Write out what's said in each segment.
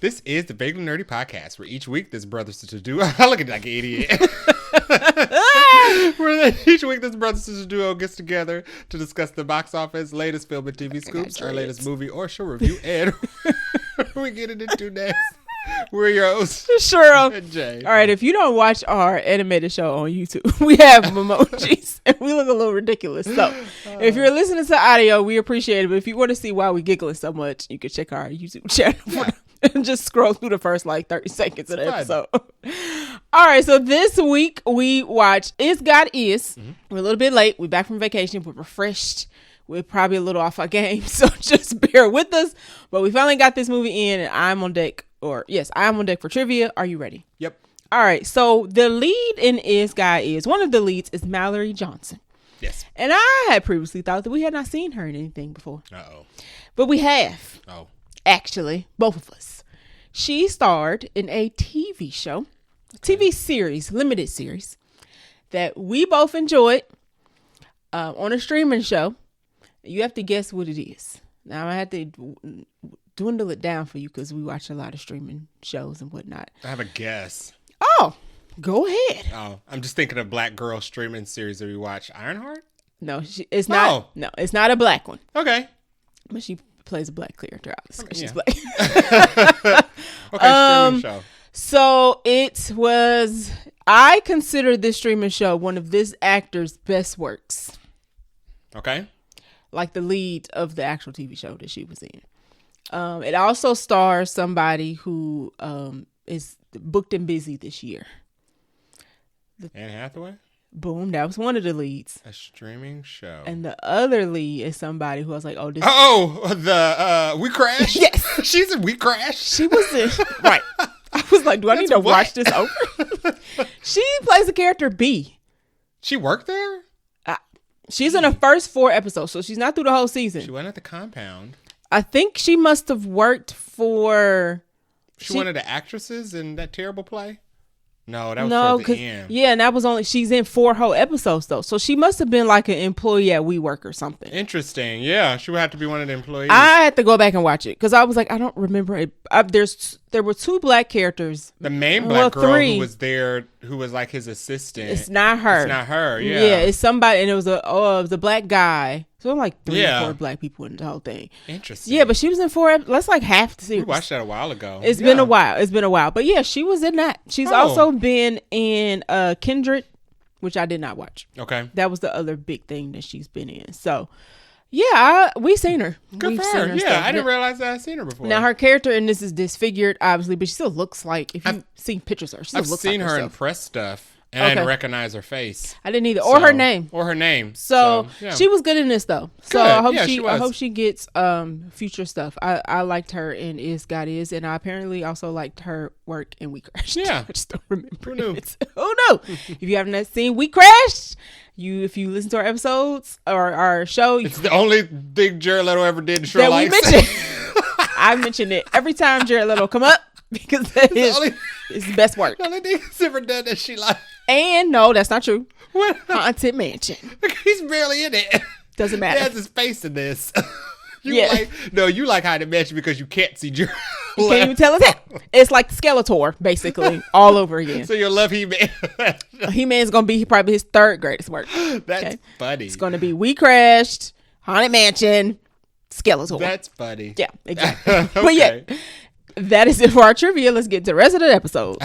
This is the Vaguely Nerdy Podcast, where each week this brother-sister duo... I look at like an idiot. Where each week this brother-sister duo gets together to discuss the box office, latest film and TV scoops, our latest movie or show review, and we get into next. We're your hosts, Cheryl and Jay. All right, if you don't watch our animated show on YouTube, we have emojis and we look a little ridiculous. So if you're listening to audio, we appreciate it. But if you want to see why we giggling so much, you can check our YouTube channel and just scroll through the first like 30 seconds of the episode. All right, so this week we watched Is God Is. Mm-hmm. We're a little bit late. We're back from vacation. We're refreshed. We're probably a little off our game, so just bear with us. But we finally got this movie in, and I'm on deck. I'm on deck for trivia. Are you ready? Yep. All right. So the lead in Is God Is, one of the leads is Mallory Johnson. Yes. And I had previously thought that we had not seen her in anything before. Uh-oh. But we have. Oh. Actually, both of us. She starred in a TV show, TV series, limited series, that we both enjoyed on a streaming show. You have to guess what it is. Now, I had to dwindle it down for you because we watch a lot of streaming shows and whatnot. I have a guess. Oh, go ahead. Oh, I'm just thinking of Black Girl streaming series that we watch. Ironheart? No, it's not. Oh. No, it's not a black one. Okay. But she plays a black character, obviously. She's yeah. black. Okay, streaming show. So it was, I consider this streaming show one of this actor's best works. Okay. Like the lead of the actual TV show that she was in. It also stars somebody who is booked and busy this year. Anne Hathaway? Boom, that was one of the leads. A streaming show. And the other lead is somebody who I was like, oh, this. Oh, the We Crashed? Yes. She's in We Crashed? She was in, right. I was like, do I need to watch this over? She plays the character B. She worked there? She's in the first 4 episodes, so she's not through the whole season. She went at the compound. I think she must have worked for... She one of the actresses in that terrible play? No, that was towards the end. Yeah, and that was only... She's in 4 whole episodes, though. So she must have been like an employee at WeWork or something. Interesting. Yeah, she would have to be one of the employees. I had to go back and watch it, because I was like, I don't remember it. There were 2 black characters. The main black girl 3. Who was there, who was like his assistant. It's not her. It's not her, yeah. Yeah, it's somebody, and it was a black guy. So I'm like 3 or 4 black people in the whole thing. Interesting. Yeah, but she was in 4 episodes. That's like half the series. We watched that a while ago. It's been a while. But yeah, she was in that. She's also been in Kindred, which I did not watch. Okay. That was the other big thing that she's been in. So yeah, we seen her. Good for her. Yeah, I didn't realize that I'd seen her before. Now her character in this is disfigured, obviously, but she still looks like, if you've seen pictures of her, she still looks like herself. I've seen her in press stuff. And I didn't recognize her face. I didn't either. Or her name. So yeah. She was good in this, though. So good. I hope she gets future stuff. I liked her in Is God Is, and I apparently also liked her work in We Crashed. Yeah. I just don't remember. Who knew? Who knew? If you haven't seen We Crashed, if you listen to our episodes or our show. It's the only thing Jared Leto ever did to Cheryl likes. I mention it every time Jared Leto come up, because that is his best work. The only thing he's ever done that she likes. And no, that's not true. What? Haunted Mansion. He's barely in it. Doesn't matter. He has his face in this. You like Haunted Mansion because you can't see Jared. You can't even tell us that. It's like Skeletor, basically, all over again. So you'll love He-Man. He-Man's going to be probably his 3rd greatest work. That's funny. It's going to be We Crashed, Haunted Mansion, Skeletor. That's funny. Yeah, exactly. But yeah. That is it for our trivia. Let's get to the rest of the episode.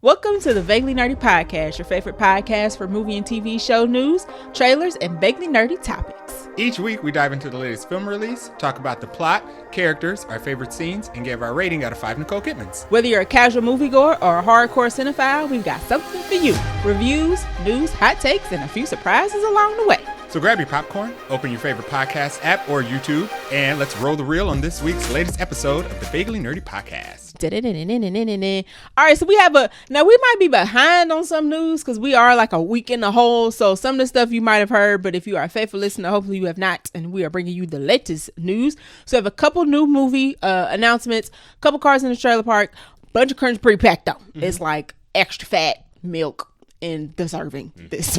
Welcome to the Vaguely Nerdy Podcast, your favorite podcast for movie and TV show news, trailers, and vaguely nerdy topics. Each week, we dive into the latest film release, talk about the plot, characters, our favorite scenes, and give our rating out of 5 Nicole Kidmans. Whether you're a casual moviegoer or a hardcore cinephile, we've got something for you. Reviews, news, hot takes, and a few surprises along the way. So grab your popcorn, open your favorite podcast app or YouTube, and let's roll the reel on this week's latest episode of the Vaguely Nerdy Podcast. All right, so we might be behind on some news because we are like a week in the hole. So some of the stuff you might have heard, but if you are a faithful listener, hopefully you have not. And we are bringing you the latest news. So we have a couple new movie announcements, couple cars in the trailer park, bunch of curtains pre-packed though. Mm-hmm. It's like extra fat milk in the serving this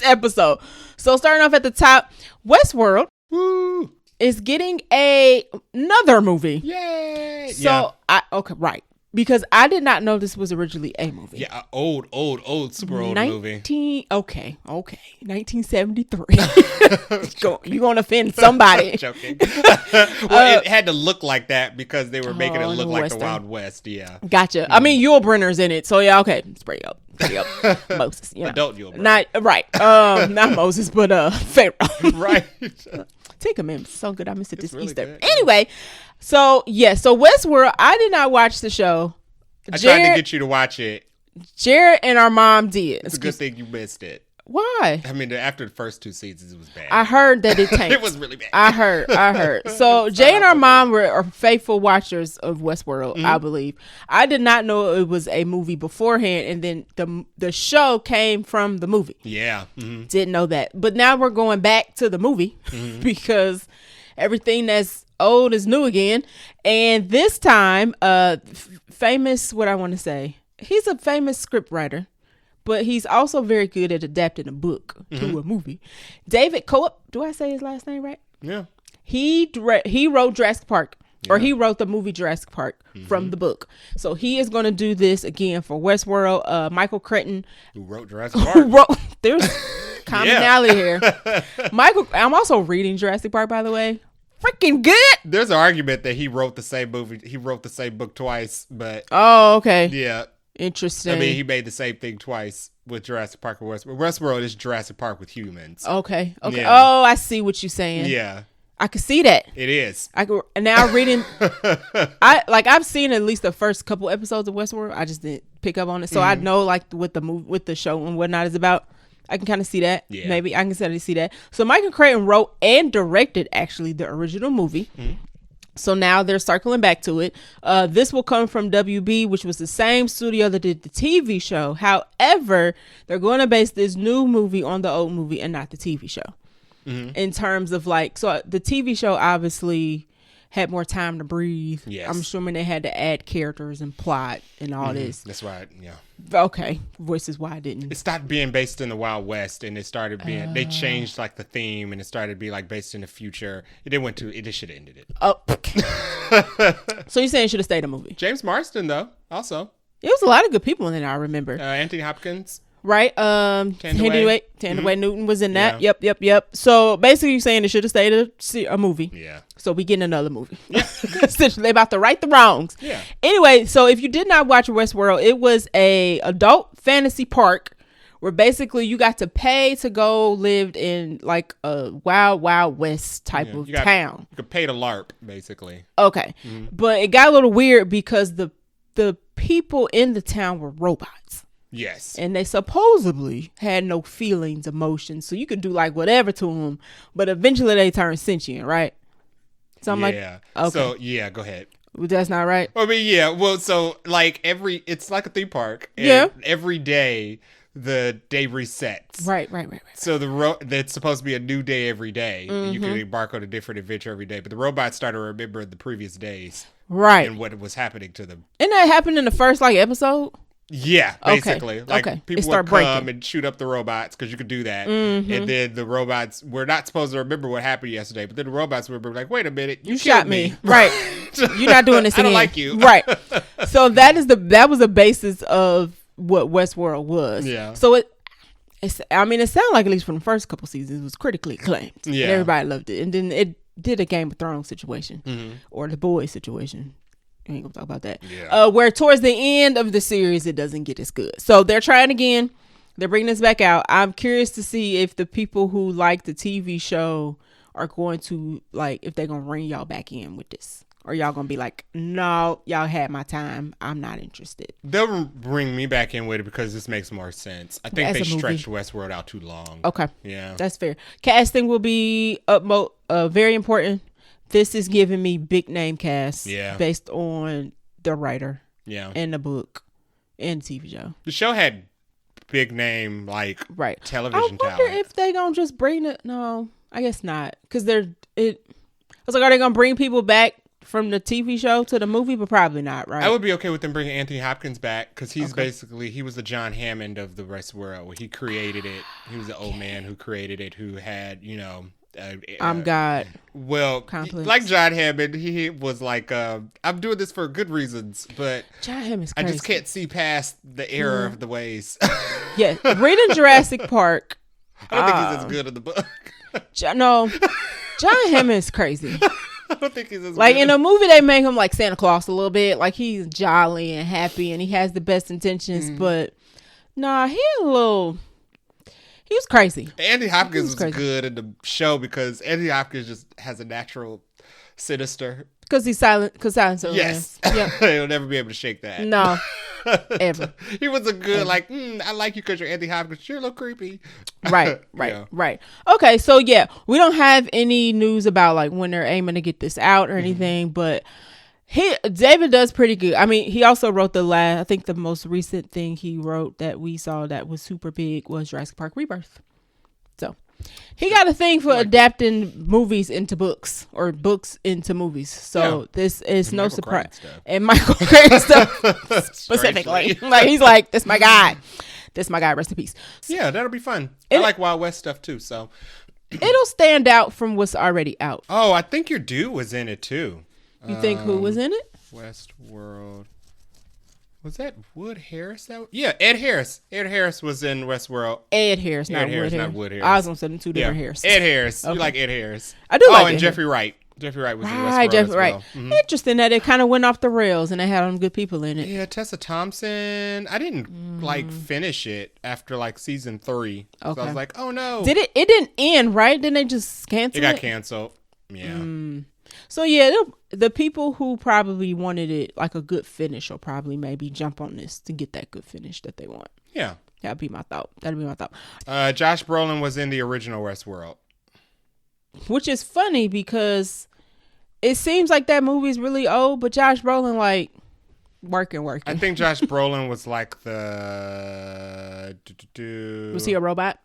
episode. So starting off at the top, Westworld. Woo! is getting another movie. Yay! So right. Because I did not know this was originally a movie. Yeah, old, super old movie. 1973. You're going to offend somebody. Joking. Well, it had to look like that because they were making it look like the Wild West. Yeah. Gotcha. I mean, Yul Brynner's in it. So, yeah, okay. Spray up. Moses. You know. Adult Yul Brynner. Not Moses, but Pharaoh. Right. Take a minute. So good. I miss it this really Easter. good. Anyway, so Westworld, I did not watch the show. I tried to get you to watch it. Jared and our mom did. It's a good thing you missed it. Why? I mean, after the first 2 seasons, it was bad. I heard that it tanked. It was really bad. I heard. So Jay and our mom are faithful watchers of Westworld, I believe. I did not know it was a movie beforehand, and then the show came from the movie. Yeah. Didn't know that. But now we're going back to the movie because everything that's old is new again. And this time, famous, what I want to say, he's a famous script writer. But he's also very good at adapting a book to a movie. David Coop, do I say his last name right? Yeah. He wrote Jurassic Park, or he wrote the movie Jurassic Park from the book. So he is going to do this again for Westworld. Michael Crichton, who wrote Jurassic Park? There's commonality here. I'm also reading Jurassic Park, by the way. Freaking good. There's an argument that he wrote the same movie. He wrote the same book twice, but okay. Yeah. Interesting. I mean, he made the same thing twice with Jurassic Park and Westworld. Westworld is Jurassic Park with humans. Okay. Yeah. Oh, I see what you're saying. Yeah. I can see that. It is. Now reading, I've seen at least the first couple episodes of Westworld. I just didn't pick up on it, so I know like what the movie, with the show and whatnot is about. I can kind of see that. Yeah. Maybe I can kind of see that. So Michael Crichton wrote and directed actually the original movie. So now they're circling back to it. This will come from WB, which was the same studio that did the TV show. However, they're going to base this new movie on the old movie and not the TV show. In terms of so the TV show obviously had more time to breathe. Yes. I'm assuming they had to add characters and plot and all this. That's right. Yeah. Okay. Voice is why I didn't. It stopped being based in the Wild West, and it started being. They changed like the theme, and it started to be like based in the future. It should have ended it. Oh. So you're saying it should have stayed a movie? James Marsden though, also. It was a lot of good people in it. I remember. Anthony Hopkins. Right. Tandaway Newton was in that. Yeah. Yep. So basically you're saying it should have stayed a movie. Yeah. So we getting another movie. Yeah. Essentially, they about to right the wrongs. Yeah. Anyway, so if you did not watch Westworld, it was a adult fantasy park where basically you got to pay to go live in like a wild west type of town. You could pay to LARP, basically. Okay. But it got a little weird because the people in the town were robots. Yes. And they supposedly had no feelings, emotions. So you could do like whatever to them. But eventually they turn sentient, right? So I'm like, okay. So, yeah, go ahead. Well, that's not right. I mean, yeah. Well, so like it's like a theme park. And every day the day resets. Right. So that's supposed to be a new day every day. You can embark on a different adventure every day. But the robots start to remember the previous days. Right. And what was happening to them. And that happened in the first episode? Yeah, basically. Okay. People would come and shoot up the robots because you could do that. And then the robots were not supposed to remember what happened yesterday. But then the robots would be like, wait a minute, you shot me. Right. You're not doing this again. I don't like you. Right. So that was the basis of what Westworld was. Yeah. So it sounded like at least from the first couple seasons it was critically acclaimed. Yeah. And everybody loved it. And then it did a Game of Thrones situation or the Boys situation. I ain't gonna talk about that. Yeah. Where towards the end of the series, it doesn't get as good. So they're trying again. They're bringing this back out. I'm curious to see if the people who like the TV show are going to if they're gonna bring y'all back in with this, or y'all gonna be like, no, y'all had my time. I'm not interested. They'll bring me back in with it because this makes more sense. I think they stretched Westworld out too long. Okay. Yeah. That's fair. Casting will be very important. This is giving me big name cast based on the writer and the book and the TV show. The show had big name television talent. I wonder if they gonna just bring it. No, I guess not, because I was like, are they gonna bring people back from the TV show to the movie? But probably not, right? I would be okay with them bringing Anthony Hopkins back because he's basically, he was the John Hammond of the Westworld. He created it. He was the old man who created it, who had, I'm God. Well, complex. like John Hammond, he was like, I'm doing this for good reasons, but John Hammond's crazy. I just can't see past the error of the ways. Yeah, reading Jurassic Park. I don't think he's as good in the book. No, John Hammond is crazy. I don't think he's as like good. In a movie, they make him like Santa Claus a little bit. Like he's jolly and happy, and he has the best intentions. But nah, he was crazy. Andy Hopkins was good in the show because Andy Hopkins just has a natural sinister. Because he's silent. Because silence. Yes. Yep. He'll never be able to shake that. No. Ever. He was a good I like you because you're Andy Hopkins. You're a little creepy. Right. Okay, so yeah, we don't have any news about like when they're aiming to get this out or anything, but David does pretty good. I mean, he also wrote I think the most recent thing he wrote that we saw that was super big was Jurassic Park Rebirth. So he got a thing for adapting movies into books or books into movies. So this is no surprise. And Michael Crichton stuff specifically. Like he's like, this my guy. This my guy. Rest in peace. Yeah, that'll be fun. I like Wild West stuff too. So it'll stand out from what's already out. Oh, I think your dude was in it too. You think who was in it? Westworld. Was that Wood Harris? Ed Harris. Ed Harris was in Westworld. Ed Harris, not Wood Harris. I was gonna say them two different Harris. Ed Harris. Okay. You like Ed Harris? I do like. And Jeffrey Wright. Jeffrey Wright was in Westworld. Jeffrey Wright. Mm-hmm. Interesting that it kind of went off the rails and they had some good people in it. Yeah, Tessa Thompson. I didn't finish it after like season 3. Okay. So I was like, oh no. Did it? It didn't end, right? Didn't they just cancel it? It got canceled. Yeah. So yeah, the people who probably wanted it like a good finish will probably maybe jump on this to get that good finish that they want. Yeah. That'd be my thought. Josh Brolin was in the original Westworld. Which is funny because it seems like that movie is really old, but Josh Brolin like working. I think Josh Brolin was like the... Was he a robot?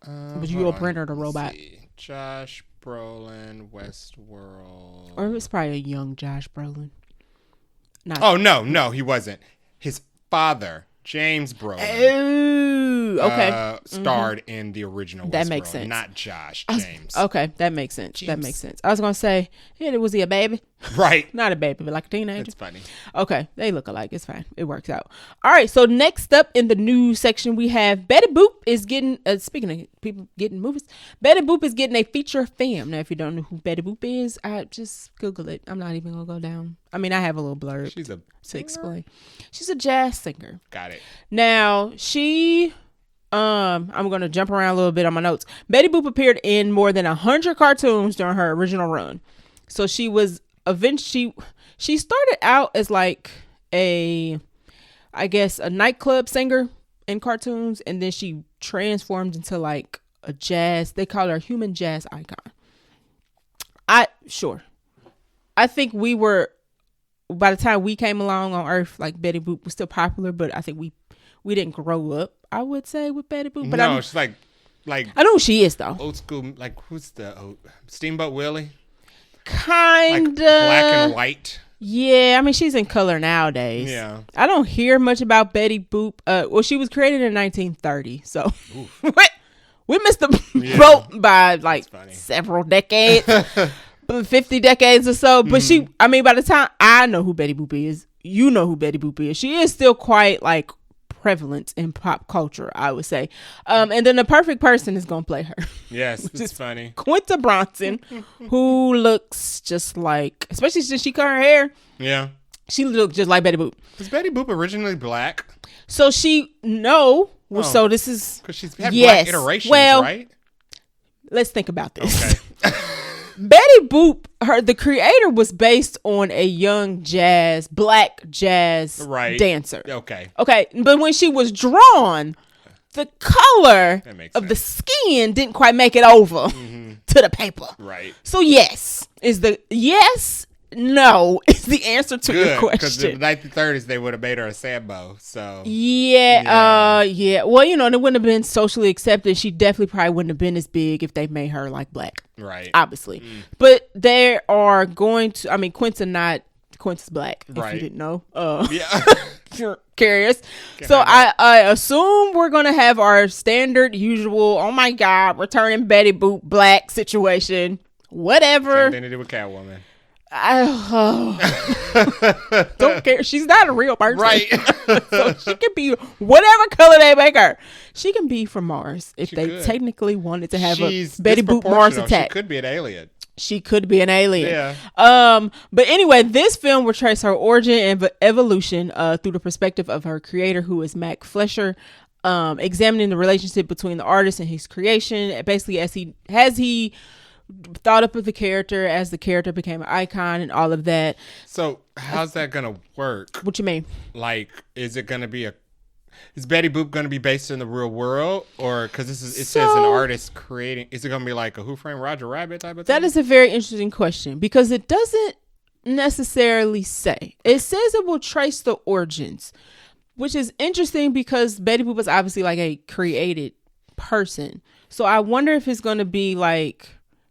Was you a printer or a robot? Josh Brolin, Westworld. Or it was probably a young Josh Brolin. No, he wasn't. His father, James Brolin. Oh, okay. Starred in the original that Westworld, makes sense. Not Josh, James. Okay, that makes sense. James. That makes sense. I was going to say, was he a baby? Right. Not a baby, but like a teenager. It's funny. Okay, they look alike. It's fine. It works out. All right, so next up in the news section, we have Betty Boop is getting, speaking of people getting movies, Betty Boop is getting a feature film. Now, if you don't know who Betty Boop is, just Google it. I'm not even going to go down. I mean, I have a little blurb to explain. She's a jazz singer. Got it. Now, I'm going to jump around a little bit on my notes. Betty Boop appeared in more than 100 cartoons during her original run. So she was eventually, she started out as like a nightclub singer in cartoons. And then she transformed into like a jazz, they call her a human jazz icon. I think by the time we came along on Earth, like Betty Boop was still popular, but I think we didn't grow up, I would say, with Betty Boop. But no, she's like I know who she is though. Old school, like who's Steamboat Willie? Kinda like black and white. Yeah, I mean she's in color nowadays. Yeah, I don't hear much about Betty Boop. Well, she was created in 1930, so we missed the boat by like several decades. 50 decades or so, but by the time I know who Betty Boop is, you know who Betty Boop is. She is still quite like prevalent in pop culture, I would say. And then the perfect person is gonna play her. Yes, it's funny. Quinta Brunson, who looks just like, especially since she cut her hair. Yeah, she looks just like Betty Boop. Was Betty Boop originally black? So so this is because she's had black iterations, right? Let's think about this. Okay. Betty Boop, the creator was based on a young black jazz dancer. Okay. But when she was drawn, the color of the skin didn't quite make it over to the paper. Right. So no is the answer to your question. Because in the 1930s, they would have made her a Sambo. So yeah. Well, it wouldn't have been socially accepted. She definitely probably wouldn't have been as big if they made her like black. Right. Obviously. But they are going to, Quinta's black, if you didn't know. Yeah. curious. So I assume we're gonna have our standard usual, oh my god, returning Betty Boop Black situation. Whatever. Same thing to do with Catwoman. Don't care. She's not a real person. Right. So she can be whatever color they make her. She can be from Mars if they technically wanted to have a Betty Boop Mars attack. She could be an alien. She could be an alien. Yeah. But anyway, this film will trace her origin and evolution through the perspective of her creator, who is Mac Fleischer, examining the relationship between the artist and his creation. Basically, as he thought up of the character, as the character became an icon and all of that. So how's that gonna work? What you mean? Like, is Betty Boop gonna be based in the real world, or because it says an artist creating? Is it gonna be like a Who Framed Roger Rabbit type of thing? That is a very interesting question, because it doesn't necessarily say. It says it will trace the origins, which is interesting because Betty Boop is obviously like a created person. So I wonder if it's gonna be like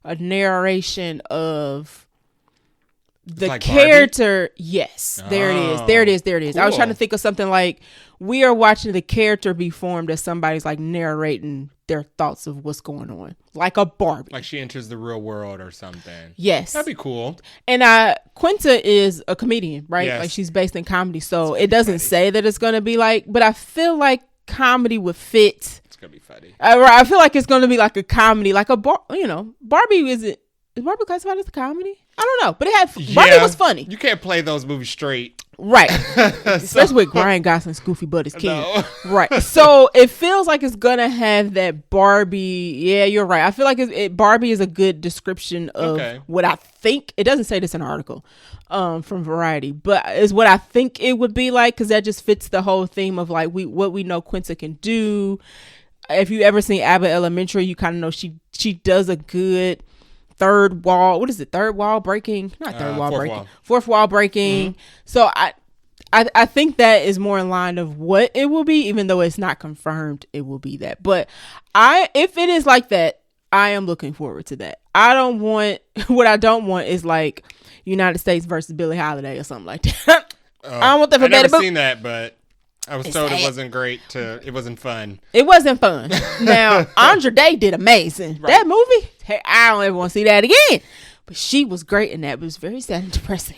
a narration of the like character. Barbie? Yes, there it is. Cool. I was trying to think of something like we are watching the character be formed as somebody's like narrating their thoughts of what's going on, like a Barbie. Like she enters the real world or something. Yes, that'd be cool. And Quinta is a comedian, right? Yes. Like she's based in comedy, so it doesn't say that it's gonna be like, but I feel like comedy would fit. It's gonna be funny. I feel like it's gonna be like a comedy, like Barbie. Is Barbie classified as a comedy? I don't know, but Barbie was funny. You can't play those movies straight, right? Especially with Ryan Gosling's goofy butt as kid, no. Right? So it feels like it's gonna have that Barbie. Yeah, you're right. I feel like Barbie is a good description of what I think. It doesn't say this in an article from Variety, but is what I think it would be like, because that just fits the whole theme of like what we know Quinta can do. If you ever seen Abbott Elementary, you kind of know she does a good third wall. What is it? Third wall breaking? Not third wall breaking. Fourth wall breaking. Mm-hmm. So I think that is more in line of what it will be, even though it's not confirmed it will be that. But if it is like that, I am looking forward to that. What I don't want is like United States versus Billie Holiday or something like that. I don't want that for Betty Boop. I've never seen that, but I was told it wasn't great. It wasn't fun. It wasn't fun. Now, Andra Day did amazing. Right. That movie, hey, I don't ever want to see that again. But she was great in that. It was very sad and depressing.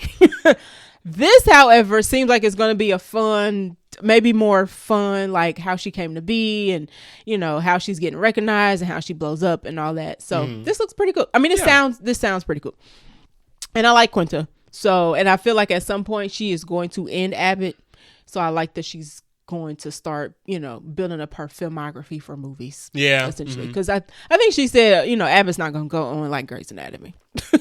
This, however, seems like it's going to be a fun, maybe more fun, like how she came to be and, how she's getting recognized and how she blows up and all that. So this looks pretty cool. I mean, this sounds pretty cool. And I like Quinta. So, and I feel like at some point she is going to end Abbott. So I like that she's going to start, building up her filmography for movies. Yeah. Essentially. Because I think she said, Abbott's not going to go on like Grey's Anatomy.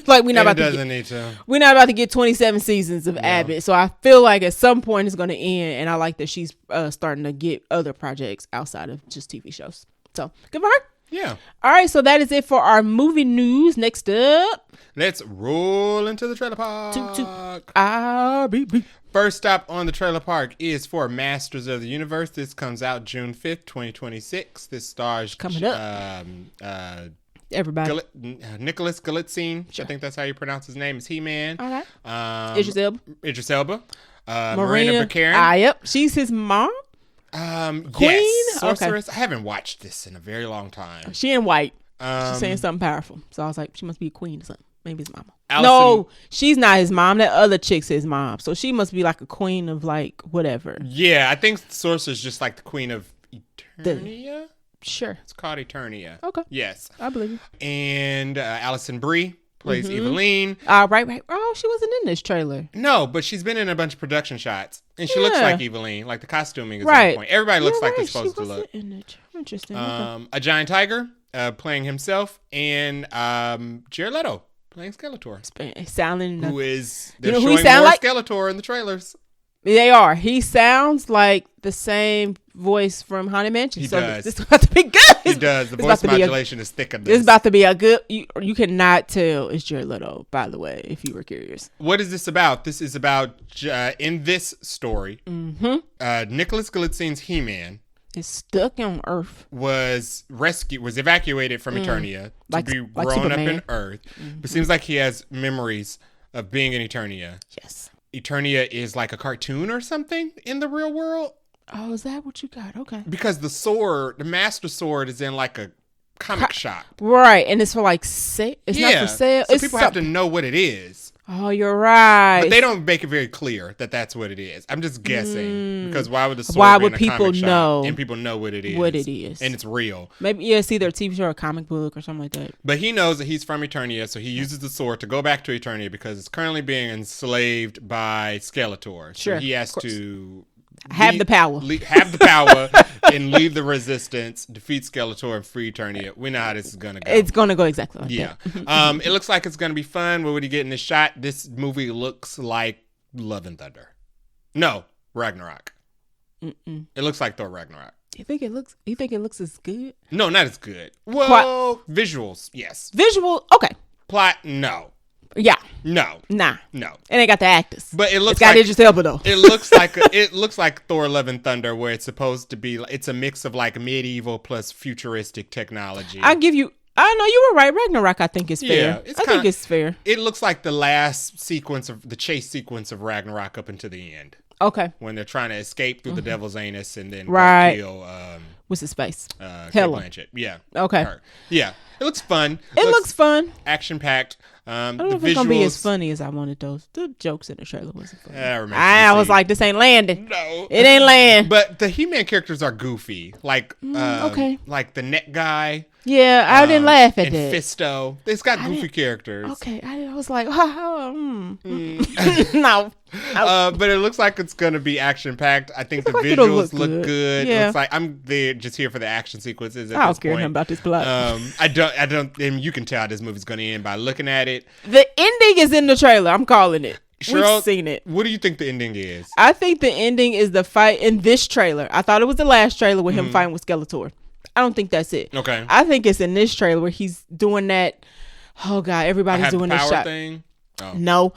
Like we're not about to get 27 seasons of Abbott. So I feel like at some point it's going to end. And I like that she's starting to get other projects outside of just TV shows. So good for her. Yeah. All right. So that is it for our movie news. Next up, let's roll into the trailer park. First stop on the trailer park is for Masters of the Universe. This comes out June 5th, 2026. This stars coming up. Everybody. Nicholas Galitzine. Sure. I think that's how you pronounce his name. Is He-Man. Okay. Idris Elba. Marina Baccarin. Yep. She's his mom. Queen? Yes. Sorceress. Okay. I haven't watched this in a very long time. She in white. She's saying something powerful. So I was like, she must be a queen or something. Maybe his mama. No, she's not his mom. That other chick's his mom. So she must be like a queen of like whatever. Yeah, I think Sorcerer's just like the queen of Eternia. Sure. It's called Eternia. Okay. Yes. I believe you. And Alison Brie plays Eveline. Right. Oh, she wasn't in this trailer. No, but she's been in a bunch of production shots. And she looks like Eveline. Like the costuming is on point. Everybody looks like they're supposed to look. In it. Interesting. A giant tiger playing himself. And Jared Leto playing Skeletor. Sounding. Who is... They're showing more like? Skeletor in the trailers. They are. He sounds like the same voice from Haunted Mansion. He does. This is about to be good. He does. The voice modulation is thick on this. It's about to be a good... You cannot tell it's Jared Leto, by the way, if you were curious. What is this about? This is about, in this story, Nicholas Galicine's He-Man is stuck on Earth. Was evacuated from Eternia to be grown up in Earth. But seems like he has memories of being in Eternia. Yes. Eternia is like a cartoon or something in the real world. Oh, is that what you got? Okay. Because the Master Sword is in like a comic shop. Right. And it's for like sale. It's not for sale. So people have to know what it is. Oh, you're right. But they don't make it very clear that that's what it is. I'm just guessing. Because why would the sword be in a people comic know? Shop and people know what it is? What it is. And it's real. Maybe, it's either a TV show or a comic book or something like that. But he knows that he's from Eternia, so he uses the sword to go back to Eternia because it's currently being enslaved by Skeletor. Sure. So he has to... Have the power and leave the resistance, defeat Skeletor, and free Eternia. We know how this is going to go. It's going to go exactly like that. It looks like it's going to be fun. What would he get in this shot? This movie looks like Love and Thunder. No, Ragnarok. It looks like Thor Ragnarok. You think it looks as good? No, not as good. Well, visuals, yes. Visual, okay. Plot, no. Yeah. No. Nah. No. And they got the actors. But it looks it's got Idris Elba though. It looks like Thor Love and Thunder, where it's supposed to be. It's a mix of like medieval plus futuristic technology. I know you were right. Ragnarok, I think is fair. Yeah, I think it's fair. It looks like the last sequence of the chase sequence of Ragnarok up until the end. Okay. When they're trying to escape through the devil's anus and then right. kill what's his face? Kate Hela. Blanchett. Yeah. Okay. Her. Yeah. It looks fun. It looks fun. Action packed. I don't know if it's gonna be as funny as I wanted those. The jokes in the trailer wasn't funny. I was like, this ain't landing. No, it ain't land. But the He-Man characters are goofy, like okay, like the net guy. Yeah, I didn't laugh at and that. Fisto, it's got goofy characters. Okay, I was like, no. But it looks like it's gonna be action packed. I think the visuals look good. Yeah. It looks like I'm there just here for the action sequences. I don't care nothing about this plot. I don't. And you can tell how this movie's gonna end by looking at it. The ending is in the trailer. I'm calling it. Cheryl, we've seen it. What do you think the ending is? I think the ending is the fight in this trailer. I thought it was the last trailer with him fighting with Skeletor. I don't think that's it. Okay. I think it's in this trailer where he's doing that. Oh God, everybody's doing this shot. Thing? Oh. No,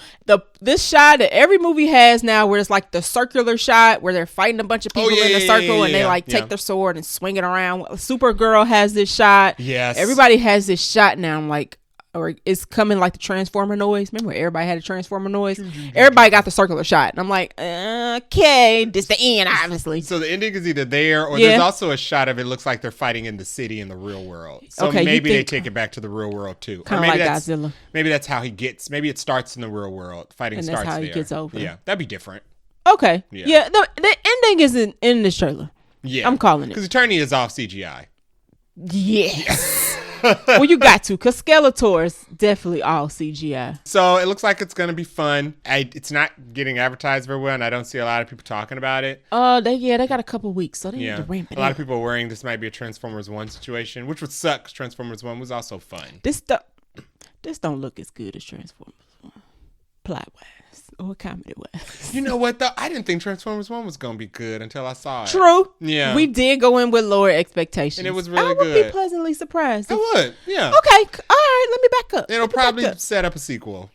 this shot that every movie has now, where it's like the circular shot where they're fighting a bunch of people in a circle and they like take their sword and swing it around. Supergirl has this shot. Yes, everybody has this shot now. I'm like, or it's coming like the Transformer noise. Remember, everybody had a Transformer noise. Everybody got the circular shot, and I'm like, okay, this the end, obviously. So the ending is either there, or there's also a shot of it looks like they're fighting in the city in the real world. So okay, maybe they take it back to the real world too. Kind of like Godzilla. Maybe that's how he gets. Maybe it starts in the real world. Fighting and starts that's how there. he gets over. Yeah, that'd be different. Okay. Yeah. The ending isn't in this trailer. Yeah, I'm calling it because Eternia is off CGI. Yes. Well, you got to, because Skeletor is definitely all CGI. So it looks like it's going to be fun. It's not getting advertised very well, and I don't see a lot of people talking about it. They got a couple weeks, so they need to ramp it up. A lot of people are worrying this might be a Transformers 1 situation, which would suck, because Transformers 1 was also fun. This don't look as good as Transformers 1, plot-wise. Or comedy-wise. You know what, though? I didn't think Transformers 1 was going to be good until I saw it. True. Yeah. We did go in with lower expectations. And it was really good. I would be pleasantly surprised. I would, yeah. Okay, all right, let me back up. It'll probably set up a sequel.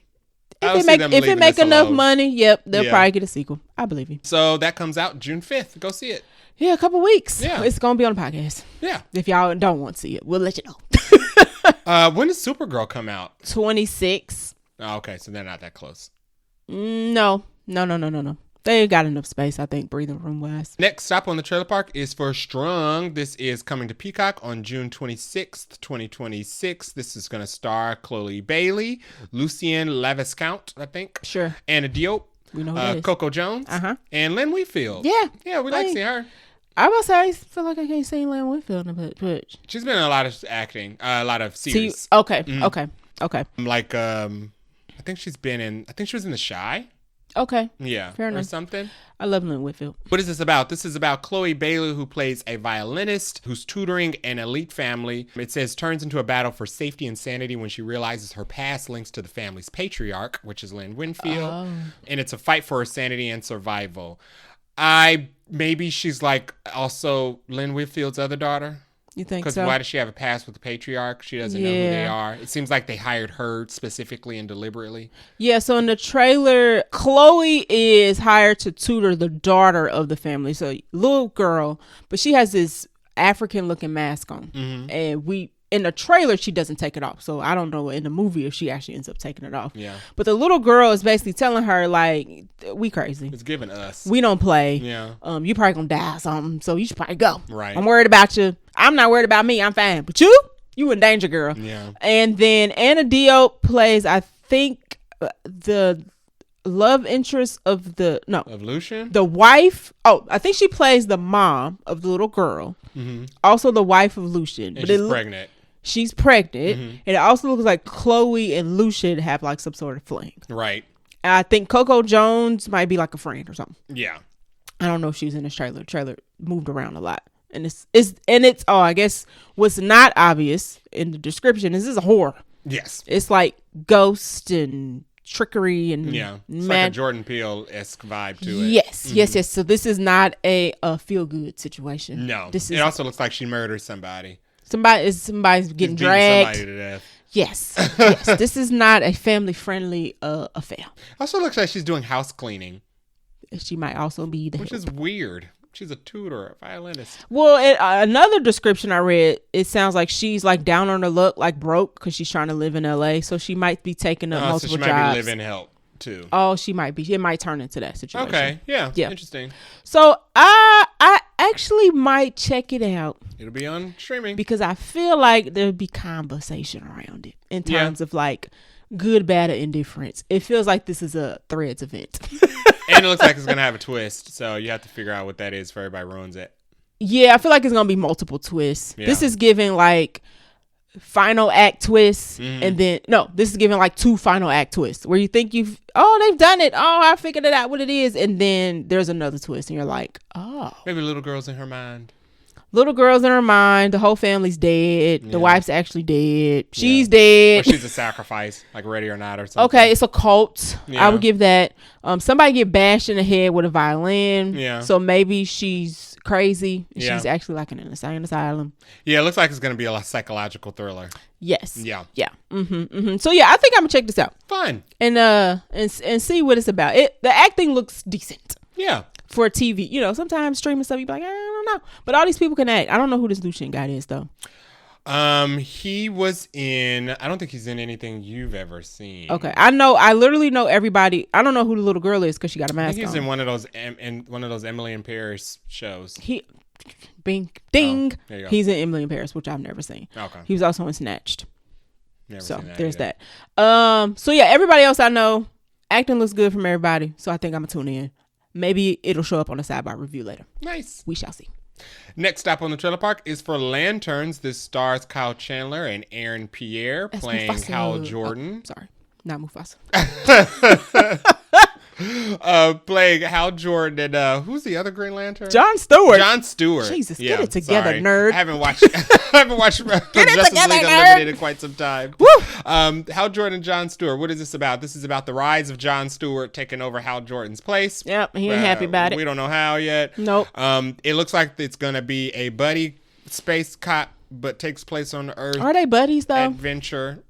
If it make enough money, they'll probably get a sequel. I believe you. So that comes out June 5th. Go see it. Yeah, a couple weeks. Yeah. It's going to be on the podcast. Yeah. If y'all don't want to see it, we'll let you know. When does Supergirl come out? 26. Oh, okay, so they're not that close. No. They got enough space, I think, breathing room wise. Next stop on the trailer park is for Strung. This is coming to Peacock on June 26th, 2026. This is going to star Chloe Bailey, Lucien Laviscount, I think. Sure. Anna Diop. We know who that is. Coco Jones. And Lynn Wheatfield. Yeah. We like seeing her. I must say, I feel like I can't see Lynn Wheatfield in the pitch. She's been in a lot of acting, a lot of series. Okay. Like, I think she was in The Shy. Okay. Yeah. Fair enough. Or something. I love Lynn Whitfield. What is this about? This is about Chloe Bailey, who plays a violinist who's tutoring an elite family. It says turns into a battle for safety and sanity when she realizes her past links to the family's patriarch, which is Lynn Winfield. Oh. And it's a fight for her sanity and survival. Maybe she's like also Lynn Whitfield's other daughter. You think so? Because why does she have a past with the patriarch? She doesn't know who they are. It seems like they hired her specifically and deliberately. Yeah, so in the trailer, Chloe is hired to tutor the daughter of the family. So little girl, but she has this African looking mask on. Mm-hmm. And in the trailer, she doesn't take it off. So I don't know in the movie if she actually ends up taking it off. Yeah. But the little girl is basically telling her, like, we crazy. It's giving us. We don't play. Yeah. You probably gonna die or something. So you should probably go. Right. I'm worried about you. I'm not worried about me. I'm fine. But you in danger, girl. Yeah. And then Anna Diop plays, I think, the love interest of Lucian? the wife. Oh, I think she plays the mom of the little girl. Mm-hmm. Also the wife of Lucian. And But she's pregnant. She's pregnant. Mm-hmm. And it also looks like Chloe and Lucian have like some sort of fling. Right. And I think Coco Jones might be like a friend or something. Yeah. I don't know if she was in this trailer. The trailer moved around a lot. And it's I guess what's not obvious in the description is this is a horror. Yes. It's like ghost and trickery and it's like a Jordan Peele-esque vibe to it. Yes, yes. So this is not a feel good situation. No. This is it also looks like she murders somebody. Somebody's getting dragged. Somebody to death. Yes. This is not a family friendly affair. Also looks like she's doing house cleaning. She might also be the which is weird. She's a tutor, a violinist. Well, another description I read, it sounds like she's like down on her luck, like broke, because she's trying to live in LA. So she might be taking up multiple jobs. So she might be living help too. Oh, she might be. It might turn into that situation. Okay, yeah. Interesting. So I actually might check it out. It'll be on streaming because I feel like there'll be conversation around it in terms of like good, bad, or indifference. It feels like this is a Threads event. And it looks like it's going to have a twist. So you have to figure out what that is before everybody ruins it. Yeah, I feel like it's going to be multiple twists. Yeah. This is giving like final act twists. Mm-hmm. And then, no, this is giving like 2 final act twists where you think they've done it. Oh, I figured it out what it is. And then there's another twist and you're like, oh. Maybe little girl's in her mind. Little girl's in her mind. The whole family's dead. Yeah. The wife's actually dead. She's dead. Or she's a sacrifice, like Ready or Not or something. Okay, it's a cult. Yeah. I would give that. Somebody get bashed in the head with a violin. Yeah. So maybe she's crazy. She's actually like in an insane asylum. Yeah, it looks like it's going to be a psychological thriller. Yes. Yeah. Yeah. Mm-hmm. So yeah, I think I'm gonna check this out. Fun. And see what it's about. The acting looks decent. Yeah. For TV, sometimes streaming stuff, you be like, I don't know. But all these people can act. I don't know who this Lucian guy is, though. He was in, I don't think he's in anything you've ever seen. Okay. I literally know everybody. I don't know who the little girl is because she got a mask on. I think he's in one of those Emily in Paris shows. Ding. There you go. He's in Emily in Paris, which I've never seen. Okay. He was also in Snatched. Never so seen that there's either. that. So yeah, everybody else I know, acting looks good from everybody. So I think I'm gonna tune in. Maybe it'll show up on a sidebar review later. Nice. We shall see. Next stop on the trailer park is for Lanterns. This stars Kyle Chandler and Aaron Pierre playing Mufasa. Hal Jordan. Sorry, not Mufasa. Playing Hal Jordan and who's the other Green Lantern? John Stewart. Jesus, Yeah, get it together, sorry. nerd. I haven't watched Justice together, League nerd. Unlimited in quite some time. Woo! Hal Jordan and John Stewart. What is this about? This is about the rise of John Stewart taking over Hal Jordan's place. Yep, he ain't happy about it. We don't know how yet. Nope. It looks like it's gonna be a buddy space cop, but takes place on Earth. Are they buddies though? Adventure.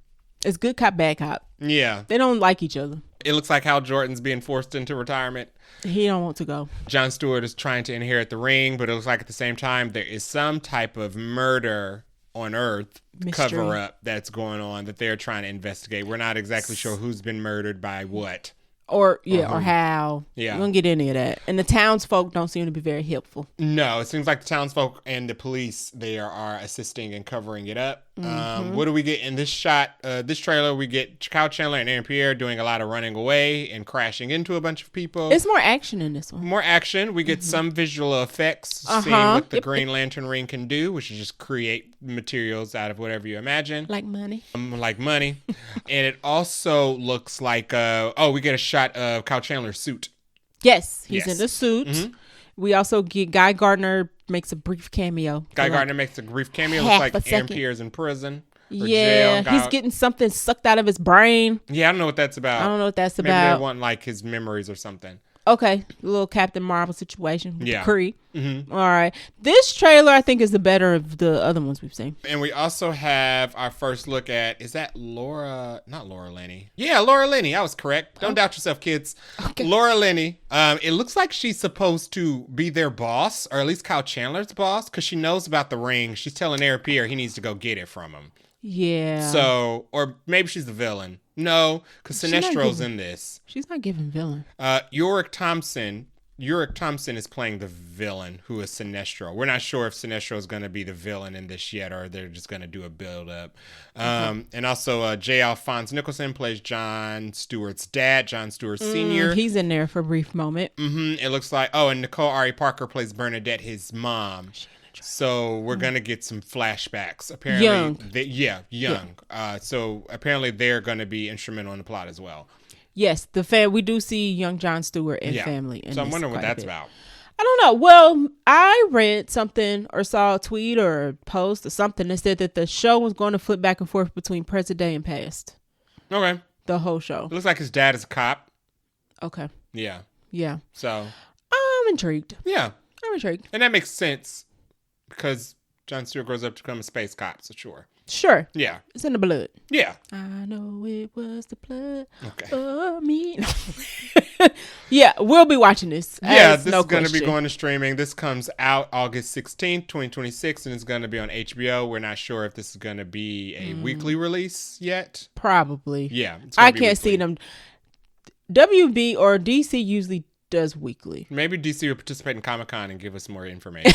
It's good cop, bad cop. Yeah. They don't like each other. It looks like Hal Jordan's being forced into retirement. He don't want to go. John Stewart is trying to inherit the ring, but it looks like at the same time there is some type of murder on Earth cover up that's going on that they're trying to investigate. We're not exactly sure who's been murdered by what. Or how. Yeah. We don't get any of that. And the townsfolk don't seem to be very helpful. No, it seems like the townsfolk and the police there are assisting and covering it up. What do we get in this shot? This trailer, we get Kyle Chandler and Aaron Pierre doing a lot of running away and crashing into a bunch of people. It's more action in this one. More action. We get some visual effects, seeing what the Green Lantern ring can do, which is just create materials out of whatever you imagine. Like money. And it also looks like, we get a shot of Kyle Chandler's suit. Yes, he's in the suit. Mm-hmm. We also get Guy Gardner makes a brief cameo. Gardner makes a brief cameo. Looks like Aaron Pierre's in prison. Yeah, jail. He's getting something sucked out of his brain. Yeah, I don't know what that's about. Maybe they want like his memories or something. Okay, a little Captain Marvel situation with Yeah. Kree. All right. This trailer, I think, is the better of the other ones we've seen. And we also have our first look at, is that Laura? Not Laura Linney. Yeah, Laura Linney. I was correct. Don't doubt yourself, kids. Okay. Laura Linney. It looks like she's supposed to be their boss, or at least Kyle Chandler's boss, because she knows about the ring. She's telling Eric Pierre he needs to go get it from him. Yeah. So, or maybe she's the villain. No, because She's not Sinestro's giving- in this. She's not giving villain. Yorick Thompson is playing the villain, who is Sinestro. We're not sure if Sinestro is going to be the villain in this yet, or they're just going to do a build up. And also, J. Alphonse Nicholson plays John Stewart's dad, John Stewart Sr. He's in there for a brief moment. It looks like, and Nicole Ari Parker plays Bernadette, his mom. So we're going to get some flashbacks. Apparently, young. So apparently they're going to be instrumental in the plot as well. Yes, we do see young John Stewart and family. So I'm wondering what that's about. I don't know. Well, I read something or saw a tweet or a post or something that said that the show was going to flip back and forth between present day and past. Okay. The whole show. It looks like his dad is a cop. Okay. Yeah. Yeah. So. I'm intrigued. Yeah. I'm intrigued. And that makes sense because John Stewart grows up to become a space cop, so sure. Sure. Yeah. It's in the blood. Yeah. I know it was the blood Okay. of me. Yeah, we'll be watching this. Yeah, this is going to be going to streaming. This comes out August 16th, 2026, and it's going to be on HBO. We're not sure if this is going to be a weekly release yet. Probably. Yeah. I can't see them. WB or DC usually does weekly. Maybe DC will participate in Comic-Con and give us more information.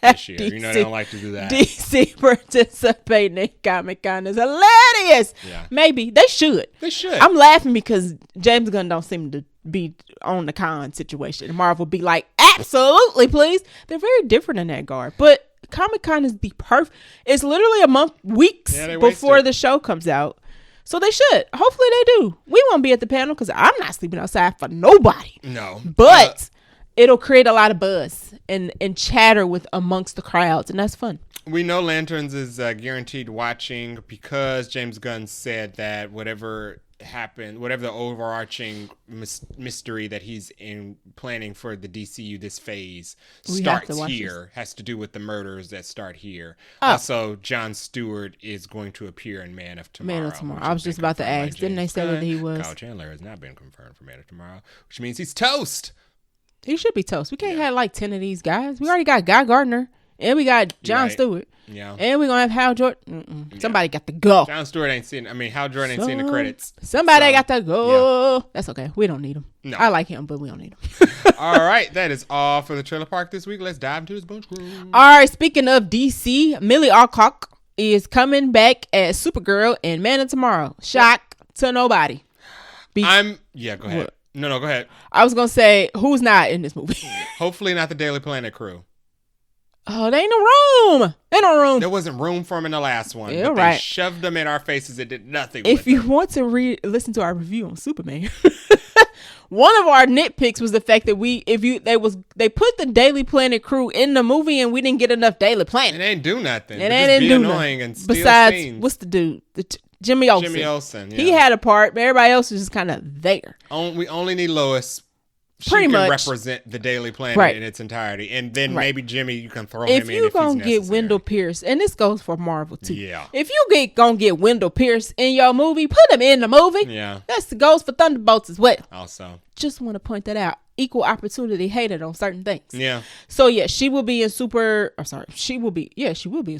This year. You know they don't like to do that. DC participating in Comic-Con is hilarious. Yeah. Maybe. They should. They should. I'm laughing because James Gunn don't seem to be on the con situation. Marvel be like, absolutely, please. They're very different in that regard. But Comic-Con is the perfect. It's literally a month, weeks before the show comes out. So they should. Hopefully they do. We won't be at the panel because I'm not sleeping outside for nobody. No. But it'll create a lot of buzz and chatter amongst the crowds, and that's fun. We know Lanterns is guaranteed watching because James Gunn said that whatever happened, whatever the overarching mystery that he's planning for the DCU this phase starts here, has to do with the murders that start here. Also, John Stewart is going to appear in Man of Tomorrow. I was just about to ask. Didn't they say that he was? Kyle Chandler has not been confirmed for Man of Tomorrow, which means he's toast. He should be toast. We can't have like 10 of these guys. We already got Guy Gardner. And we got John Stewart. Yeah. And we're going to have Hal Jordan. Somebody got to go. John Stewart ain't seen, Hal Jordan ain't seen the credits. Somebody got to go. Yeah. That's okay. We don't need him. No. I like him, but we don't need him. All right. That is all for the Trailer Park this week. Let's dive into this bunch. All right. Speaking of DC, Millie Alcock is coming back as Supergirl in Man of Tomorrow. Shock to nobody. Go ahead. What? No, go ahead. I was going to say, who's not in this movie? Hopefully not the Daily Planet crew. Oh, they ain't no room. They no room. There wasn't room for them in the last one. Yeah, They shoved them in our faces and did nothing if you want to listen to our review on Superman, one of our nitpicks was the fact that they put the Daily Planet crew in the movie and we didn't get enough Daily Planet. It ain't do nothing. It ain't do annoying nothing. And steal Besides, scenes. what's the dude? Jimmy Olsen. Jimmy Olsen. Yeah. He had a part, but everybody else was just kind of there. We only need Lois. She Pretty can much represent the Daily Planet in its entirety. And then maybe Jimmy, you can throw him in if you're going to get necessary. Wendell Pierce, and this goes for Marvel too. Yeah. If you going to get Wendell Pierce in your movie, put him in the movie. Yeah. That goes for Thunderbolts as well. Also. Just want to point that out. Equal opportunity hated on certain things. Yeah. So she will be in she will be in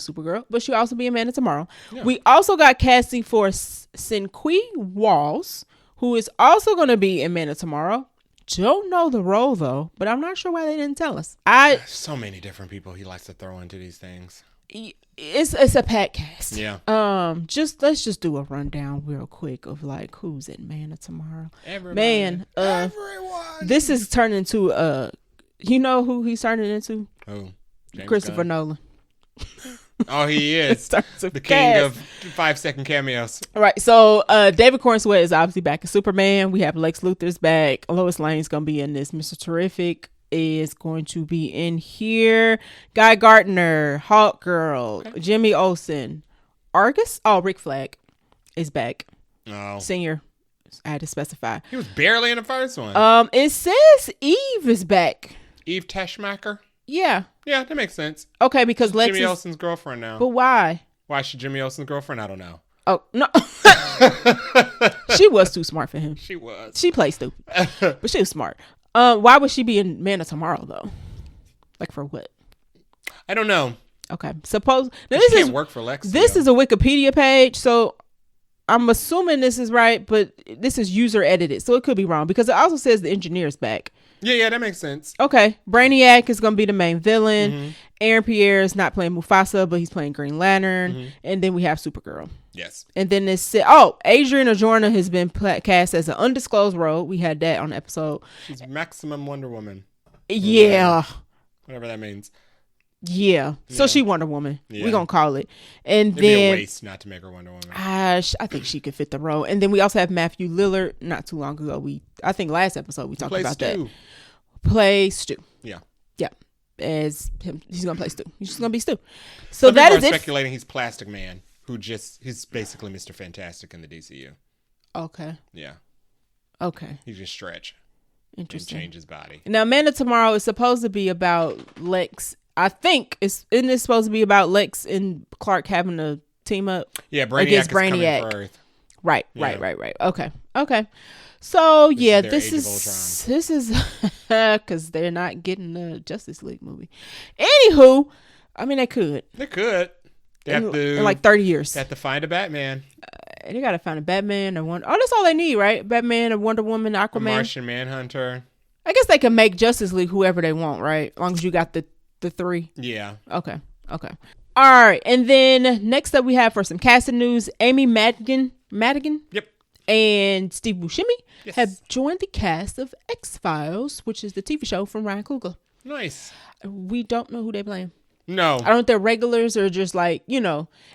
Supergirl, but she'll also be in Man of Tomorrow. Yeah. We also got casting for Sinqui Walls, who is also going to be in Man of Tomorrow. Don't know the role though, but I'm not sure why they didn't tell us. So many different people he likes to throw into these things. It's a packed cast. Yeah. Let's just do a rundown real quick of like who's in Man of Tomorrow. Everyone. This is turning into you know who he's turning into? Who? Christopher Nolan. Oh, he is the king of 5-second cameos. Right. So David Corn Sweat is obviously back as Superman. We have Lex Luthor's back. Lois Lane's gonna be in this. Mr. Terrific is going to be in here. Guy Gardner, Hawk Girl, Jimmy Olsen, Argus. Oh, Rick Flag is back. Oh. Senior I had to specify. He was barely in the first one. It says Eve is back. Eve Teschmacher? Yeah. Yeah, that makes sense. Okay, because Lex Jimmy is... Olsen's girlfriend now. But why? Why is she Jimmy Olsen's girlfriend? I don't know. Oh, no. She was too smart for him. She was. She played stupid. But she was smart. Why would she be in Man of Tomorrow, though? Like, for what? I don't know. Okay. Suppose... Now, this can't work for Lex. This is a Wikipedia page, so I'm assuming this is right, but this is user edited, so it could be wrong, because it also says the engineer's back. Yeah, that makes sense. Okay. Brainiac is going to be the main villain. Mm-hmm. Aaron Pierre is not playing Mufasa, but he's playing Green Lantern. Mm-hmm. And then we have Supergirl. Yes. And then Adrian Ajorna has been cast as an undisclosed role. We had that on the episode. She's Maximum Wonder Woman. Yeah. Whatever that means. Yeah. So she Wonder Woman. Yeah. We're going to call it. And It'd be a waste not to make her Wonder Woman. I think she could fit the role. And then we also have Matthew Lillard. Not too long ago, I think last episode we talked about Stu. That. Play Stu. Yeah. Yeah. As him, he's going to play Stu. He's just going to be Stu. So that is speculating he's Plastic Man, he's basically Mr. Fantastic in the DCU. Okay. Yeah. Okay. He just stretch. Interesting. And change his body. Now, Man of Tomorrow is supposed to be about Lex. I think isn't it supposed to be about Lex and Clark having a team up? Yeah, Brainiac is coming for Earth. Right. Okay. So this is because they're not getting the Justice League movie. Anywho, I mean they could. They have to in like 30 years. They have to find a Batman. They gotta find a Batman or one. Oh, that's all they need, right? Batman, a Wonder Woman, Aquaman, a Martian Manhunter. I guess they can make Justice League whoever they want, right? As long as you got the three. Yeah. Okay. All right, and then next up we have for some casting news, Amy Madigan. Yep. And Steve Buscemi have joined the cast of X-Files, which is the TV show from Ryan Coogler. Nice. We don't know who they're playing. No. I don't know if they're regulars or just like,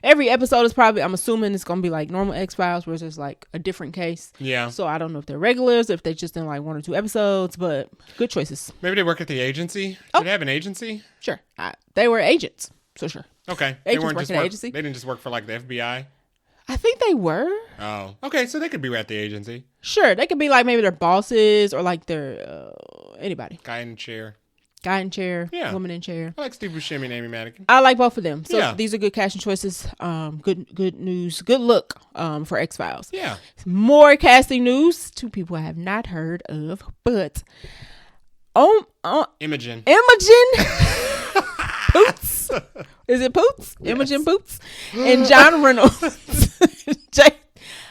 every episode is probably, I'm assuming it's going to be like normal X-Files where there's like a different case. Yeah. So I don't know if they're regulars, if they're just in like 1 or 2 episodes, but good choices. Maybe they work at the agency. Do they have an agency? Sure. They were agents, so sure. Okay. They didn't just work for like the FBI? I think they were. Oh. Okay, so they could be at the agency. Sure. They could be like maybe their bosses or like their anybody. Guy in chair. Yeah. Woman in chair. I like Steve Buscemi and Amy Madigan. I like both of them. So these are good casting choices. Good news. Good look for X-Files. Yeah. More casting news. 2 people I have not heard of, but Imogen. Poots. Is it Poots? Yes. Imogen Poots. And John Reynolds.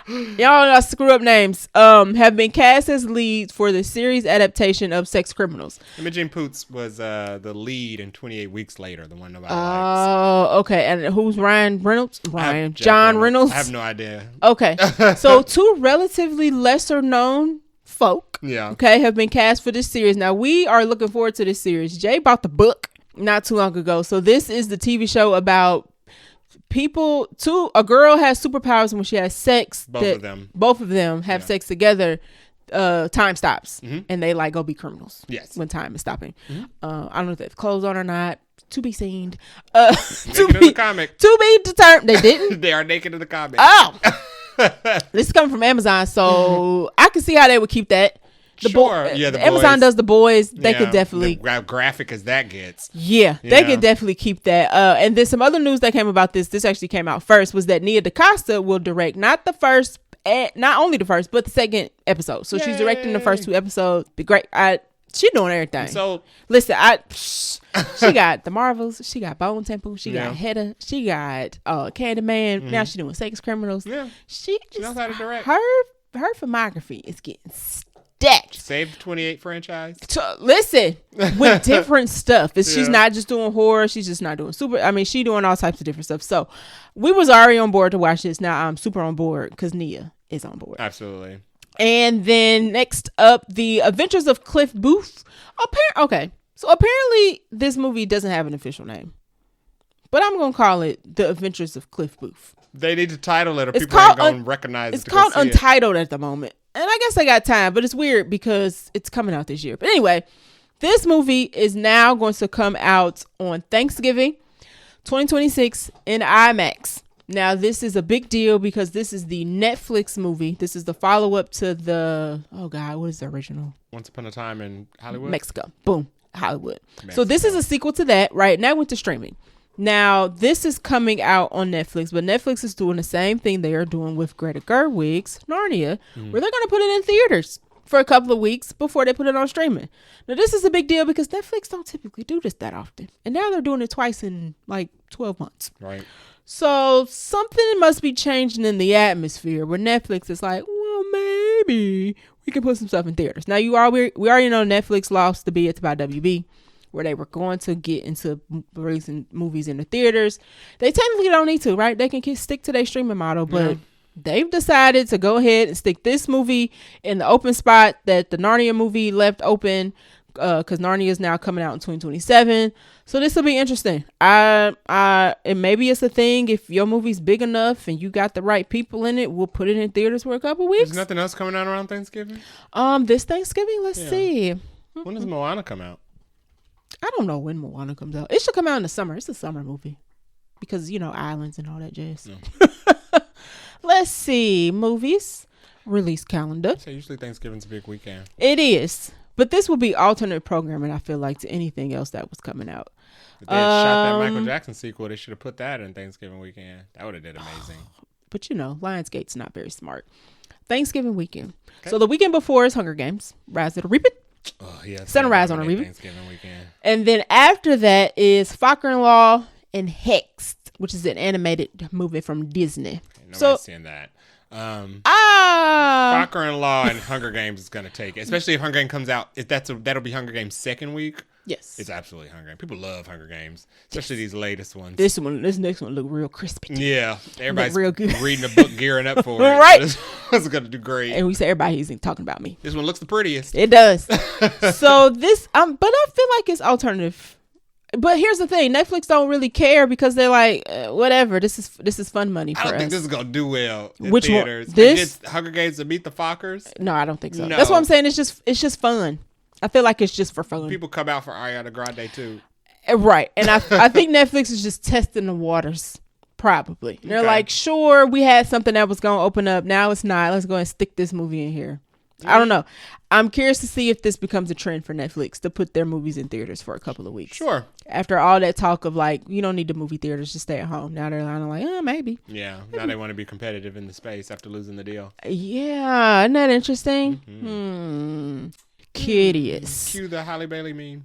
Y'all know screw up names. Have been cast as leads for the series adaptation of Sex Criminals. Imogen Poots was the lead in 28 Weeks Later, the one nobody likes. Oh, okay. And who's Ryan Reynolds? John Reynolds? I have no idea. Okay. So 2 relatively lesser known folk, have been cast for this series. Now we are looking forward to this series. Jay bought the book not too long ago. So this is the TV show about a girl has superpowers, and when she has sex, both of them have sex together. Time stops, and they like go be criminals. Yes, when time is stopping. I don't know if they have clothes on or not. To be seen. To be in the comic. To be determined. They didn't. They are naked in the comic. Oh, this is coming from Amazon, so I can see how they would keep that. Amazon does The Boys. They could definitely graphic as that gets. Yeah, they could definitely keep that. And then some other news that came about this actually came out first, was that Nia DaCosta will direct not only the first, but the second episode. So she's directing the first 2 episodes. Be great. She doing everything. So listen, she got The Marvels. She got Bone Temple. She got Hedda. She got Candyman. Now she's doing Sex Criminals. Yeah, she knows how to direct. Her filmography is getting stacked. Save the 28 franchise. Listen, with different stuff. She's not just doing horror. She's just not doing she doing all types of different stuff. So we was already on board to watch this. Now I'm super on board because Nia is on board. Absolutely. And then next up, The Adventures of Cliff Booth. So apparently this movie doesn't have an official name, but I'm gonna call it The Adventures of Cliff Booth. They need to title it, or people ain't gonna recognize it. It's called Untitled at the moment. And I guess I got time, but it's weird because it's coming out this year. But anyway, this movie is now going to come out on Thanksgiving 2026 in IMAX. Now, this is a big deal because this is the Netflix movie. This is the follow-up to the, oh God, what is the original? Once Upon a Time in Hollywood? Mexico. Boom. Hollywood. Mexico. So this is a sequel to that, right? And that went to streaming. Now, this is coming out on Netflix, but Netflix is doing the same thing they are doing with Greta Gerwig's Narnia, where they're going to put it in theaters for a couple of weeks before they put it on streaming. Now, this is a big deal because Netflix don't typically do this that often. And now they're doing it twice in like 12 months. Right. So something must be changing in the atmosphere where Netflix is like, well, maybe we can put some stuff in theaters. Now, we already know Netflix lost the bid to buy WB, where they were going to get into releasing movies in the theaters. They technically don't need to, right? They can stick to their streaming model, but they've decided to go ahead and stick this movie in the open spot that the Narnia movie left open, because Narnia is now coming out in 2027. So this will be interesting. And maybe it's a thing. If your movie's big enough and you got the right people in it, we'll put it in theaters for a couple weeks. There's nothing else coming out around Thanksgiving? This Thanksgiving, let's see. When does Moana come out? I don't know when Moana comes out. It should come out in the summer. It's a summer movie because, islands and all that jazz. Yeah. Let's see. Movies. Release calendar. So usually Thanksgiving's a big weekend. It is. But this will be alternate programming, I feel like, to anything else that was coming out. If they had shot that Michael Jackson sequel, they should have put that in Thanksgiving weekend. That would have did amazing. But, Lionsgate's not very smart. Thanksgiving weekend. Okay. So the weekend before is Hunger Games. Rise of the Reaping. Oh, yeah. Sunrise on the Reaping. Thanksgiving weekend. And then after that is Fokker-in-Law and Hexed, which is an animated movie from Disney. Okay, nobody's seeing that. Fokker-in-Law and Hunger Games is going to take it. Especially if Hunger Games comes out. That'll be Hunger Games second week. Yes. It's absolutely Hunger Games. People love Hunger Games. Especially these latest ones. This next one look real crispy. Yeah. Everybody's real good. reading the book, gearing up for it. Right. It's going to do great. And we say everybody isn't talking about me. This one looks the prettiest. It does. So this, but I feel like it's alternative. But here's the thing: Netflix don't really care because they're like, whatever. This is fun money for us. I don't think this is gonna do well in Which theaters. One? This Hunger Games to Meet the Fockers? No, I don't think so. No. That's what I'm saying. It's just fun. I feel like it's just for fun. People come out for Ariana Grande too. Right, and I think Netflix is just testing the waters. Probably they're like, sure, we had something that was gonna open up. Now it's not. Let's go and stick this movie in here. I don't know. I'm curious to see if this becomes a trend for Netflix to put their movies in theaters for a couple of weeks. Sure. After all that talk of like, you don't need the movie theaters, just stay at home. Now they're kind of like, maybe. Yeah. Now they want to be competitive in the space after losing the deal. Yeah. Isn't that interesting? Curious. Cue the Halle Bailey meme.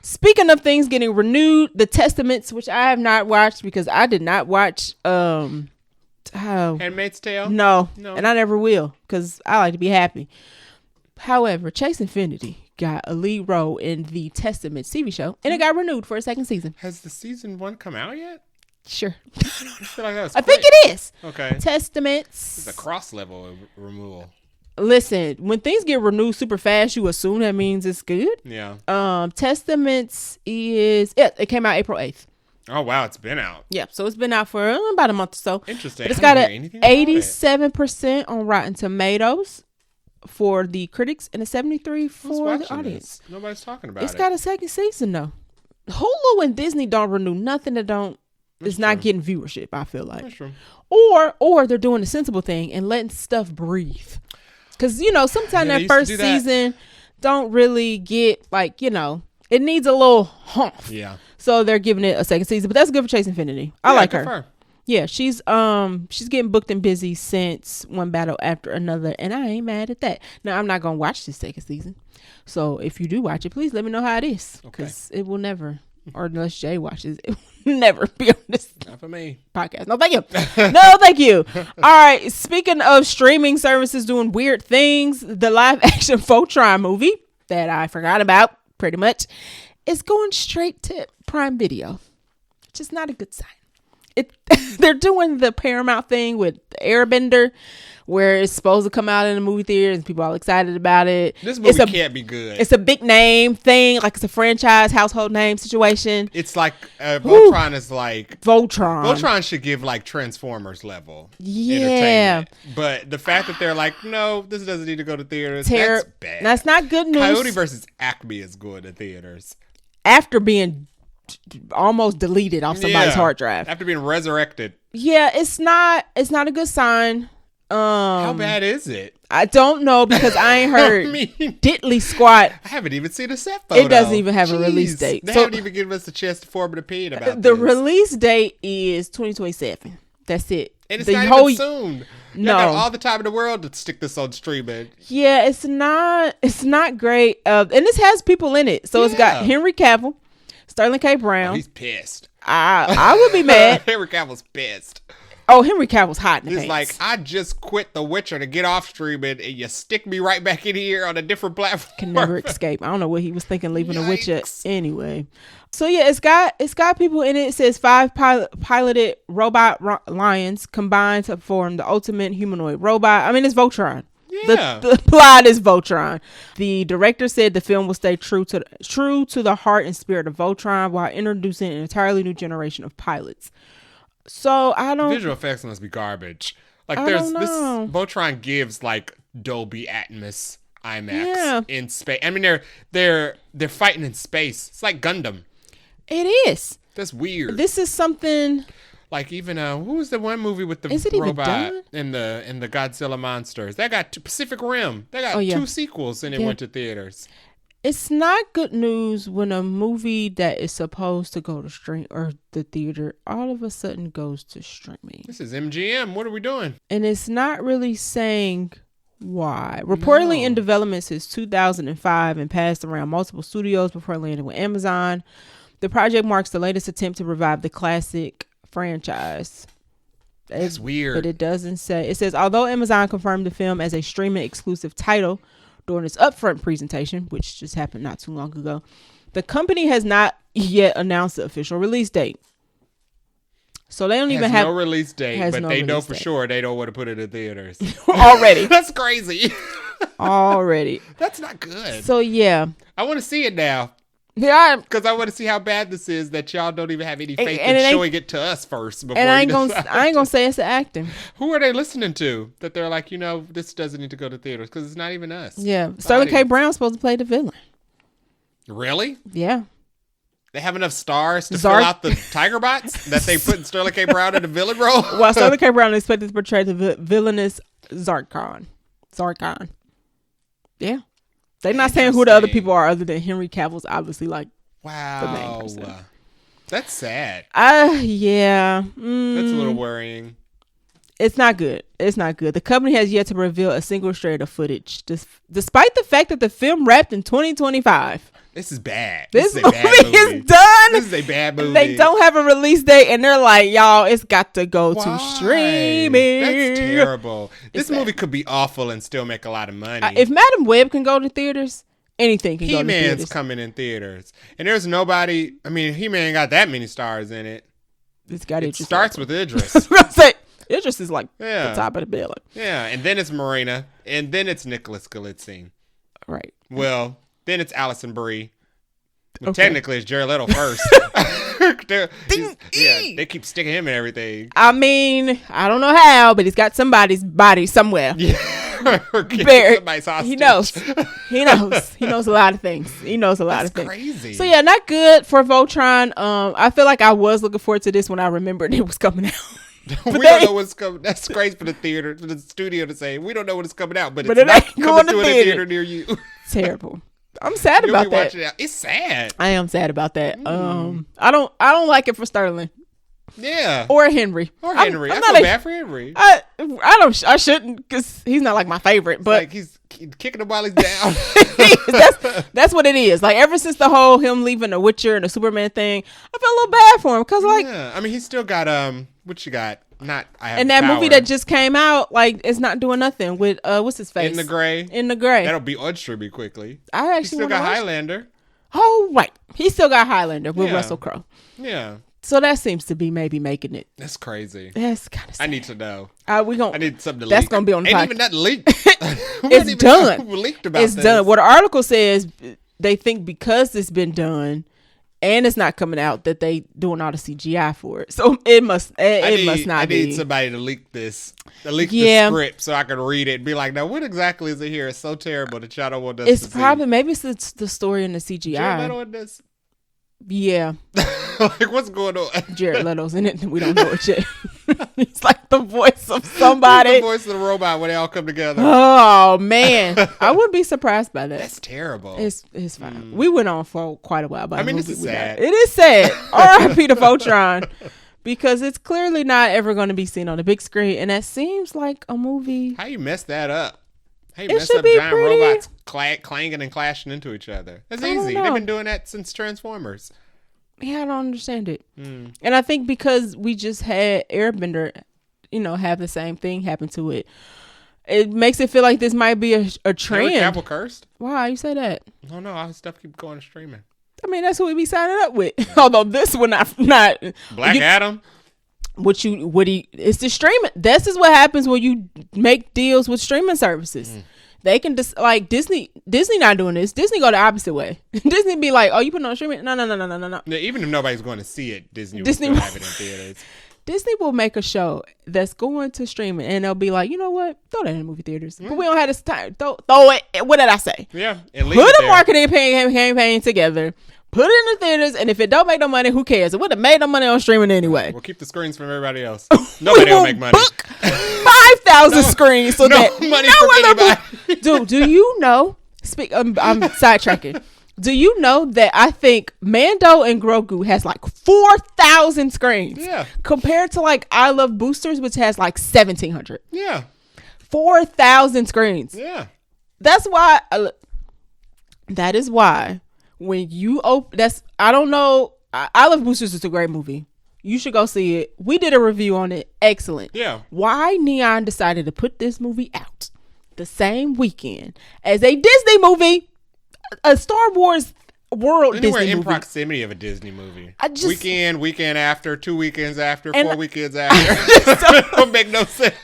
Speaking of things getting renewed, The Testaments, which I have not watched because I did not watch Handmaid's Tale? No, and I never will because I like to be happy. However, Chase Infinity got a lead role in the Testaments TV show, and it got renewed for a second season. Has the season 1 come out yet? Sure. I feel like that was I think it is. Okay. Testaments. It's a cross level renewal. Listen, when things get renewed super fast, you assume that means it's good. Yeah. Testaments it came out April 8th. Oh, wow. It's been out. Yeah. So it's been out for about a month or so. Interesting. But it's got an 87% on Rotten Tomatoes for the critics and a 73% for the audience. This? Nobody's talking about it. It's got a second season, though. Hulu and Disney don't renew nothing that is not getting viewership, I feel like. That's true. Or they're doing the sensible thing and letting stuff breathe. Because, sometimes that first season don't really get, it needs a little humph. Yeah. So they're giving it a second season, but that's good for Chase Infinity. I like her. Yeah, she's getting booked and busy since one battle after another, and I ain't mad at that. Now I'm not gonna watch this second season, so if you do watch it, please let me know how it is, because it will never, or unless Jay watches, it will never be on this. Not for me. Podcast. No, thank you. No, thank you. All right. Speaking of streaming services doing weird things, the live action Voltron movie that I forgot about, pretty much, is going straight to Prime Video, which is not a good sign. They're doing the Paramount thing with Airbender, where it's supposed to come out in the movie theaters and people are all excited about it. This movie can't be good. It's a big name thing, like it's a franchise, household name situation. It's like Voltron is like Voltron. Voltron should give like Transformers level entertainment. But the fact that they're like, no, this doesn't need to go to theaters, that's bad. That's not good news. Coyote versus Acme is going to theaters. After being almost deleted off somebody's hard drive after being resurrected. Yeah, it's not a good sign. How bad is it? I don't know because I ain't heard diddly squat. I haven't even seen a set photo. It doesn't even have a release date. They haven't even given us a chance to form an opinion about the release date is 2027. That's it. And it's not even soon. No, got all the time in the world to stick this on streaming. Yeah, it's not great. And this has people in it. So it's got Henry Cavill, Sterling K. Brown. Oh, he's pissed. I would be mad. Henry Cavill's pissed. Oh, Henry Cavill's hot in the He's pants. like, I just quit The Witcher to get off streaming, and you stick me right back in here on a different platform. Can never escape. I don't know what he was thinking leaving The Witcher anyway. So yeah, it's got people in it. It says 5 piloted robot lions combined to form the ultimate humanoid robot. I mean, it's Voltron. Yeah. The plot is Voltron. The director said the film will stay true to the heart and spirit of Voltron while introducing an entirely new generation of pilots. So I don't. Visual effects must be garbage. Like I there's don't this know. Voltron gives like Dolby Atmos IMAX in space. I mean they're fighting in space. It's like Gundam. It is. That's weird. This is something. Like even who was the one movie with the robot and the Godzilla monsters? That got Pacific Rim. They got 2 sequels and it went to theaters. It's not good news when a movie that is supposed to go to stream or the theater all of a sudden goes to streaming. This is MGM. What are we doing? And it's not really saying why. Reportedly in development since 2005 and passed around multiple studios before landing with Amazon. The project marks the latest attempt to revive the classic franchise. That's weird. But it doesn't say. It says, although Amazon confirmed the film as a streaming exclusive title during its upfront presentation, which just happened not too long ago, the company has not yet announced the official release date. So they don't even have no release date, but they know for sure they don't want to put it in theaters. Already. That's crazy. Already. That's not good. So yeah. I want to see it now. Yeah, because I want to see how bad this is that y'all don't even have any faith in showing it to us first. Before and I ain't gonna say it's the acting. Who are they listening to that they're like, this doesn't need to go to theaters because it's not even us. Yeah, Sterling K. Brown's supposed to play the villain. Really? Yeah. They have enough stars to fill out the Tiger Bots that they put Sterling K. Brown in the villain role. Well, Sterling K. Brown is expected to portray the villainous Zarkon. Yeah. They're not saying who the other people are other than Henry Cavill's obviously like the main person. That's sad. Yeah. That's a little worrying. It's not good. The company has yet to reveal a single strand of footage, despite the fact that the film wrapped in 2025. This is bad. This is a bad movie is done. This is a bad movie. They don't have a release date, and they're like, y'all, it's got to go to streaming. That's terrible. This movie could be awful and still make a lot of money. If Madam Web can go to theaters, anything can go to theaters. He-Man's coming in theaters. And there's nobody, He-Man ain't got that many stars in it. It starts with Idris. Idris is like the top of the billing. Yeah, and then it's Marina, and then it's Nicholas Galitzine. Right. Well, then it's Allison Brie. Well, technically, it's Jared Leto first. They keep sticking him in everything. I don't know how, but he's got somebody's body somewhere. Yeah. Somebody's hostage. He knows. He knows a lot of things. That's crazy. So yeah, not good for Voltron. I feel like I was looking forward to this when I remembered it was coming out. We don't know what's coming. That's crazy for the studio to say we don't know when it's coming out, but it's it not ain't coming to a theater near you. Terrible. I'm sad about that. It's sad. I am sad about that. I don't like it for Sterling. Yeah. Or Henry. I feel bad for Henry. I shouldn't because he's not like my favorite. But like he's kicking him while he's down. that's what it is. Like ever since the whole him leaving the Witcher and the Superman thing, I felt a little bad for him because he's still got what you got. Not I have and that power. movie that just came out, like it's not doing nothing with what's his face In the Gray. That'll be on streaming quickly. I actually still got Highlander. Oh right, he still got Highlander with Russell Crowe. Yeah. So that seems to be maybe making it. That's crazy. That's kind of sad. I need to know. I need something to leak. That's going to be on the podcast. Ain't even that leaked. It's done. Who leaked about it's this? done. What the article says, they think because it's been done and it's not coming out that they doing all the CGI for it. So it must not be. I need somebody to leak this. The script so I can read it and be like, now what exactly is it here? It's so terrible that y'all don't want us to see. Maybe it's the story in the CGI. Jared Leto in this? Yeah. Like, what's going on? Jared Leto's in it. We don't know it yet. He's like the voice of somebody. He's the voice of the robot when they all come together. Oh, man. I wouldn't be surprised by that. That's terrible. It's fine. We went on for quite a while. About this is sad. It is sad. R.I.P. to Voltron. Because it's clearly not ever going to be seen on the big screen. And that seems like a movie. How you mess that up? How you It mess should up be giant pretty- robots clanging and clashing into each other? That's I don't easy. know. They've been doing that since Transformers. Yeah, I don't understand it. And I think because we just had Airbender, have the same thing happen to it. It makes it feel like this might be a trend. Cavill cursed? Why you say that? Oh no, all his stuff keep going to streaming. I mean, that's what we be signing up with. Although this one not Black Adam. It's the streaming. This is what happens when you make deals with streaming services. They can just like Disney not doing this. Disney go the opposite way. Disney be like, oh, you put it on streaming? No. Yeah, even if nobody's going to see it, Disney will still have it in theaters. Disney will make a show that's going to streaming, and they'll be like, you know what? Throw that in the movie theaters. But we don't have this time. Throw it. What did I say? Yeah. Put a marketing campaign together. Put it in the theaters, and if it don't make no money, who cares? It would have made no money on streaming anyway. We'll keep the screens from everybody else. Nobody will make money. Book 5,000 screens so that money from anybody. Dude, do you know? I'm sidetracking. Do you know that I think Mando and Grogu has like 4,000 screens? Yeah. Compared to like I Love Boosters, which has like 1,700. Yeah. 4,000 screens. Yeah. That's why. That is why. When you open, I don't know. I Love Boosters is a great movie. You should go see it. We did a review on it. Excellent. Yeah. Why Neon decided to put this movie out the same weekend as a Disney movie, a Star Wars World Anywhere Disney in movie. proximity of a Disney movie. weekend after, 2 weekends after, 4 weekends after. Don't make no sense.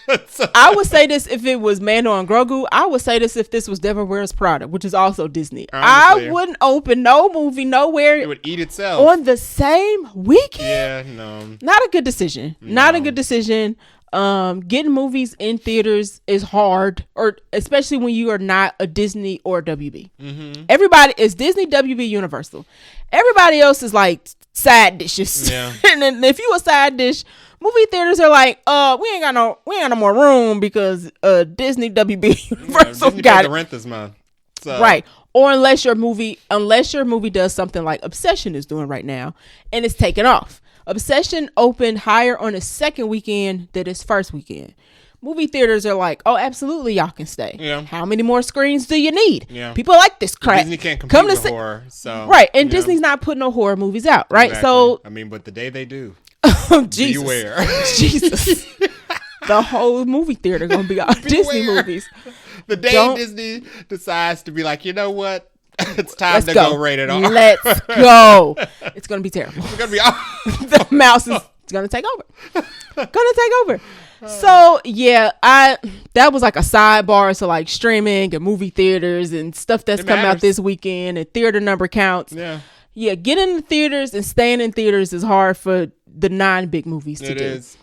I would say this if it was Mando and Grogu. I would say this if this was Devil Wears Prada, which is also Disney. Honestly. I wouldn't open no movie nowhere. It would eat itself on the same weekend. Yeah, no. Not a good decision. No. Not a good decision. Getting movies in theaters is hard, or especially when you are not a Disney or WB. Everybody is Disney, WB, Universal. Everybody else is like side dishes. Yeah. And then if you a side dish, movie theaters are like, we ain't got no more room because Disney, WB, Universal Disney got paid it. the rent this month. So. Right. Or unless your movie does something like Obsession is doing right now and it's taken off. Obsession opened higher on its second weekend than its first weekend. Movie theaters are like, oh, absolutely, y'all can stay. Yeah. How many more screens do you need? Yeah. People like this crap. Disney can't compete with horror, so right. And Disney's not putting no horror movies out, right? Exactly. So I mean, but the day they do, Jesus, beware. Jesus, the whole movie theater gonna be all Disney movies. The day Disney decides to be like, you know what? It's time to go rated R. Let's go. It's gonna be terrible. It's gonna be the mouse is gonna take over. So yeah, that was like a sidebar to like streaming and movie theaters and stuff that's come out this weekend and theater number counts. Yeah, getting in the theaters and staying in theaters is hard for the non-big movies to do. It is.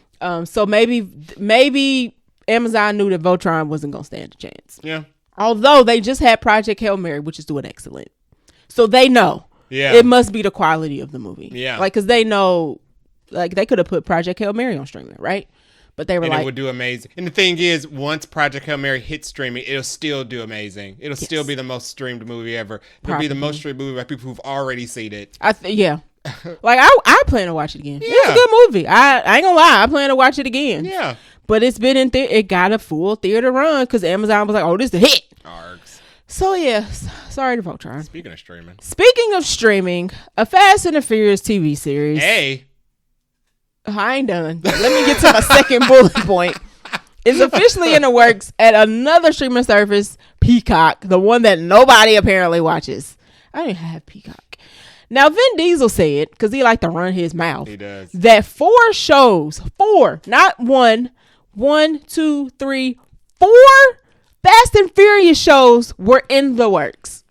So maybe Amazon knew that Voltron wasn't gonna stand a chance. Yeah. Although they just had Project Hail Mary, which is doing excellent. So they know. Yeah. It must be the quality of the movie. Yeah. Like, because they know, like, they could have put Project Hail Mary on streaming, right? But they were and like, it would do amazing. And the thing is, once Project Hail Mary hits streaming, it'll still do amazing. It'll still be the most streamed movie ever. It'll be the most streamed movie by people who've already seen it. Yeah. Like, I plan to watch it again. Yeah. It's a good movie. I ain't gonna lie. I plan to watch it again. Yeah. But it's been in it got a full theater run because Amazon was like, oh, this is the hit. Args. So yeah, sorry to Voltron. Speaking of streaming, a Fast and the Furious TV series. Hey. I ain't done. Let me get to my second bullet point. It's officially in the works at another streaming service, Peacock, the one that nobody apparently watches. I don't even have Peacock. Now, Vin Diesel said, because he like to run his mouth, he does, that 4 shows, not 1, 2, 3, 4 Fast and Furious shows were in the works.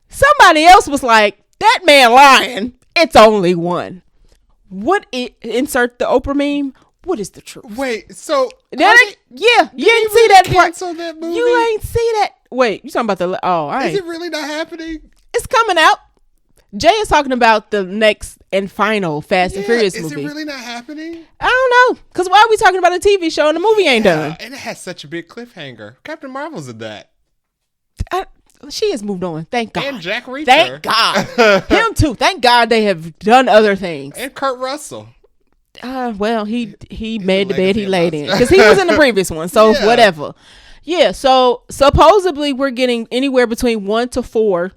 Somebody else was like, that man lying. It's only 1. Insert the Oprah meme. What is the truth? Wait, so you didn't see that part. That movie? You ain't see that. Wait, you talking about is it really not happening? It's coming out. Jay is talking about the next and final Fast and Furious movie. Is it really not happening? I don't know. Because why are we talking about a TV show and the movie ain't done? And it has such a big cliffhanger. Captain Marvel's in that. She has moved on. Thank God. And Jack Reacher. Thank God. Him too. Thank God they have done other things. And Kurt Russell. Well, he made the bed he laid in. Because he was in the previous one. So whatever. Yeah. So supposedly we're getting anywhere between 1 to 4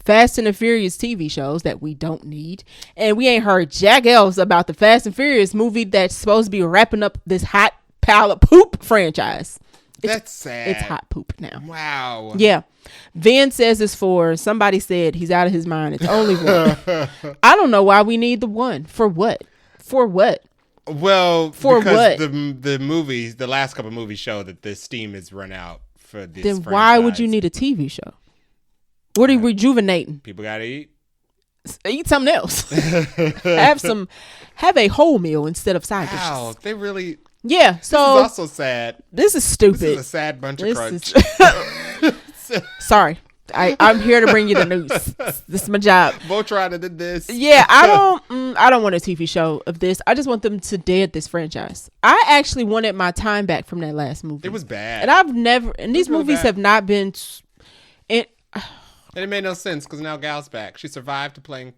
Fast and the Furious TV shows that we don't need. And we ain't heard jack else about the Fast and Furious movie that's supposed to be wrapping up this hot pile of poop franchise. That's sad. It's hot poop now. Wow. Yeah. Vin says it's 4. Somebody said he's out of his mind. It's only 1. I don't know why we need the 1. For what? For what? Well, for because what? the movies, the last couple of movies show that the steam is run out for this Then franchise. why would you need a TV show? What are you rejuvenating? People gotta eat. Eat something else. have a whole meal instead of side dishes. Wow, they really. Yeah, so this is also sad. This is stupid. This is a sad bunch of crunch. Sorry, I'm here to bring you the news. This is my job. Voltron did this. Yeah, I don't want a TV show of this. I just want them to dead this franchise. I actually wanted my time back from that last movie. It was bad, and these movies have not been. And it made no sense because now Gal's back. She survived to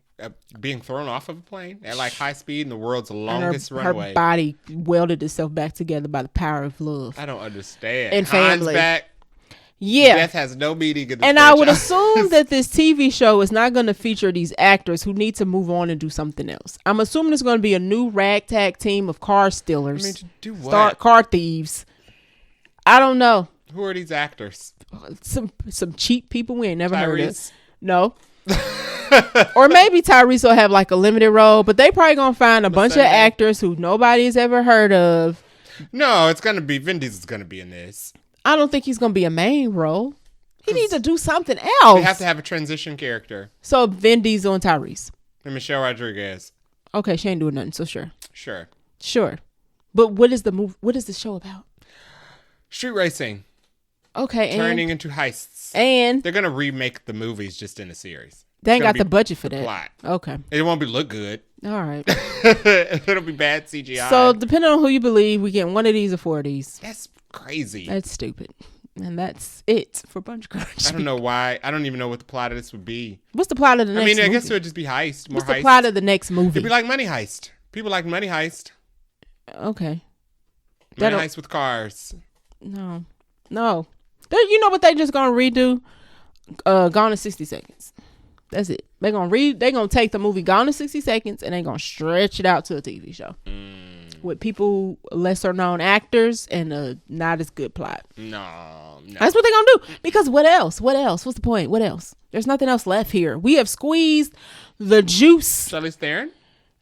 being thrown off of a plane at like high speed in the world's longest runway. Her body welded itself back together by the power of love. I don't understand. And family. Han's back. Yeah. Death has no meaning in this And franchise. I would assume that this TV show is not going to feature these actors who need to move on and do something else. I'm assuming it's going to be a new ragtag team of car stealers. I mean, to do what? Car thieves. I don't know. Who are these actors? Some cheap people we ain't never heard of. Tyrese? No. Or maybe Tyrese will have like a limited role, but they probably gonna find a bunch of actors who nobody's ever heard of. No, it's gonna be Vin Diesel's gonna be in this. I don't think he's gonna be a main role. He needs to do something else. They have to have a transition character. So Vin Diesel and Tyrese. And Michelle Rodriguez. Okay, she ain't doing nothing, so sure. But what is the movie? What is the show about? Street racing. Okay, turning into heists. And they're gonna remake the movies just in a series. They ain't got the budget for that. Plot. Okay. It won't look good. All right. It'll be bad CGI. So depending on who you believe, we get 1 of these or 4 of these. That's crazy. That's stupid. And that's it for Bunch Crunch. I don't know why. I don't even know what the plot of this would be. What's the plot of the next movie? I guess it would just be heist. More What's the plot of the next movie? It'd be like Money Heist. People like Money Heist. Okay. Money Heist with cars. No. You know what they just gonna redo? Gone in 60 Seconds. That's it. They're gonna take the movie Gone in 60 Seconds and they're gonna stretch it out to a TV show. With people, lesser known actors and not as good plot. No. That's what they're gonna do. Because what else? What's the point? What else? There's nothing else left here. We have squeezed the juice. Charlize Theron?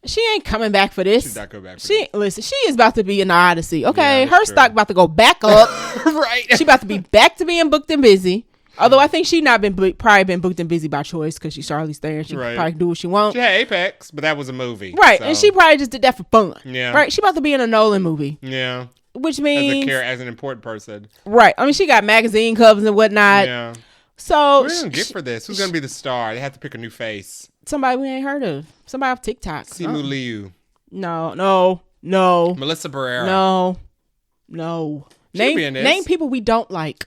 She ain't coming back for this. She's not coming back for this. Listen, she is about to be in the Odyssey. Okay, Yeah, her stock about to go back up. Right. She about to be back to being booked and busy. Although I think she probably been booked and busy by choice because she's Charlize Theron. She probably can do what she wants. She had Apex, but that was a movie. Right, so. and she probably just did that for fun. Yeah. Right, she about to be in a Nolan movie. Yeah. Which means as an important person. Right. I mean, she got magazine covers and whatnot. Yeah. So what are they gonna get for this? Who's gonna be the star? They have to pick a new face. Somebody we ain't heard of. Somebody off TikTok. Simu Liu. No. Melissa Barrera. No. Name people we don't like.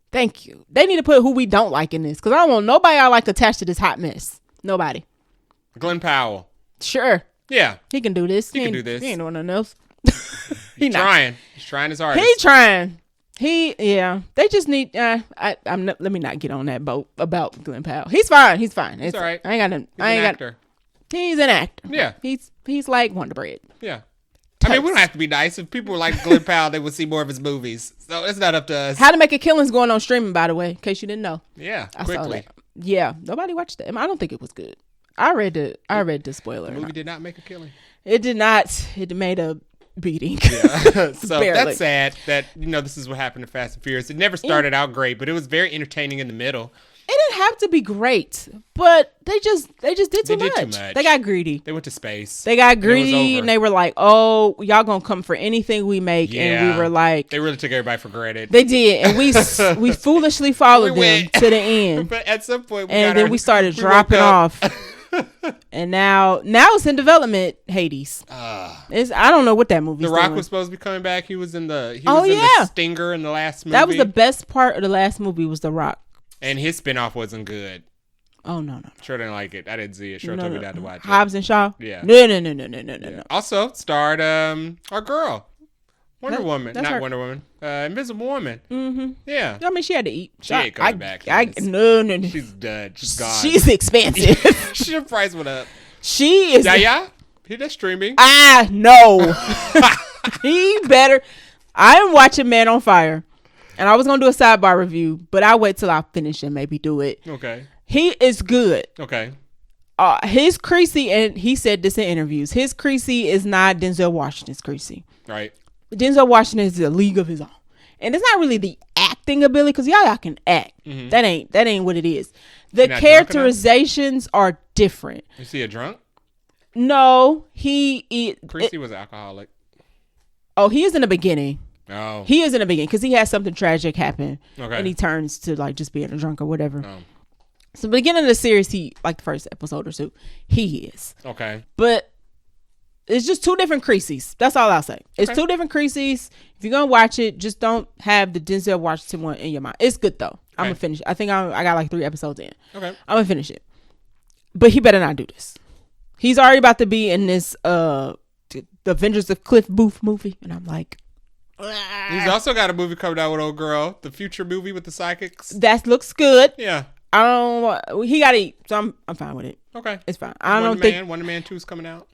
Thank you. They need to put who we don't like in this because I don't want nobody I like attached to this hot mess. Nobody. Glenn Powell. Sure. Yeah. He can do this. He can do this. He ain't doing nothing else. He's trying. He's trying his hardest. He's trying. They just need. Let me not get on that boat about Glenn Powell. He's fine. It's all right. I ain't got him. He's an actor. He's an actor. Yeah. He's like Wonder Bread. Yeah. I mean, we don't have to be nice. If people were like Glenn Powell, they would see more of his movies. So it's not up to us. How to Make a Killing's going on streaming, by the way, in case you didn't know. Yeah, I quickly. saw that. Yeah, nobody watched that. I don't think it was good. I read the spoiler. The movie did not make a killing. It did not. It made a beating. Yeah. So barely. That's sad that this is what happened to Fast and Furious. It never started out great, but it was very entertaining in the middle. It didn't have to be great, but they just did too much. They got greedy. They went to space. They got greedy, and they were like, "Oh, y'all gonna come for anything we make?" Yeah. And we were like, they really took everybody for granted. They did, and we foolishly followed them to the end. But at some point, we started dropping off. And now it's in development. Hades. I don't know what that movie. The Rock was supposed to be coming back. He was in the the Stinger in the last movie. That was the best part of the last movie. Was The Rock. And his spinoff wasn't good. Oh no. Sure didn't like it. I didn't see it. Sure told me not to watch it. Hobbs and Shaw. Yeah. No. Also starred our girl, Wonder Woman. Not Wonder Woman. Invisible Woman. Mm-hmm. Yeah. I mean, she had to eat. She ain't coming back. No. She's done. She's gone. She's expensive. Her price went up. She is. Yeah. He's streaming. No. He better. I am watching Man on Fire. And I was going to do a sidebar review, but I'll wait till I finish and maybe do it. Okay. He is good. Okay. His Creasy, and he said this in interviews, his Creasy is not Denzel Washington's Creasy. Right. Denzel Washington is a league of his own. And it's not really the acting ability, because y'all can act. Mm-hmm. That ain't what it is. The characterizations are different. Is he a drunk? No. Creasy was an alcoholic. Oh, he is in the beginning. Oh. He is in the beginning because he has something tragic happen. Okay. And he turns to like just being a drunk or whatever. Oh. So beginning of the series, he like the first episode or two, he is. Okay. But it's just two different Creasy's. That's all I'll say. It's two different Creasy's. If you're gonna watch it, just don't have the Denzel Washington one in your mind. It's good though. I'm gonna finish it. I think I got like 3 episodes in. Okay. I'm gonna finish it. But he better not do this. He's already about to be in this the Avengers of Cliff Booth movie, and I'm like. He's also got a movie coming out with old girl, the future movie with the psychics. That looks good. Yeah. He got to eat, so I'm fine with it. Okay. It's fine. Wonder Man 2's coming out.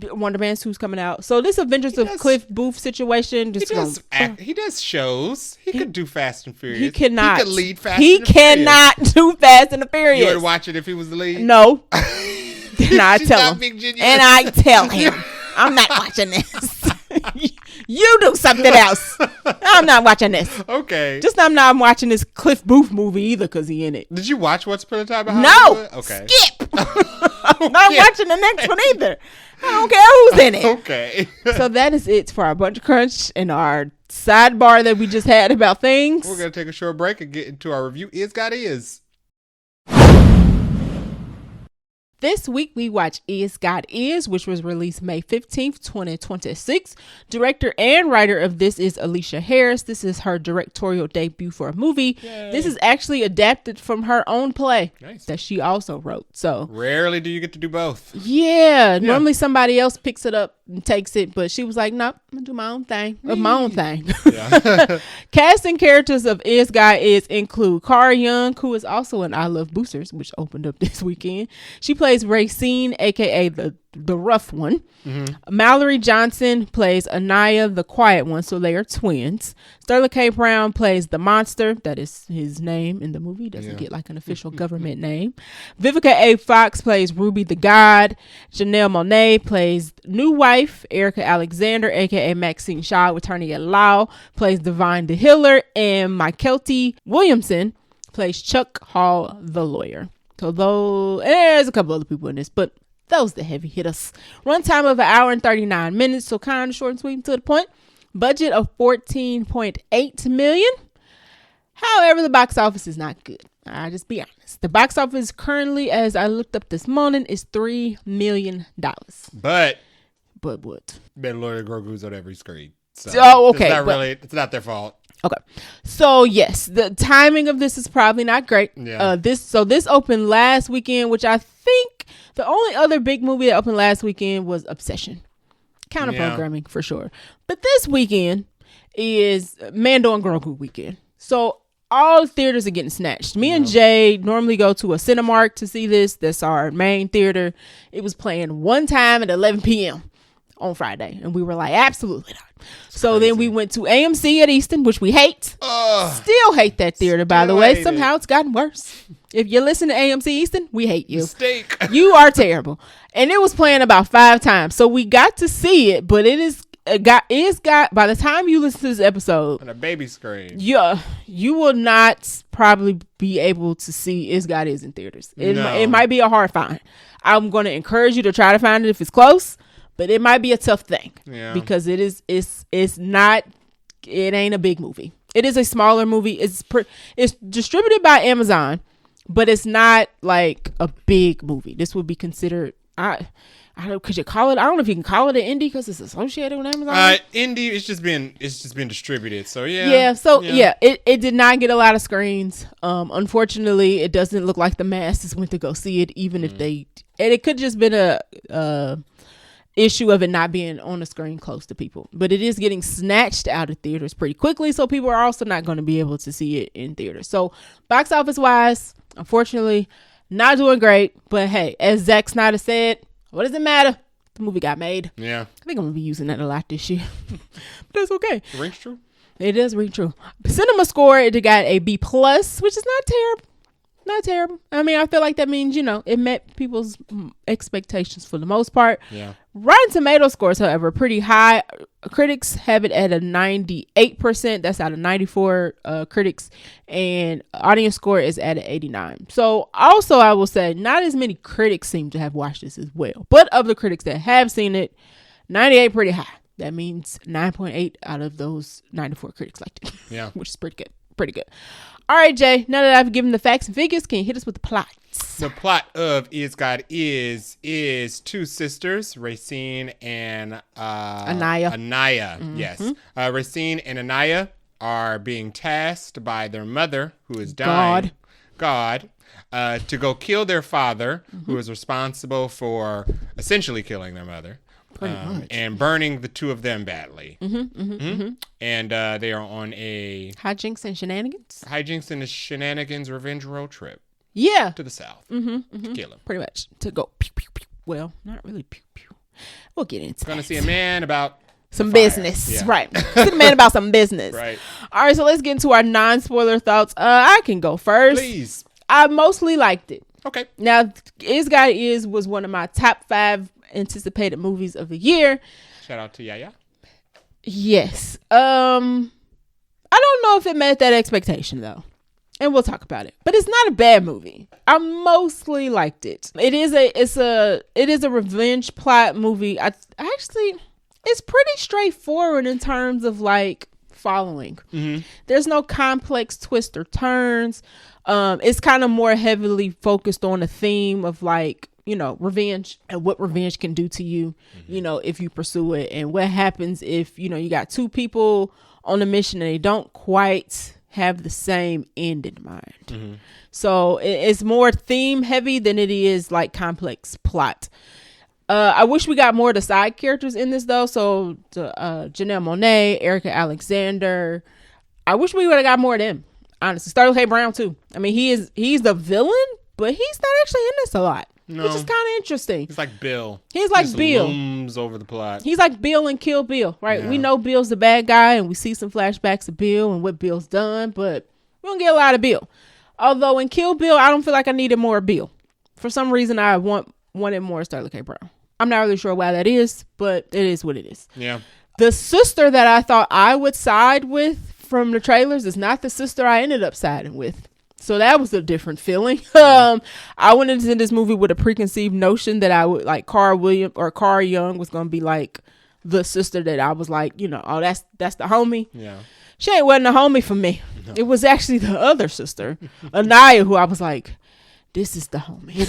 Wonder Man 2's coming out. So this Avengers of Cliff Booth situation he does shows. He could do Fast and Furious. He cannot. He could lead Fast and Furious. He cannot do Fast and the Furious. You would watch it if he was the lead? No. And I tell him. And I tell him, I'm not watching this. You do something else. I'm not watching this. Okay. Just I'm not watching this Cliff Booth movie either because he in it. Did you watch Once Upon a Time in Hollywood? No. Okay. Skip. I'm not watching the next one either. I don't care who's in it. Okay. So that is it for our Bunch Crunch and our sidebar that we just had about things. We're going to take a short break and get into our review. Is God Is. This week, we watch Is God Is, which was released May 15th, 2026. Director and writer of this is Alicia Harris. This is her directorial debut for a movie. Yay. This is actually adapted from her own play that she also wrote. So rarely do you get to do both. Yeah. Normally somebody else picks it up and takes it, but she was like, nope, I'm going to do my own thing. My own thing. Yeah. Casting characters of Is God Is include Cara Young, who is also in I Love Boosters, which opened up this weekend. She plays Racine, aka the rough one. Mm-hmm. Mallory Johnson plays Anaya, the quiet one, so they are twins. Sterling K. Brown plays the monster. That is his name in the movie. Doesn't get like an official government name. Vivica A. Fox plays Ruby the God. Janelle Monáe plays new wife. Erica Alexander, aka Maxine Shaw, attorney at law, plays Divine the Healer. And Mykelti Williamson plays Chuck Hall, the lawyer. So there's a couple other people in this, but those the heavy hitters. Runtime of 1 hour and 39 minutes, so kind of short and sweet and to the point. Budget of $14.8 million. However, the box office is not good. I'll just be honest. The box office currently, as I looked up this morning, is $3 million. But what? Mandalorian Grogu's on every screen. So okay. It's not their fault. Okay. So yes, the timing of this is probably not great. Yeah. This opened last weekend, which I think the only other big movie that opened last weekend was Obsession. Counter programming for sure. But this weekend is Mando and Grogu weekend. So all theaters are getting snatched. Me and Jay normally go to a Cinemark to see this. That's our main theater. It was playing one time at 11 p.m. on Friday, and we were like, absolutely not. So then we went to AMC at Easton, which we hate. Still hate that theater, by the way. Somehow it's gotten worse. If you listen to AMC Easton, we hate you. Mistake. You are terrible. And it was playing about 5 times. So we got to see it, but it is by the time you listen to this episode on a baby screen, you will not probably be able to see Is God Is in theaters. It might be a hard find. I'm going to encourage you to try to find it if it's close, but it might be a tough thing because it ain't a big movie. It is a smaller movie. It's distributed by Amazon, but it's not like a big movie. This would be considered, I don't know if you can call it an indie because it's associated with Amazon. Indie, it's just been distributed. So it did not get a lot of screens. Unfortunately, it doesn't look like the masses went to go see it, even if they, and it could just been a issue of it not being on the screen close to people, but it is getting snatched out of theaters pretty quickly, so people are also not going to be able to see it in theaters. So box office wise, unfortunately, not doing great, but hey, as Zack Snyder said, what does it matter? The movie got made. Yeah, I think I'm gonna be using that a lot this year. But that's okay. It rings true. It does ring true. Cinema score, it got a B+, which is not terrible. Not terrible. I mean, I feel like that means, it met people's expectations for the most part. Yeah. Rotten Tomato scores, however, pretty high. Critics have it at a 98%. That's out of 94 critics. And audience score is at an 89. So also, I will say, not as many critics seem to have watched this as well. But of the critics that have seen it, 98 pretty high. That means 9.8 out of those 94 critics liked it. Yeah. Which is pretty good. Pretty good. All right, Jay, now that I've given the facts and figures, can you hit us with the plots? The plot of Is God is two sisters, Racine and Anaya. Mm-hmm. Yes. Racine and Anaya are being tasked by their mother, who is dying. God. To go kill their father, who is responsible for essentially killing their mother. And burning the two of them badly. And they are on a hijinks and shenanigans revenge road trip. Yeah. To the south. To kill him. Pretty much. To go pew, pew, pew. Well, not really pew, pew. We'll get into Gonna see a man about some business. Yeah. Right. See a man about some business. Right. All right, so let's get into our non-spoiler thoughts. I can go first. Please. I mostly liked it. Okay. Now, Is God Is was one of my top 5 anticipated movies of the year. Shout out to Yaya. Yes. I don't know if it met that expectation though, and we'll talk about it. But it's not a bad movie. I mostly liked it. It is a revenge plot movie. It's pretty straightforward in terms of like following. There's no complex twists or turns. It's kind of more heavily focused on a theme of like, revenge and what revenge can do to you, if you pursue it, and what happens if, you got two people on a mission and they don't quite have the same end in mind. So it's more theme heavy than it is like complex plot. I wish we got more of the side characters in this though. So Janelle Monáe, Erica Alexander. I wish we would have got more of them. Honestly, Sterling K. Brown too. I mean, he's the villain, but he's not actually in this a lot. No. Which is kind of interesting. He's like Bill. He's like Bill. Looms over the plot. He's like Bill in Kill Bill, right? Yeah. We know Bill's the bad guy, and we see some flashbacks of Bill and what Bill's done, but we don't get a lot of Bill. Although in Kill Bill, I don't feel like I needed more Bill. For some reason, I wanted more Sterling K. Brown. I'm not really sure why that is, but it is what it is. Yeah. The sister that I thought I would side with from the trailers is not the sister I ended up siding with. So that was a different feeling. I went into this movie with a preconceived notion that I would like Cara Young was going to be like the sister that I was like, oh, that's the homie. Yeah. She wasn't a homie for me. No. It was actually the other sister, Anaya, who I was like, this is the homie.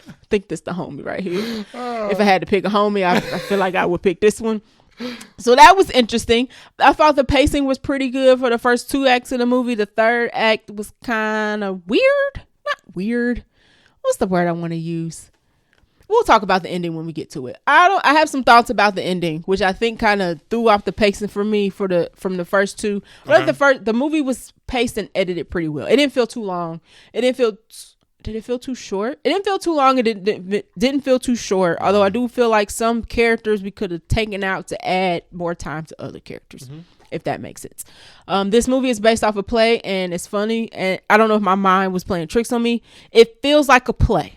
I think this the homie right here. If I had to pick a homie, I feel like I would pick this one. So that was interesting. I thought the pacing was pretty good for the first 2 acts of the movie. The third act was kind of weird. Not weird. What's the word I want to use? We'll talk about the ending when we get to it. I have some thoughts about the ending, which I think kind of threw off the pacing for me from the first 2. The movie was paced and edited pretty well. It didn't feel too long. Did it feel too short? It didn't feel too long. It didn't feel too short. Although I do feel like some characters we could have taken out to add more time to other characters, if that makes sense. This movie is based off a play, and it's funny. And I don't know if my mind was playing tricks on me. It feels like a play.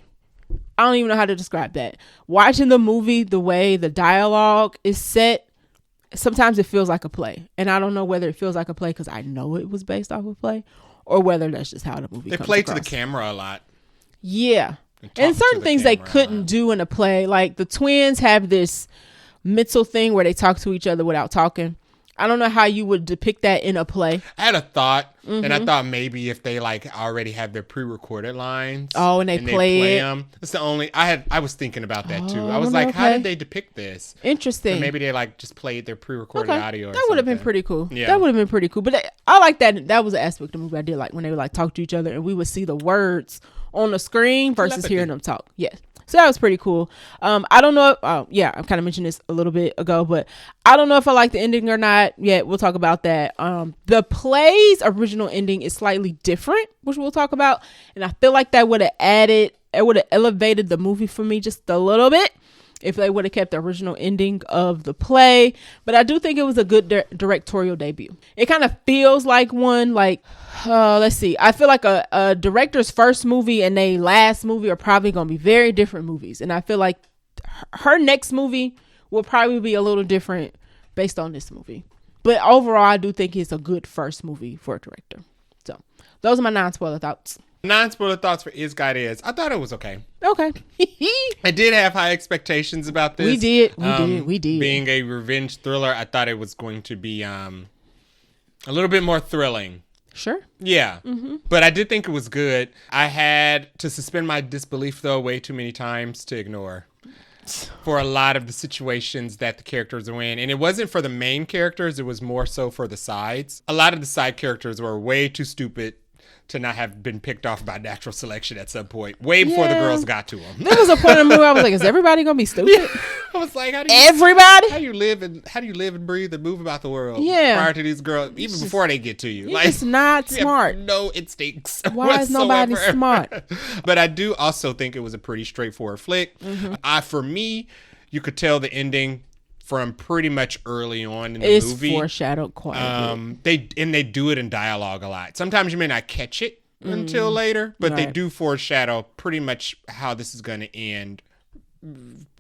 I don't even know how to describe that. Watching the movie, the way the dialogue is set, sometimes it feels like a play. And I don't know whether it feels like a play because I know it was based off a play or whether that's just how the movie comes play across. to the camera a lot. Yeah. And certain things they couldn't do in a play. Like the twins have this mental thing where they talk to each other without talking. I don't know how you would depict that in a play. I had a thought, and I thought maybe if they like already have their pre-recorded lines. Oh, and they play them. That's the only I was thinking about that too. I was like, how did they depict this? Interesting. And maybe they like just played their pre-recorded audio. That would have been pretty cool. Yeah, that would have been pretty cool. But I like that. That was an aspect of the movie I did like when they would like talk to each other, and we would see the words on the screen versus hearing them talk. Yes. So that was pretty cool. I don't know. I kind of mentioned this a little bit ago, but I don't know if I like the ending or not yet. We'll talk about that. The play's original ending is slightly different, which we'll talk about. And I feel like that would have elevated the movie for me just a little bit if they would have kept the original ending of the play. But I do think it was a good directorial debut. It kind of feels like one, like, let's see. I feel like a director's first movie and a last movie are probably going to be very different movies. And I feel like her next movie will probably be a little different based on this movie. But overall, I do think it's a good first movie for a director. So those are my non-spoiler thoughts. Non-spoiler thoughts for Is God Is. I thought it was okay. Okay. I did have high expectations about this. We did. Being a revenge thriller, I thought it was going to be a little bit more thrilling. Sure. Yeah. Mm-hmm. But I did think it was good. I had to suspend my disbelief, though, way too many times to ignore for a lot of the situations that the characters are in. And it wasn't for the main characters. It was more so for the sides. A lot of the side characters were way too stupid to not have been picked off by natural selection at some point, way before the girls got to them. There was a point in the movie I was like, is everybody gonna be stupid? Yeah. I was like, how do you live and breathe and move about the world? Yeah. Prior to these girls, even before they get to you, like, it's not smart. No instincts. Why is nobody smart? But I do also think it was a pretty straightforward flick. Mm-hmm. For me, you could tell the ending from pretty much early on in the movie. It's foreshadowed quite a bit. They do it in dialogue a lot. Sometimes you may not catch it until later, but they do foreshadow pretty much how this is going to end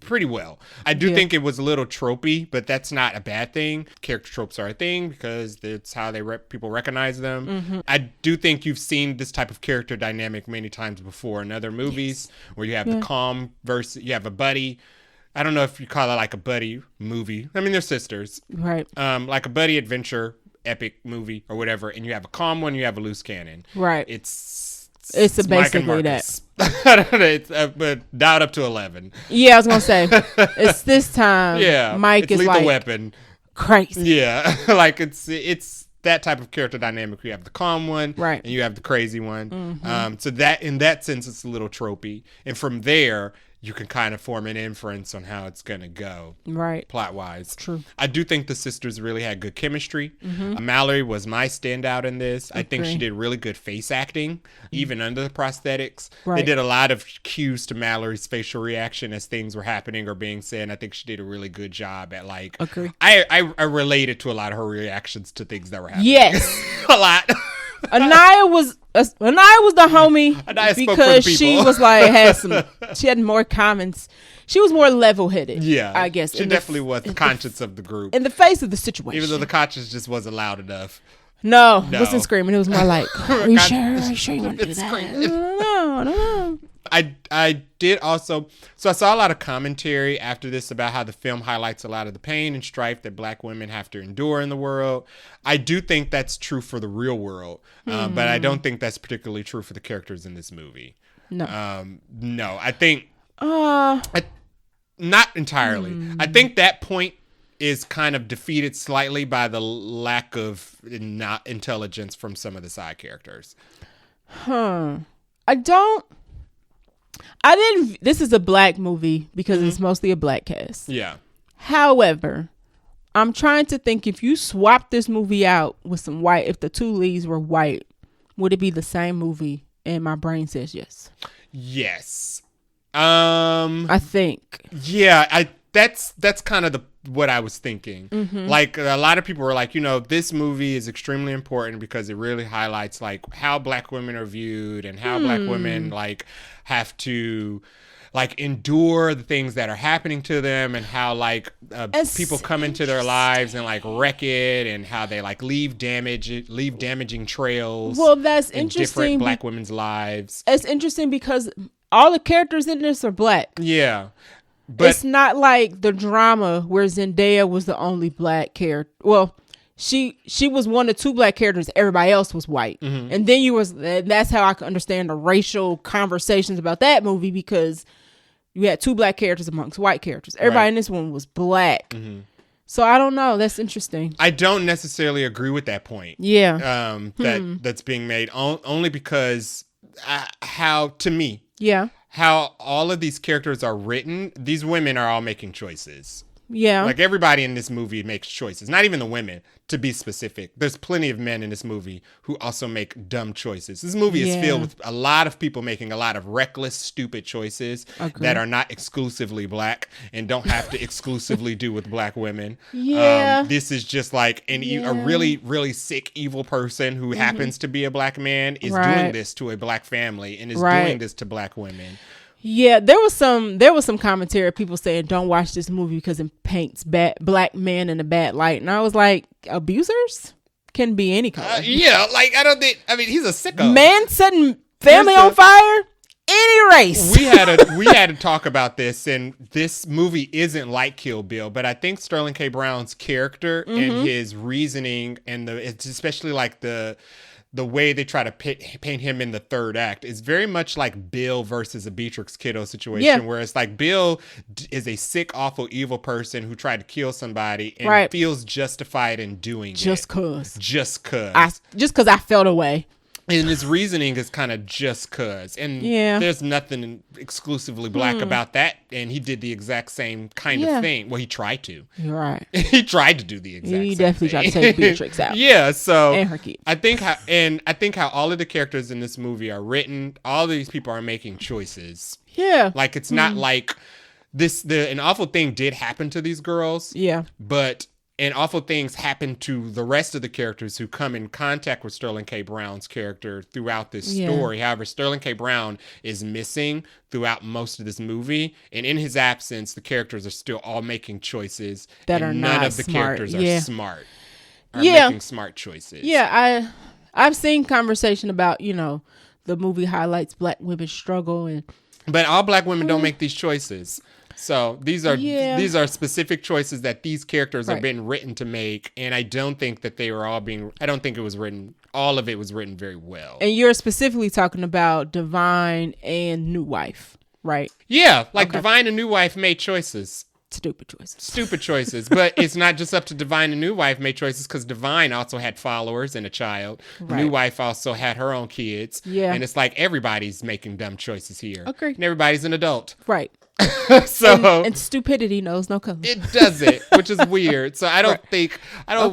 pretty well. I do think it was a little tropey, but that's not a bad thing. Character tropes are a thing because it's how people recognize them. Mm-hmm. I do think you've seen this type of character dynamic many times before in other movies where you have the calm versus you have a buddy. I don't know if you call it like a buddy movie. I mean, they're sisters. Right. Like a buddy adventure epic movie or whatever. And you have a calm one, you have a loose cannon. Right. It's basically that. It's but dialed up to 11. Yeah, I was going to say. It's this time. Yeah. Mike is lethal like weapon. Crazy. Yeah. Like it's that type of character dynamic. You have the calm one. Right. And you have the crazy one. Mm-hmm. So that in that sense, it's a little tropey. And from there, you can kind of form an inference on how it's going to go. Right. Plot-wise. True. I do think the sisters really had good chemistry. Mm-hmm. Mallory was my standout in this. Okay. I think she did really good face acting, even under the prosthetics. Right. They did a lot of cues to Mallory's facial reaction as things were happening or being said. And I think she did a really good job at like... Okay. I related to a lot of her reactions to things that were happening. Yes. A lot. Anaya was the homie because she was like she had more comments. She was more level-headed. Yeah, I guess she definitely was the conscience of the group in the face of the situation. Even though the conscience just wasn't loud enough. No, it wasn't screaming. It was more like, "Are you sure? Are you sure you want to do that?" I don't know. I did also, so I saw a lot of commentary after this about how the film highlights a lot of the pain and strife that Black women have to endure in the world. I do think that's true for the real world, but I don't think that's particularly true for the characters in this movie. No. No, I think not entirely. I think that point is kind of defeated slightly by the lack of not intelligence from some of the side characters. This is a Black movie because it's mostly a Black cast. Yeah. However, I'm trying to think if you swap this movie out with some white, if the two leads were white, would it be the same movie? And my brain says yes. Yes. I think. Yeah, that's kind of what I was thinking. Like a lot of people were like, this movie is extremely important because it really highlights like how Black women are viewed and how Black women like have to like endure the things that are happening to them, and how like people come into their lives and like wreck it, and how they like leave damaging trails. Well, that's in interesting. Different Black women's lives. It's interesting because all the characters in this are Black. Yeah. But it's not like the drama where Zendaya was the only Black character. Well, she was one of 2 Black characters. Everybody else was white. And then that's how I can understand the racial conversations about that movie, because you had 2 Black characters amongst white characters. Everybody in this one was Black. So I don't know. That's interesting. I don't necessarily agree with that point. Yeah. That's being made only because how all of these characters are written, these women are all making choices. Yeah. Like everybody in this movie makes choices. Not even the women, to be specific. There's plenty of men in this movie who also make dumb choices. This movie is filled with a lot of people making a lot of reckless, stupid choices that are not exclusively Black and don't have to exclusively do with Black women. Yeah. This is just like a really, really sick, evil person who happens to be a Black man is doing this to a Black family and is doing this to Black women. Yeah, there was some commentary, people saying don't watch this movie because it paints Black men in a bad light, and I was like, abusers can be any color. He's a sicko. Man setting family on fire, any race. We had to talk about this, and this movie isn't like Kill Bill, but I think Sterling K. Brown's character and his reasoning, and it's especially like the way they try to paint him in the third act is very much like Bill versus a Beatrix Kiddo situation, where it's like Bill is a sick, awful, evil person who tried to kill somebody and feels justified in doing just it. Just cause I felt away. And his reasoning is kind of just cause. And there's nothing exclusively Black about that. And he did the exact same kind of thing. Well, he tried to. You're right. He tried to do the exact same thing. He definitely tried to take Beatrix out. So and her kid. I think how all of the characters in this movie are written, all of these people are making choices. Yeah. Like it's not like an awful thing did happen to these girls. Yeah. And awful things happen to the rest of the characters who come in contact with Sterling K. Brown's character throughout this story. However, Sterling K. Brown is missing throughout most of this movie. And in his absence, the characters are still all making choices that are not none of the smart. characters are smart. Making smart choices. Yeah, I've seen conversation about, the movie highlights Black women's struggle, but all Black women don't make these choices. So these are specific choices that these characters are being written to make, and I don't think that they were all being. I don't think it was written. All of it was written very well. And you're specifically talking about Divine and New Wife, right? Yeah, Divine and New Wife made choices. Stupid choices. But it's not just up to Divine and New Wife made choices, because Divine also had followers and a child. New Wife also had her own kids. Yeah. And it's like everybody's making dumb choices here. Okay. And everybody's an adult. Right. And stupidity knows no color. It doesn't, which is weird. So I don't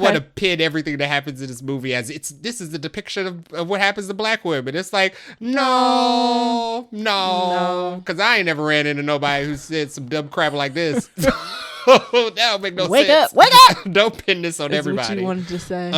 want to pin everything that happens in this movie as this is the depiction of what happens to Black women. It's like, no, because I ain't never ran into nobody who said some dumb crap like this. That don't make no sense. Wake up. Don't pin this on everybody. What you wanted to say.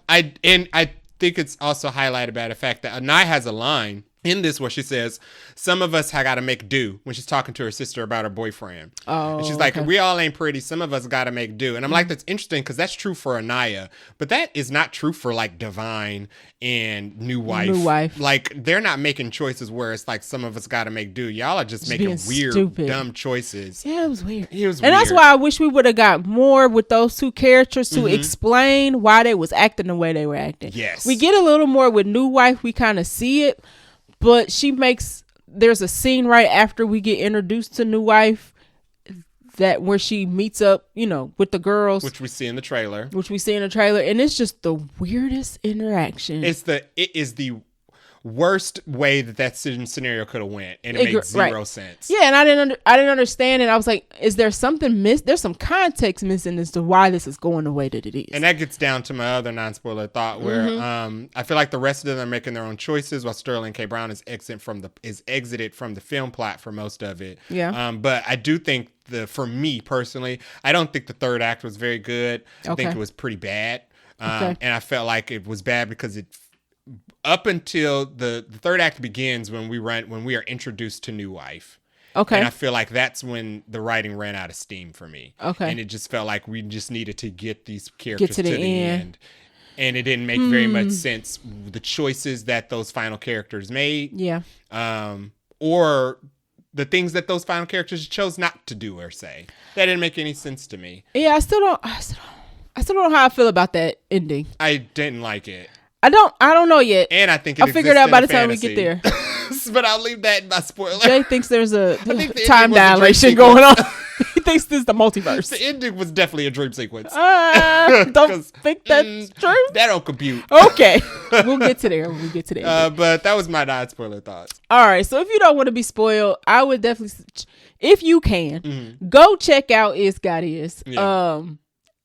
I think it's also highlighted by the fact that Anai has a line in this where she says, some of us got to make do, when she's talking to her sister about her boyfriend. Oh, and she's like, we all ain't pretty. Some of us got to make do. And I'm like, that's interesting, because that's true for Anaya, but that is not true for like Divine and New Wife. Like, they're not making choices where it's like, some of us got to make do. Y'all are just making weird, stupid, dumb choices. Yeah, it was weird. That's why I wish we would have got more with those 2 characters to explain why they was acting the way they were acting. Yes. We get a little more with New Wife. We kind of see it. But there's a scene right after we get introduced to New Wife where she meets up, with the girls. Which we see in the trailer. And it's just the weirdest interaction. It is the worst way that scenario could have went, and it made zero sense. Yeah, and I didn't understand it. I was like, is there something there's some context missing as to why this is going the way that it is. And that gets down to my other non-spoiler thought, where I feel like the rest of them are making their own choices, while Sterling K. Brown is exited from the film plot for most of it. Yeah. But I do think for me personally, I don't think the third act was very good. I think it was pretty bad. And I felt like it was bad because up until the third act begins when we are introduced to New Wife. Okay. And I feel like that's when the writing ran out of steam for me. Okay. And it just felt like we just needed to get these characters to the end. And it didn't make very much sense, the choices that those final characters made. Yeah. Or the things that those final characters chose not to do or say. That didn't make any sense to me. Yeah, I still don't know how I feel about that ending. I didn't like it. I don't know yet. And I think I'll figure it out by the time we get there. But I'll leave that in my spoiler. Jay thinks there's a time dilation going on. He thinks this is the multiverse. The ending was definitely a dream sequence. Don't think that's true. That don't compute. Okay. We'll get to there when we get to there. But that was my non-spoiler thoughts. All right. So if you don't want to be spoiled, I would definitely, if you can, go check out Is God Is. Yeah.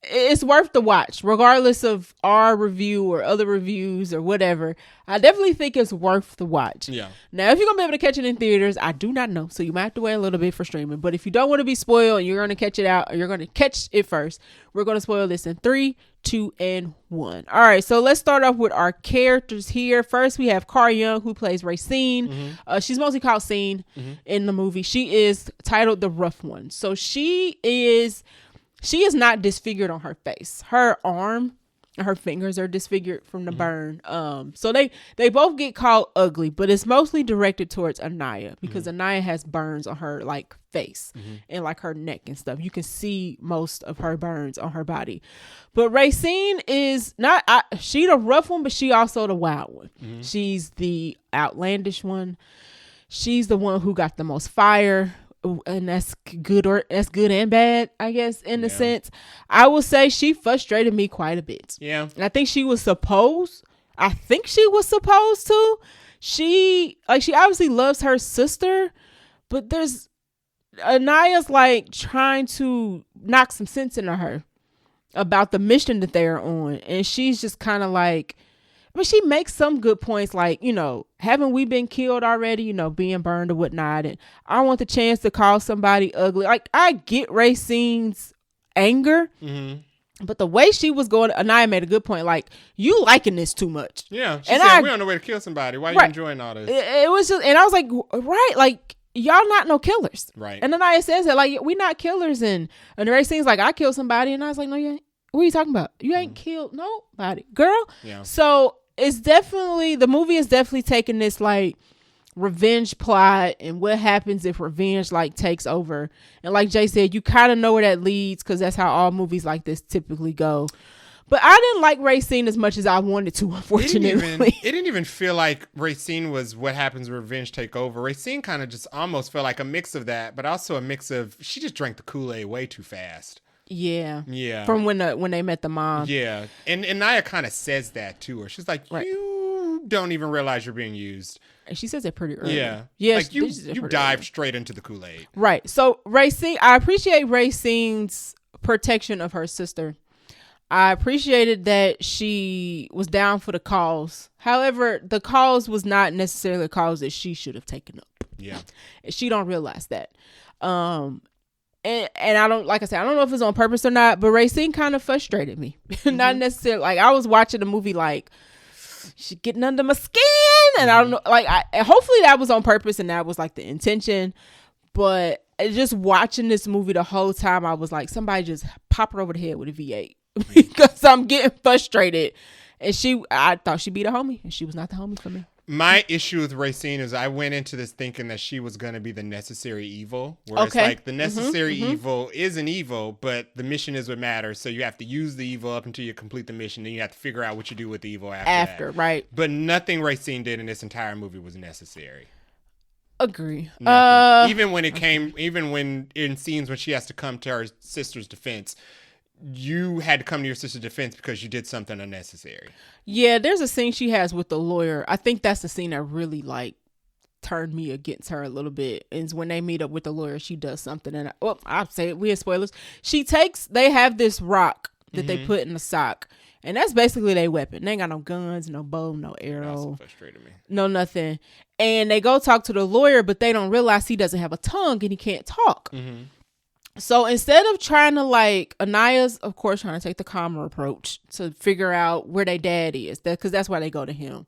It's worth the watch, regardless of our review or other reviews or whatever. I definitely think it's worth the watch. Yeah. Now, if you're going to be able to catch it in theaters, I do not know. So you might have to wait a little bit for streaming. But if you don't want to be spoiled and you're going to catch it out, or you're going to catch it first, we're going to spoil this in 3, 2, and 1. All right. So let's start off with our characters here. First, we have Cara Young, who plays Racine. She's mostly called Scene in the movie. She is titled The Rough One. So she is not disfigured on her face. Her arm and her fingers are disfigured from the burn. So they both get called ugly, but it's mostly directed towards Anaya because Anaya has burns on her like face and like her neck and stuff. You can see most of her burns on her body. But Racine is not, she the rough one, but she also the wild one. She's the outlandish one. She's the one who got the most fire. And that's good and bad, I guess, in a sense. I will say she frustrated me quite a bit. Yeah. And I think she was supposed to. She obviously loves her sister, but Anaya's like trying to knock some sense into her about the mission that they're on. And she's just kind of like, but she makes some good points, like, haven't we been killed already, being burned or whatnot, and I want the chance to call somebody ugly. Like, I get Racine's anger, but the way she was going, Anaya made a good point, like, you liking this too much. Yeah, she said, we're on the way to kill somebody. Why are you enjoying all this? It was just, and I was like, right, like, y'all not no killers. Right. And Anaya says that, like, we not killers, and Racine's like, I killed somebody, and I was like, no, you ain't. What are you talking about? You ain't killed nobody, girl. Yeah. So the movie is definitely taking this like revenge plot and what happens if revenge like takes over. And like Jay said, you kind of know where that leads because that's how all movies like this typically go. But I didn't like Racine as much as I wanted to, unfortunately. It didn't even feel like Racine was what happens when revenge take over. Racine kind of just almost felt like a mix of that, but also a mix of she just drank the Kool-Aid way too fast. Yeah. Yeah. From when they met the mom. Yeah. And Naya kind of says that to her. She's like, you don't even realize you're being used. And she says it pretty early. Yeah. Yeah. Like you dived straight into the Kool-Aid. Right. So Racine, I appreciate Racine's protection of her sister. I appreciated that she was down for the cause. However, the cause was not necessarily a cause that she should have taken up. Yeah. She don't realize that. And I don't, like I said, I don't know if it's on purpose or not, but Racine kind of frustrated me. Not necessarily, like I was watching the movie like, she getting under my skin, and I don't know, like hopefully that was on purpose and that was like the intention, but just watching this movie the whole time, I was like, somebody just pop her over the head with a V8 because I'm getting frustrated. And I thought she'd be the homie, and she was not the homie for me. My issue with Racine is I went into this thinking that she was going to be the necessary evil. Whereas like the necessary evil is an evil, but the mission is what matters. So you have to use the evil up until you complete the mission. Then you have to figure out what you do with the evil after that. Right. But nothing Racine did in this entire movie was necessary. Agree. Even when in scenes when she has to come to her sister's defense, you had to come to your sister's defense because you did something unnecessary. Yeah, there's a scene she has with the lawyer. I think that's the scene that really like turned me against her a little bit. And when they meet up with the lawyer, she does something, and I'll say it. We have spoilers. They have this rock that they put in the sock, and that's basically their weapon. They ain't got no guns, no bow, no arrow. That's what frustrated me. No nothing. And they go talk to the lawyer, but they don't realize he doesn't have a tongue and he can't talk. Mm-hmm. So instead of trying to like, Anaya's of course trying to take the calmer approach to figure out where their dad is, because that's why they go to him.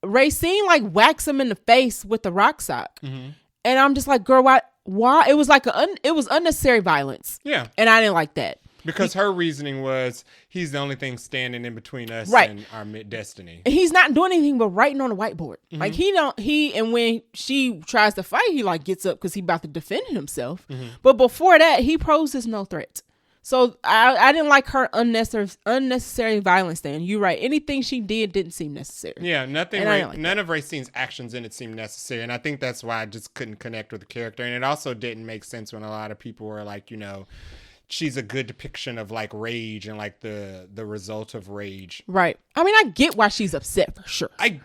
Racine like whacks him in the face with the rock sock, and I'm just like, girl, why? It was like it was unnecessary violence. Yeah, and I didn't like that because her reasoning was he's the only thing standing in between us and our destiny. He's not doing anything but writing on the whiteboard. Like and when she tries to fight, he like gets up because he about to defend himself. But before that, he poses no threat. So I didn't like her unnecessary violence. Then you're right. Anything she didn't seem necessary. Yeah, none of Racine's actions in it seemed necessary, and I think that's why I just couldn't connect with the character. And it also didn't make sense when a lot of people were like, she's a good depiction of like rage and like the result of rage. Right. I mean, I get why she's upset for sure. I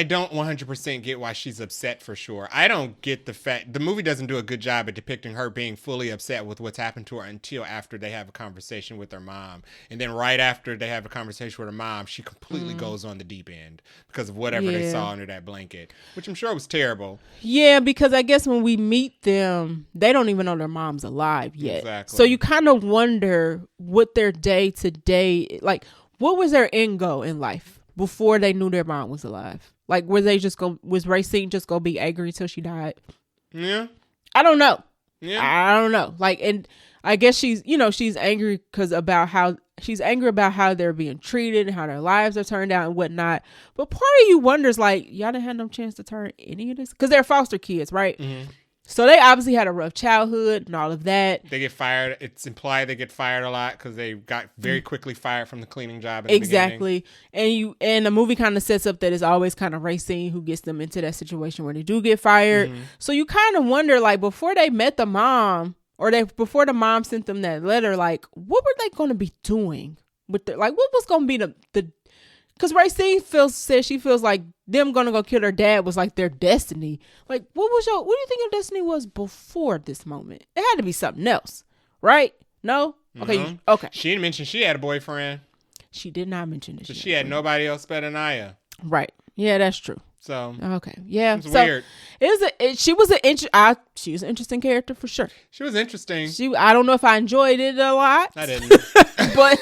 don't 100% get why she's upset for sure. I don't get the fact the movie doesn't do a good job at depicting her being fully upset with what's happened to her until after they have a conversation with her mom. And then right after they have a conversation with her mom, she completely goes on the deep end because of whatever they saw under that blanket, which I'm sure was terrible. Yeah, because I guess when we meet them, they don't even know their mom's alive yet. Exactly. So you kind of wonder what their day to day, like what was their end goal in life before they knew their mom was alive? Like, was Racine just gonna be angry until she died? Yeah. I don't know. Yeah. I don't know. Like, and I guess she's angry about how they're being treated and how their lives are turned out and whatnot. But part of you wonders, like, y'all didn't have no chance to turn any of this? Because they're foster kids, right? Mm-hmm. So they obviously had a rough childhood and all of that. They get fired. It's implied they get fired a lot because they got very quickly fired from the cleaning job. Exactly. And the movie kind of sets up that it's always kind of Racine who gets them into that situation where they do get fired. Mm-hmm. So you kind of wonder, like, before they met the mom before the mom sent them that letter, like, what were they going to be doing with what was going to be the because Racine says she feels like them gonna go kill her dad was like their destiny. Like, what do you think your destiny was before this moment? It had to be something else, right? No? Okay. Mm-hmm. Okay. She didn't mention she had a boyfriend. She did not mention this. So she had nobody else but Anaya. Right. Yeah, that's true. So okay. Yeah. It's weird. She was an interesting character for sure. She was interesting. I don't know if I enjoyed it a lot. I didn't. But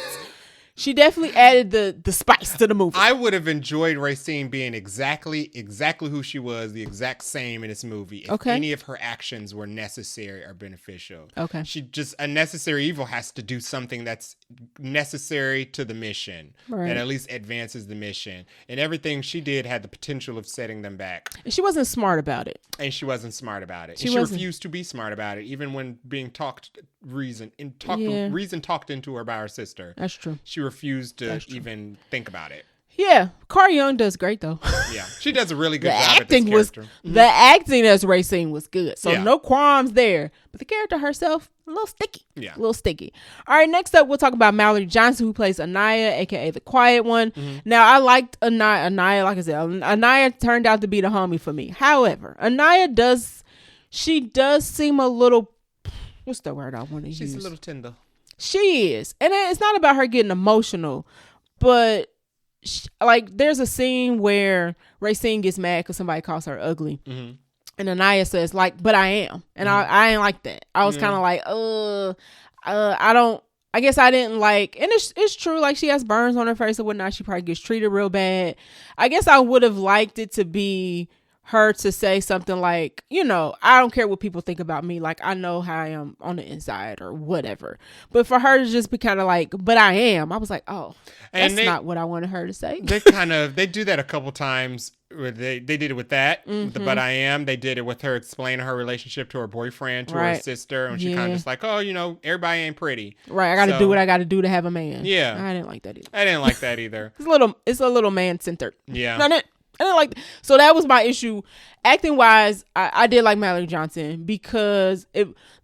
she definitely added the spice to the movie. I would have enjoyed Racine being exactly who she was, the exact same in this movie. If any of her actions were necessary or beneficial. Okay. A necessary evil has to do something that's necessary to the mission. Right. That at least advances the mission. And everything she did had the potential of setting them back. And she wasn't smart about it. She refused to be smart about it, even when being reason talked into her by her sister. That's true. She refused to even think about it. Yeah, Carl Young does great though. Yeah, she does a really good job at this character. The acting as Racine was good, so no qualms there. But the character herself, a little sticky. Yeah, a little sticky. All right, next up we'll talk about Mallory Johnson, who plays Anaya, aka the quiet one. Mm-hmm. Now I liked Anaya. Like I said, Anaya turned out to be the homie for me. However, Anaya does seem a little. What's the word I want to use? She's a little tender. She is. And it's not about her getting emotional, but there's a scene where Racine gets mad because somebody calls her ugly. Mm-hmm. And Anaya says, like, but I am. And I ain't like that. I was kind of like, I guess I didn't like, and it's true, like she has burns on her face and whatnot. She probably gets treated real bad. I guess I would have liked it to be her to say something like, I don't care what people think about me. Like, I know how I am on the inside or whatever. But for her to just be kind of like, but I am. I was like, oh, that's not what I wanted her to say. They do that a couple times. They did it with that, with the but I am. They did it with her explaining her relationship to her boyfriend, to her sister. And she kind of just like, oh, everybody ain't pretty. Right. I got to do what I got to do to have a man. Yeah. I didn't like that either. I didn't like that either. It's a little man-centered. Yeah. Not it. I didn't like. So that was my issue. Acting wise, I did like Mallory Johnson because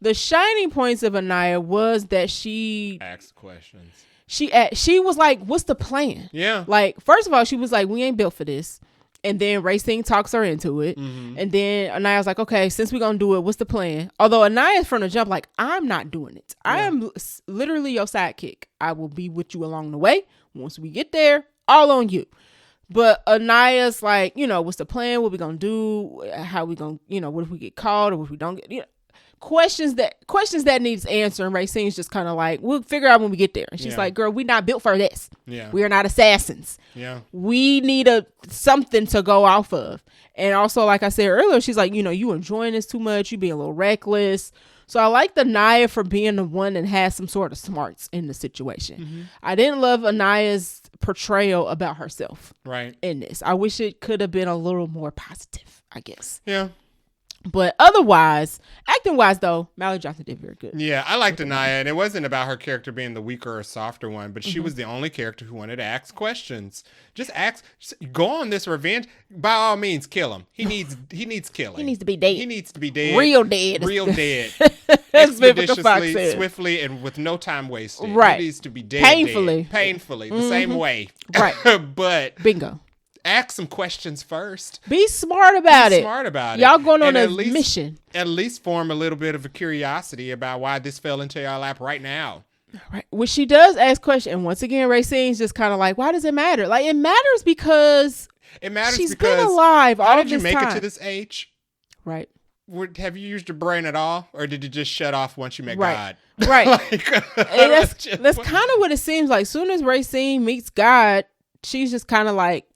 the shining points of Anaya was that she asked questions. She was like, "What's the plan?" Yeah. Like, first of all, she was like, "We ain't built for this." And then Racine talks her into it. Mm-hmm. And then Anaya's like, "Okay, since we're going to do it, what's the plan?" Although Anaya's from the jump, like, "I'm not doing it. Yeah. I am literally your sidekick. I will be with you along the way. Once we get there, all on you." But Anaya's like, "What's the plan? What we going to do? How we going to, what if we get caught or what if we don't get, questions that needs answering." Racine's just kind of like, "We'll figure out when we get there." And she's like, "Girl, we not built for this. Yeah. We are not assassins. Yeah. We need something to go off of." And also, like I said earlier, she's like, "You enjoying this too much. You being a little reckless." So I like Anaya for being the one that has some sort of smarts in the situation. Mm-hmm. I didn't love Anaya's portrayal about herself. Right. In this. I wish it could have been a little more positive, I guess. Yeah. But otherwise, acting wise though, Mallory Johnson did very good. Yeah, I liked Anaya, and it wasn't about her character being the weaker or softer one, but she was the only character who wanted to ask questions. Just go on this revenge. By all means, kill him. He needs killing. He needs to be dead. He needs to be dead. Real dead. Expeditiously, swiftly, and with no time wasted. Right. He needs to be dead. Painfully. The same way. Right. But bingo. Ask some questions first. Be smart about it. Y'all going on a mission. At least form a little bit of a curiosity about why this fell into your lap right now. Right. Well, she does ask questions. And once again, Racine's just kind of like, why does it matter? Like, it matters because she's been alive all this time. How did you make it to this age? Right. Have you used your brain at all? Or did you just shut off once you met God? Right. That's kind of what it seems like. Soon as Racine meets God, she's just kind of like,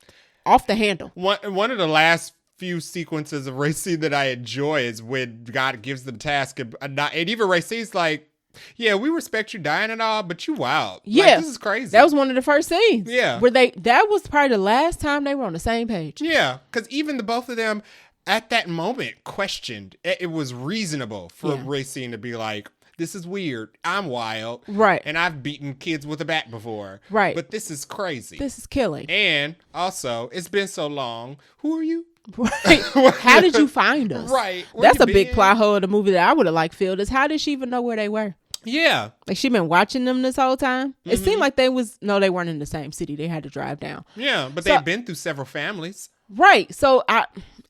off the handle. One of the last few sequences of Racine that I enjoy is when God gives the task, and even Racine's like, "Yeah, we respect you dying and all, but you wild. Yeah, like, this is crazy." That was one of the first scenes. Yeah, where that was probably the last time they were on the same page. Yeah, because even the both of them at that moment questioned. It was reasonable for Racine to be like, "This is weird. I'm wild. Right. And I've beaten kids with a bat before. Right. But this is crazy. This is killing. And also, it's been so long. Who are you?" Right. How did you find us? Right. That's a big plot hole of the movie that I would have liked filled is how did she even know where they were? Yeah. Like she been watching them this whole time. Mm-hmm. It seemed like they weren't in the same city. They had to drive down. Yeah. But they've been through several families. Right. So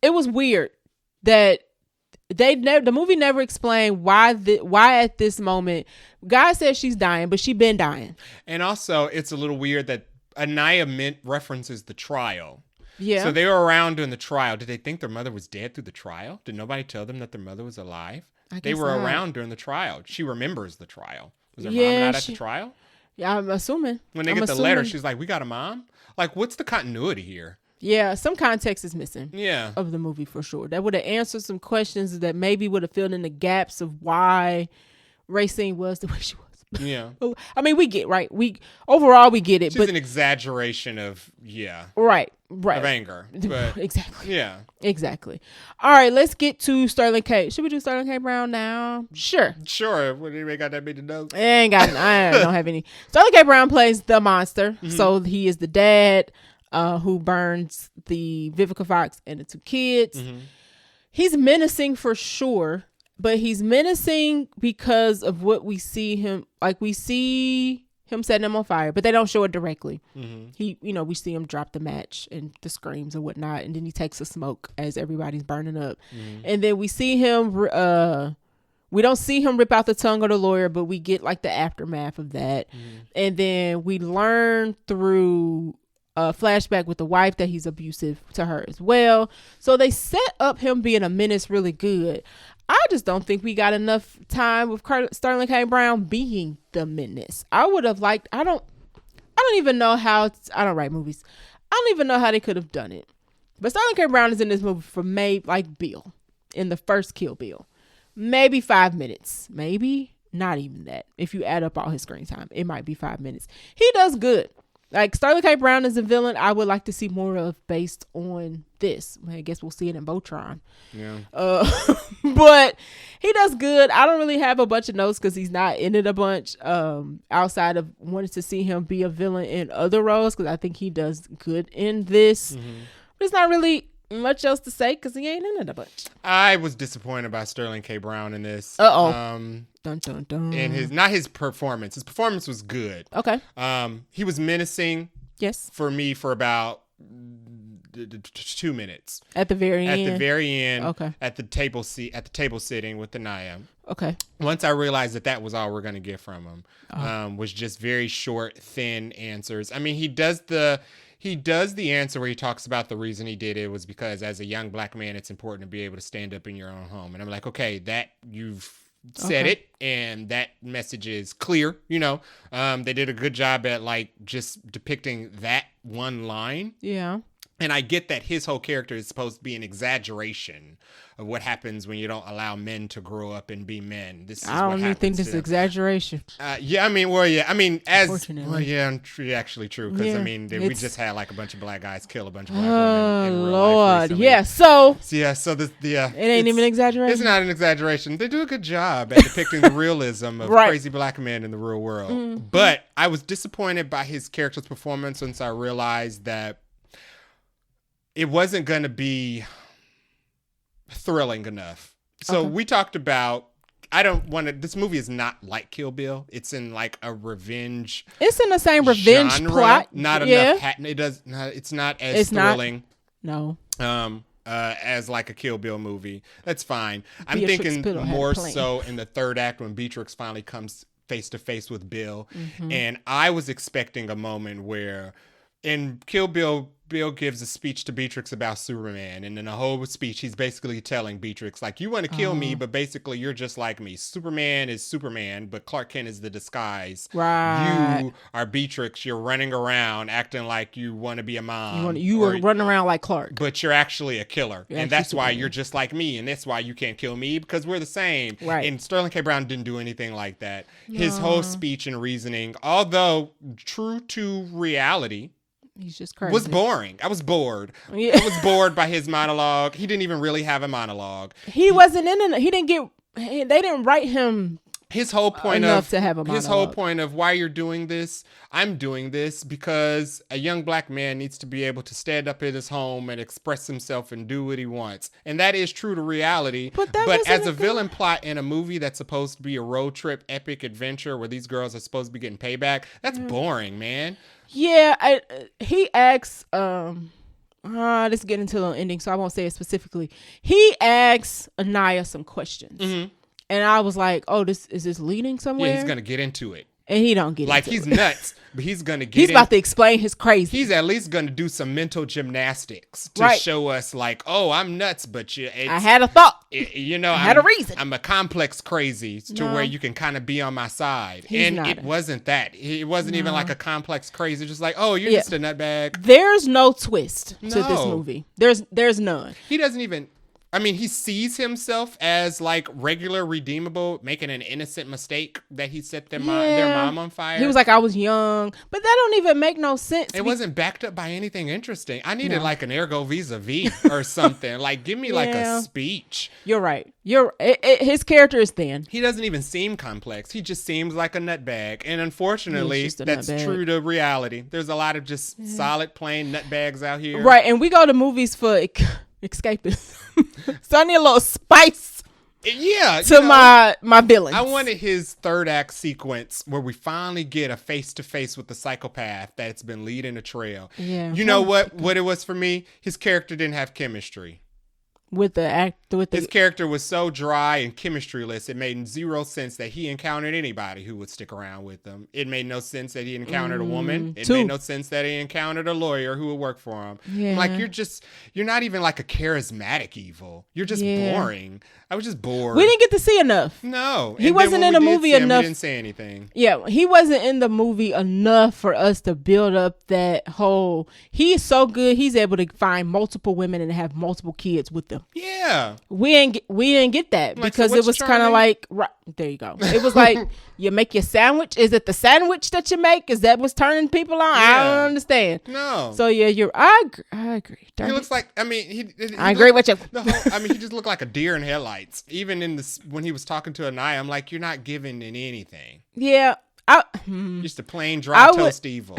it was weird that the movie never explained why at this moment God says she's dying, but she been dying. And also, it's a little weird that Anaya references the trial. Yeah. So they were around during the trial. Did they think their mother was dead through the trial? Did nobody tell them that their mother was alive? They were around during the trial. She remembers the trial. Was her mom not at the trial? Yeah, I'm assuming. When they get the letter, she's like, "We got a mom?" Like, what's the continuity here? Yeah, some context is missing. Yeah. Of the movie for sure. That would have answered some questions that maybe would have filled in the gaps of why Racine was the way she was. Yeah. I mean, we get right. Overall we get it. She's an exaggeration of right of anger. But, exactly. Yeah. Exactly. All right, let's get to Sterling K. Should we do Sterling K. Brown now? Sure. What do you got that many notes? I don't have any. Sterling K. Brown plays the monster. Mm-hmm. So he is the dad who burns the Vivica Fox and the two kids. Mm-hmm. He's menacing for sure. But he's menacing because of what we see him, like we see him setting him on fire, but they don't show it directly. Mm-hmm. We see him drop the match and the screams and whatnot. And then he takes a smoke as everybody's burning up. Mm-hmm. And then we see him, we don't see him rip out the tongue of the lawyer, but we get like the aftermath of that. Mm-hmm. And then we learn through a flashback with the wife that he's abusive to her as well. So they set up him being a menace really good. I just don't think we got enough time with Sterling K. Brown being the menace. I would have liked, I don't even know how, I don't write movies. I don't even know how they could have done it. But Sterling K. Brown is in this movie for like Bill in the first Kill Bill. Maybe 5 minutes. Maybe not even that. If you add up all his screen time, it might be 5 minutes. He does good. Like Sterling K. Brown is a villain I would like to see more of based on this. I guess we'll see it in Voltron. Yeah. But he does good. I don't really have a bunch of notes because he's not in it a bunch. Outside of wanting to see him be a villain in other roles because I think he does good in this. Mm-hmm. There's not really much else to say because he ain't in it a bunch. I was disappointed by Sterling K. Brown in this. Dun dun dun. In not his performance. His performance was good. Okay. He was menacing. Yes. For me, for about 2 minutes. At the very end. At the very end. Okay. At the table sitting with the Naya. Okay. Once I realized that was all we're gonna get from him, was just very short, thin answers. I mean, he does the answer where he talks about the reason he did it was because as a young black man, it's important to be able to stand up in your own home. And I'm like, okay, that you've said it, and that message is clear. You know, they did a good job at like just depicting that one line. Yeah. And I get that his whole character is supposed to be an exaggeration of what happens when you don't allow men to grow up and be men. This is I don't even think this is exaggeration. Yeah, I mean, well, yeah, I mean, Actually true. Because yeah, I mean, we just had like a bunch of black guys kill a bunch of black women in real Lord, life recently. yeah. So it ain't even an exaggeration. It's not an exaggeration. They do a good job at depicting the realism of crazy black men in the real world. Mm-hmm. But I was disappointed by his character's performance once I realized that it wasn't going to be thrilling enough. So we talked about, this movie is not like Kill Bill. It's in like a revenge. It's in the same revenge genre. plot. Not enough. It's not as thrilling. No. As like a Kill Bill movie. That's fine. I'm thinking more so in the third act when Beatrix finally comes face to face with Bill. Mm-hmm. And I was expecting a moment where in Kill Bill, Bill gives a speech to Beatrix about Superman, and in the whole speech, he's basically telling Beatrix, like, you want to kill me, but basically you're just like me. Superman is Superman, but Clark Kent is the disguise. Right. You are Beatrix. You're running around acting like you want to be a mom. You were running around like Clark. But you're actually a killer, and that's why you're just like me, and that's why you can't kill me, because we're the same. Right. And Sterling K. Brown didn't do anything like that. No. His whole speech and reasoning, although true to reality, he's just crazy. Was boring. I was bored. Yeah. I was bored by his monologue. He didn't even really have a monologue. He wasn't in it. He didn't get. They didn't write him. His whole point enough to have a monologue. His whole point of why you're doing this. I'm doing this because a young black man needs to be able to stand up in his home and express himself and do what he wants, and that is true to reality. But as a villain plot in a movie that's supposed to be a road trip epic adventure where these girls are supposed to be getting payback, that's boring, man. Yeah, he asks, this is getting to the ending, so I won't say it specifically. He asks Anaya some questions. Mm-hmm. And I was like, is this leading somewhere? Yeah, he's going to get into it. And he don't get like into he's it. Nuts, but he's going to get He's about to explain his crazy. He's at least going to do some mental gymnastics to show us like, oh, I'm nuts, but I had a thought. I had a reason. I'm a complex crazy to where you can kind of be on my side. It wasn't that. It wasn't even like a complex crazy. Just like, oh, you're just a nutbag. There's no twist to this movie. There's none. He doesn't even... I mean, he sees himself as like regular, redeemable, making an innocent mistake that he set their mom on fire. He was like, I was young, but that don't even make no sense. It wasn't backed up by anything interesting. I needed like an ergo vis-a-vis or something. Like, give me like a speech. You're right. His character is thin. He doesn't even seem complex. He just seems like a nutbag. And unfortunately, that's true to reality. There's a lot of just solid, plain nutbags out here. Right. And we go to movies for escapism. So I need a little spice. Yeah, to my villains. I wanted his third act sequence where we finally get a face to face with the psychopath that's been leading the trail. Yeah. You know what it was for me? His character didn't have chemistry. His character was so dry and chemistryless, it made zero sense that he encountered anybody who would stick around with him. It made no sense that he encountered a woman. It made no sense that he encountered a lawyer who would work for him. Yeah. Like, you're not even like a charismatic evil. You're just boring. I was just bored. We didn't get to see enough. No. He wasn't in the movie enough. We didn't say anything. Yeah, he wasn't in the movie enough for us to build up that whole... He is so good, he's able to find multiple women and have multiple kids with them. Yeah. We didn't get that because it was kind of like... Right, there you go. It was like, you make your sandwich. Is it the sandwich that you make? Is that what's turning people on? Yeah. I don't understand. No. So yeah, I agree. He looks like... I mean, I agree with you. He just looked like a deer in headlights. Even in this, when he was talking to Anaya, I'm like, you're not giving in anything. Yeah. Just a plain dry toast evil.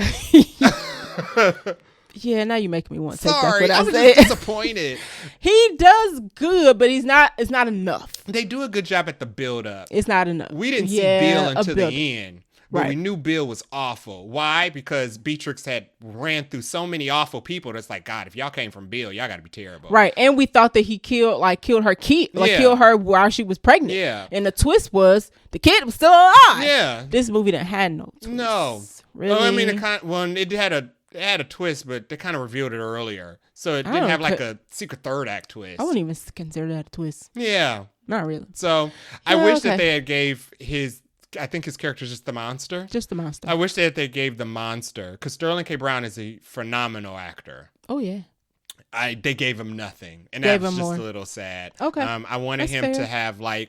Yeah, now you make me want to take Sorry, back I what was I said. just disappointed. He does good, but it's not enough. They do a good job at the build-up. It's not enough. We didn't see Bill until build-up. the end. But we knew Bill was awful. Why? Because Beatrix had ran through so many awful people that's like, God, if y'all came from Bill, y'all got to be terrible. Right. And we thought that he killed her kid, killed her while she was pregnant. Yeah. And the twist was the kid was still alive. Yeah. This movie didn't have no twist. No. Really? Well, I mean, it had a twist, but they kind of revealed it earlier. So it didn't have like a secret third act twist. I wouldn't even consider that a twist. Yeah. Not really. So I wish that they had gave I think his character's just the monster. Just the monster. I wish that they gave the monster, because Sterling K. Brown is a phenomenal actor. Oh, yeah. They gave him nothing, and Gave that was him just more. a little sad. Okay. I wanted him to have I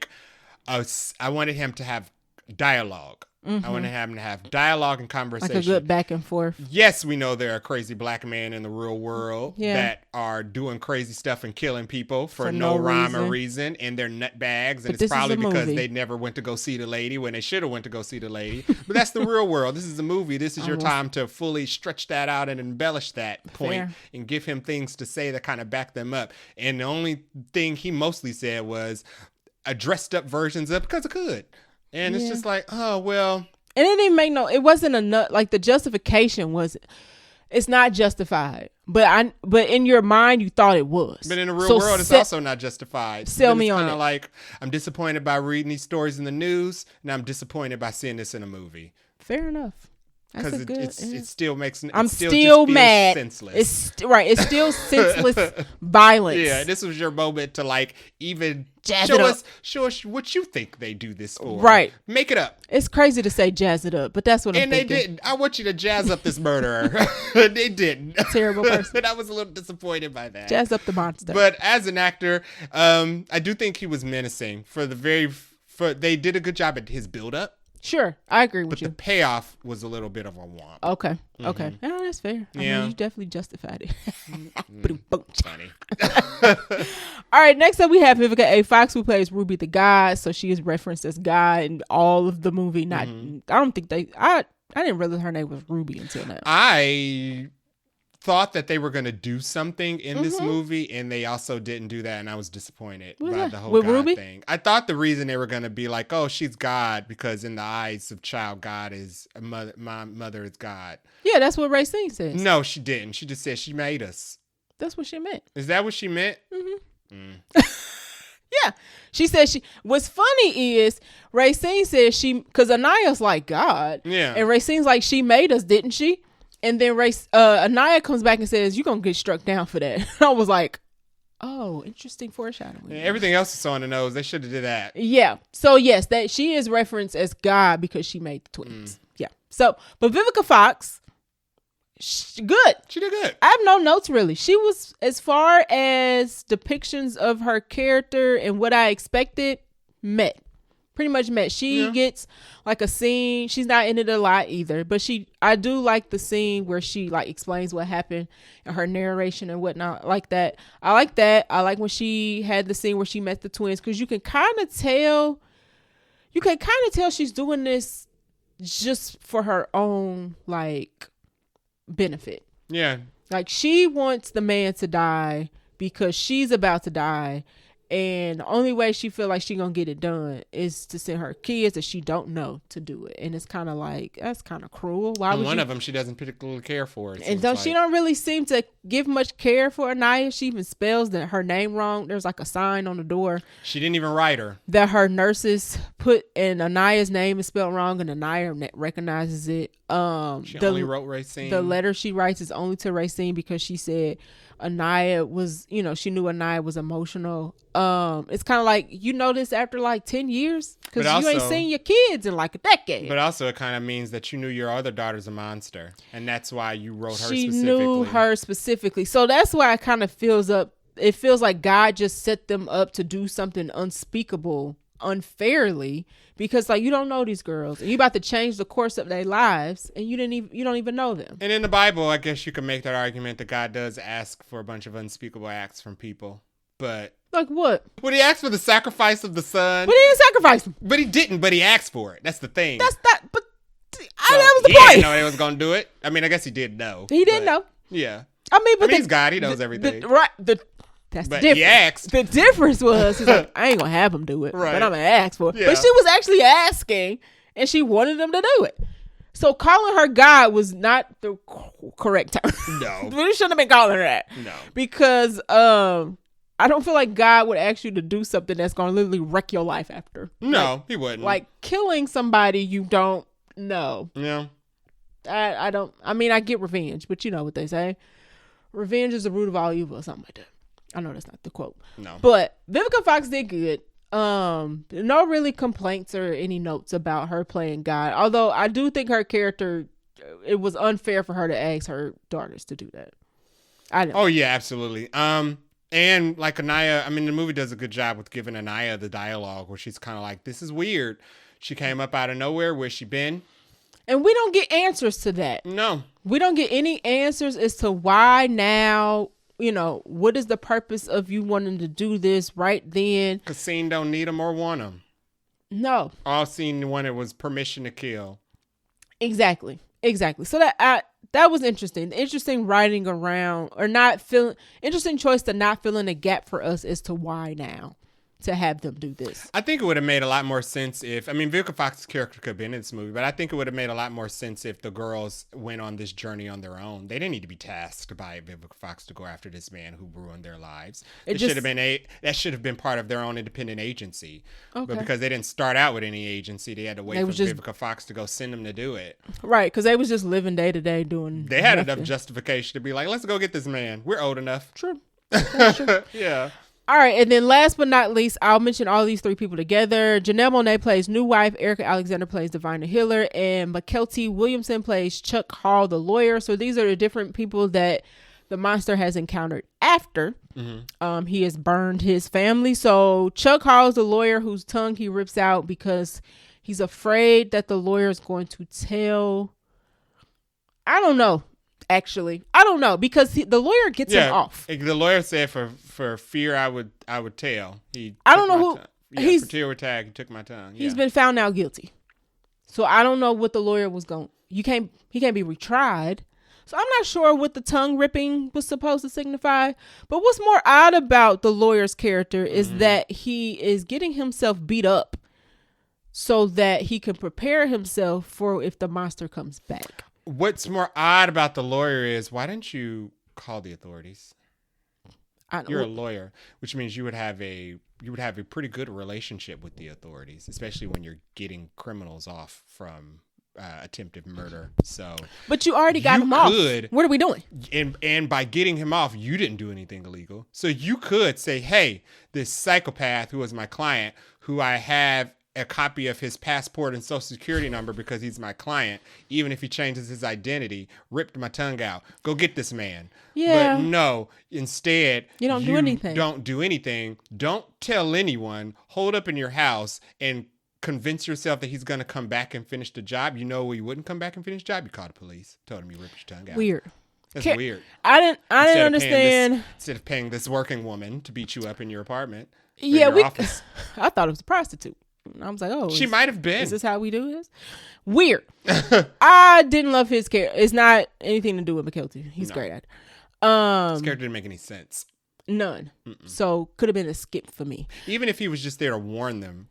wanted him to have dialogue. Mm-hmm. I wanted him to have dialogue and conversation. Like a good back and forth. Yes, we know there are crazy black men in the real world that are doing crazy stuff and killing people for no rhyme or reason, and they're nutbags, and it's probably because they never went to go see the lady when they should have went to go see the lady. But that's the real world. This is a movie. This is your time to fully stretch that out and embellish that point and give him things to say that kind of back them up. And the only thing he mostly said was dressed up versions of because it could. And it's just like, oh, well. And it didn't make it wasn't enough. Like the justification it's not justified. But in your mind, you thought it was. But in the real world, it's also not justified. Sell me on it. Like, I'm disappointed by reading these stories in the news, and I'm disappointed by seeing this in a movie. Fair enough. Because it still makes I'm still mad. Senseless. It's still senseless violence. Yeah, this was your moment to like even show us what you think they do this for. Right. Make it up. It's crazy to say jazz it up, but that's what I'm thinking. And they didn't. I want you to jazz up this murderer. They didn't. Terrible person. And I was a little disappointed by that. Jazz up the monster. But as an actor, I do think he was menacing they did a good job at his build up. Sure, I agree with you. But the payoff was a little bit of a womp. Okay. Yeah, that's fair. I mean, you definitely justified it. Funny. All right, next up we have Vivica A. Fox, who plays Ruby the God. So she is referenced as God in all of the movie. I don't think I didn't realize her name was Ruby until now. I thought that they were going to do something in this movie, and they also didn't do that, and I was disappointed by the whole God Ruby thing. I thought the reason they were going to be like, oh, she's God, because in the eyes of child, God is my mother is God. Yeah, that's what Racine says. No, she didn't. She just said she made us. That's what she meant. Is that what she meant? Yeah, she said what's funny is Racine says because Anaya's like God. Yeah, and Racine's like, she made us, didn't she? And then Anaya comes back and says, you're going to get struck down for that. And I was like, oh, interesting foreshadowing. Yeah, everything else is on the nose. They should have did that. Yeah. So, yes, that she is referenced as God because she made the twins. Yeah. So, but Vivica Fox, good. She did good. I have no notes, really. She was, as far as depictions of her character and what I expected, pretty much met. She gets like a scene. She's not in it a lot either, but I do like the scene where she like explains what happened and her narration and whatnot. I like that. I like when she had the scene where she met the twins, because you can kind of tell she's doing this just for her own like benefit. Yeah. Like she wants the man to die because she's about to die. And the only way she feel like she gonna get it done is to send her kids that she don't know to do it. And it's kind of like, that's kind of cruel. Why would one of them she doesn't particularly care for. And she don't really seem to give much care for Anaya. She even spells her name wrong. There's like a sign on the door. She didn't even write her. That her nurses put in Anaya's name is spelled wrong, and Anaya recognizes it. She only wrote Racine. The letter she writes is only to Racine because she said Anaya was, she knew Anaya was emotional. It's kind of like, this after like 10 years because you ain't seen your kids in like a decade. But also it kind of means that you knew your other daughter's a monster, and that's why you wrote her specifically. She knew her specifically. So that's why it kind of feels like God just set them up to do something unspeakable unfairly, because like you don't know these girls and you about to change the course of their lives and you don't even know them. And in the Bible, I guess you can make that argument that God does ask for a bunch of unspeakable acts from people. But like what? When he asked for the sacrifice of the son. But he didn't sacrifice him. But he didn't, but he asked for it. That's the thing. But that was the point. He didn't know they was gonna do it. I mean, I guess he did know. He didn't know. Yeah. I mean, but he's God. He knows everything. That's but the difference. he asked. The difference was, he's like, I ain't gonna have him do it, right. but I'm gonna ask for it. Yeah. But she was actually asking, and she wanted him to do it. So calling her God was not the correct term. No. We shouldn't have been calling her that. No. Because I don't feel like God would ask you to do something that's going to literally wreck your life after. No, he wouldn't. Like killing somebody you don't know. Yeah. I don't. I mean, I get revenge, but you know what they say. Revenge is the root of all evil or something like that. I know that's not the quote. No. But Vivica Fox did good. No really complaints or any notes about her playing God. Although I do think her character, it was unfair for her to ask her daughters to do that. Oh yeah, absolutely. And like Anaya, I mean, the movie does a good job with giving Anaya the dialogue where she's kind of like, this is weird. She came up out of nowhere. Where's she been? And we don't get answers to that. No. We don't get any answers as to why now, you know, what is the purpose of you wanting to do this right then? Because Scene don't need them or want them. No. All Scene wanted was permission to kill. Exactly. So that was interesting. Interesting writing around, or not feeling, interesting choice to not fill in a gap for us as to why now to have them do this. I think it would have made a lot more sense if, I mean, Vivica Fox's character could have been in this movie, but I think it would have made a lot more sense if the girls went on this journey on their own. They didn't need to be tasked by Vivica Fox to go after this man who ruined their lives. That should have been part of their own independent agency. Okay. But because they didn't start out with any agency, they had to wait for Vivica Fox to go send them to do it. Right, because they was just living day to day doing. They had enough justification to be like, let's go get this man. We're old enough. True. That's true. Yeah. All right, and then last but not least, I'll mention all these three people together. Janelle Monáe plays New Wife, Erica Alexander plays Divina Hiller, and McKelty Williamson plays Chuck Hall, the lawyer. So these are the different people that the monster has encountered after he has burned his family. So Chuck Hall is the lawyer whose tongue he rips out because he's afraid that the lawyer is going to tell. I don't know. Actually, I don't know, because the lawyer gets him off. The lawyer said for fear I would tell. I don't know who. Yeah, for tear tag, he took my tongue. Yeah. He's been found now guilty, so I don't know what the lawyer was going. He can't be retried, so I'm not sure what the tongue ripping was supposed to signify. But what's more odd about the lawyer's character is that he is getting himself beat up so that he can prepare himself for if the monster comes back. What's more odd about the lawyer is, why didn't you call the authorities? You're a lawyer, which means you would have a pretty good relationship with the authorities, especially when you're getting criminals off from attempted murder. So, but you already got him off. What are we doing? And by getting him off, you didn't do anything illegal. So you could say, hey, this psychopath who was my client, who I have a copy of his passport and social security number because he's my client, even if he changes his identity, ripped my tongue out. Go get this man. Yeah. But no, instead, you don't do anything. Don't do anything. Don't tell anyone. Hold up in your house and convince yourself that he's going to come back and finish the job. You know he wouldn't come back and finish the job. You called the police. Told him you ripped your tongue out. Weird. That's weird. I didn't understand. Instead of paying this working woman to beat you up in your apartment. Yeah, office. I thought it was a prostitute. I was like, oh, she might have been. Is this how we do this? Weird. I didn't love his character. It's not anything to do with McKelty. He's great at it. His character didn't make any sense. None. So could have been a skip for me. Even if he was just there to warn them,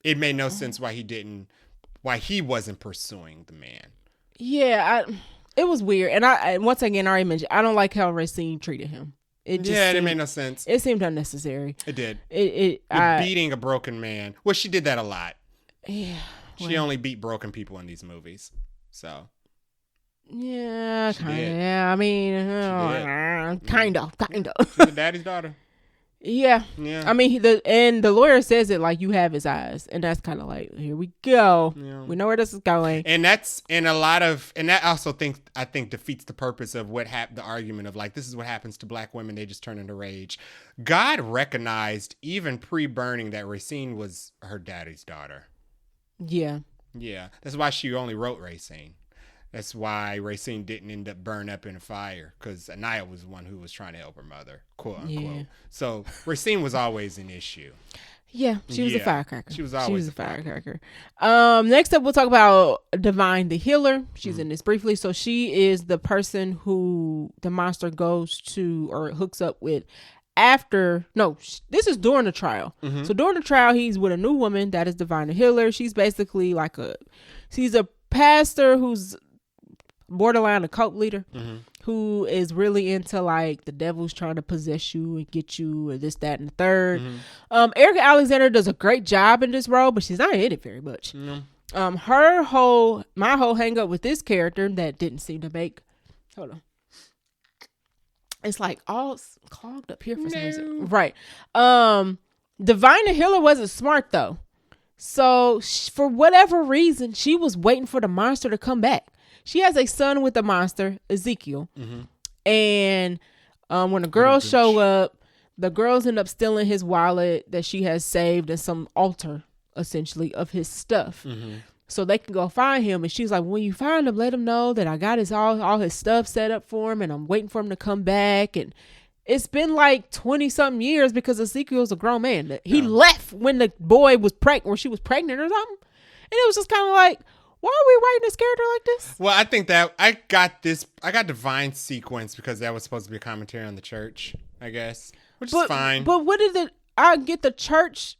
it made no sense why he wasn't pursuing the man. Yeah, it was weird. And I once again, I already mentioned, I don't like how Racine treated him. It didn't make no sense. It seemed unnecessary. It did. You're beating a broken man. Well, she did that a lot. Yeah. She only beat broken people in these movies. So. Yeah, kind of. Yeah, I mean, kind of. She's a daddy's daughter. Yeah. I mean, the lawyer says it like you have his eyes, and that's kind of like, here we go. Yeah. We know where this is going. And that also I think defeats the purpose of what the argument of like, this is what happens to black women. They just turn into rage. God recognized even pre-burning that Racine was her daddy's daughter. Yeah. Yeah. That's why she only wrote Racine. That's why Racine didn't end up burned up in a fire, because Anaya was the one who was trying to help her mother, quote unquote. Yeah. So Racine was always an issue. Yeah, she was a Yeah. firecracker. She was always a a firecracker. Next up, we'll talk about Divine the Healer. She's in this briefly. So she is the person who the monster goes to or hooks up with after. No, this is during the trial. So during the trial, he's with a new woman that is Divine the Healer. She's basically like she's a pastor who's borderline a cult leader. Who is really into like the devil's trying to possess you and get you or this, that, and the third. Erica Alexander does a great job in this role, but she's not in it very much. My whole hang up with this character that didn't seem to make, hold on. It's like all clogged up here for some reason. Right. Divine the Healer wasn't smart though. So for whatever reason, she was waiting for the monster to come back. She has a son with the monster, Ezekiel. And when the girls show up, the girls end up stealing his wallet that she has saved and some altar, essentially, of his stuff. So they can go find him. And she's like, when you find him, let him know that I got all his stuff set up for him and I'm waiting for him to come back. And it's been like 20-something years because Ezekiel's a grown man. He left when the boy was pregnant, or she was pregnant or something. And it was just kind of like, why are we writing this character like this? Well, I think that I got Divine sequence because that was supposed to be a commentary on the church, I guess, which is fine. But what is it? I get the church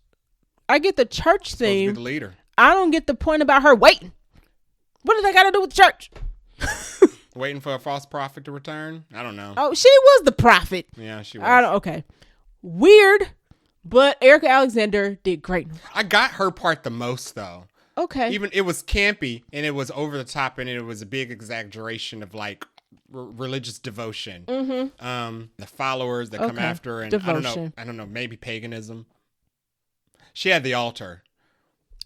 theme. To be the leader. I don't get the point about her waiting. What did that got to do with the church? Waiting for a false prophet to return? I don't know. Oh, she was the prophet. Yeah, she was. Okay. Weird, but Erica Alexander did great. I got her part the most, though. Okay. Even it was campy and it was over the top and it was a big exaggeration of like religious devotion. The followers that come after and devotion. I don't know, maybe paganism. She had the altar.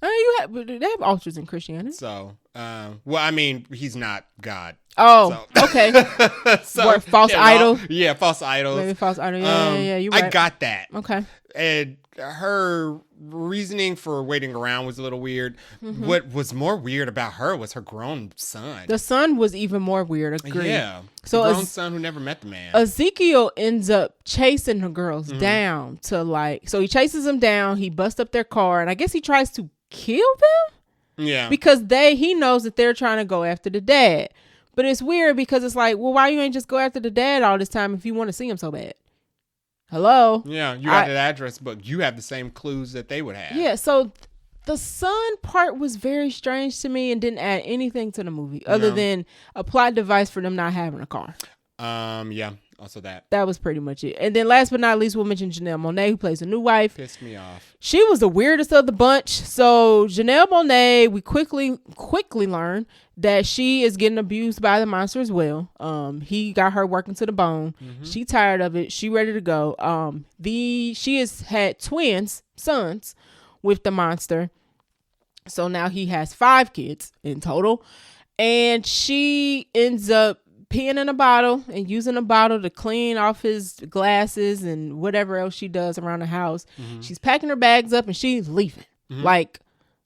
They have altars in Christianity. So, well, I mean, he's not God. Oh, so. Okay. So, what, false idol? Yeah, false idols. Maybe false idol. Yeah, you're right. I got that. Okay. And her reasoning for waiting around was a little weird. What was more weird about her was her grown son. The son was even more weird. Agreed. Yeah. So the grown son who never met the man. Ezekiel ends up chasing the girls down to so he chases them down. He busts up their car and I guess he tries to kill them. Yeah. Because he knows that they're trying to go after the dad. But it's weird because it's like, well, why you ain't just go after the dad all this time if you want to see him so bad? Hello? Yeah, you got that address, but you have the same clues that they would have. Yeah, so the son part was very strange to me and didn't add anything to the movie other than a plot device for them not having a car. Yeah, also that. That was pretty much it. And then last but not least, we'll mention Janelle Monáe, who plays a new wife. Pissed me off. She was the weirdest of the bunch. So Janelle Monáe, we quickly learn that she is getting abused by the monster as well. He got her working to the bone. She tired of it. She ready to go. She has had sons with the monster. So now he has 5 kids in total. And she ends up peeing in a bottle and using a bottle to clean off his glasses and whatever else she does around the house. She's packing her bags up and she's leaving. Like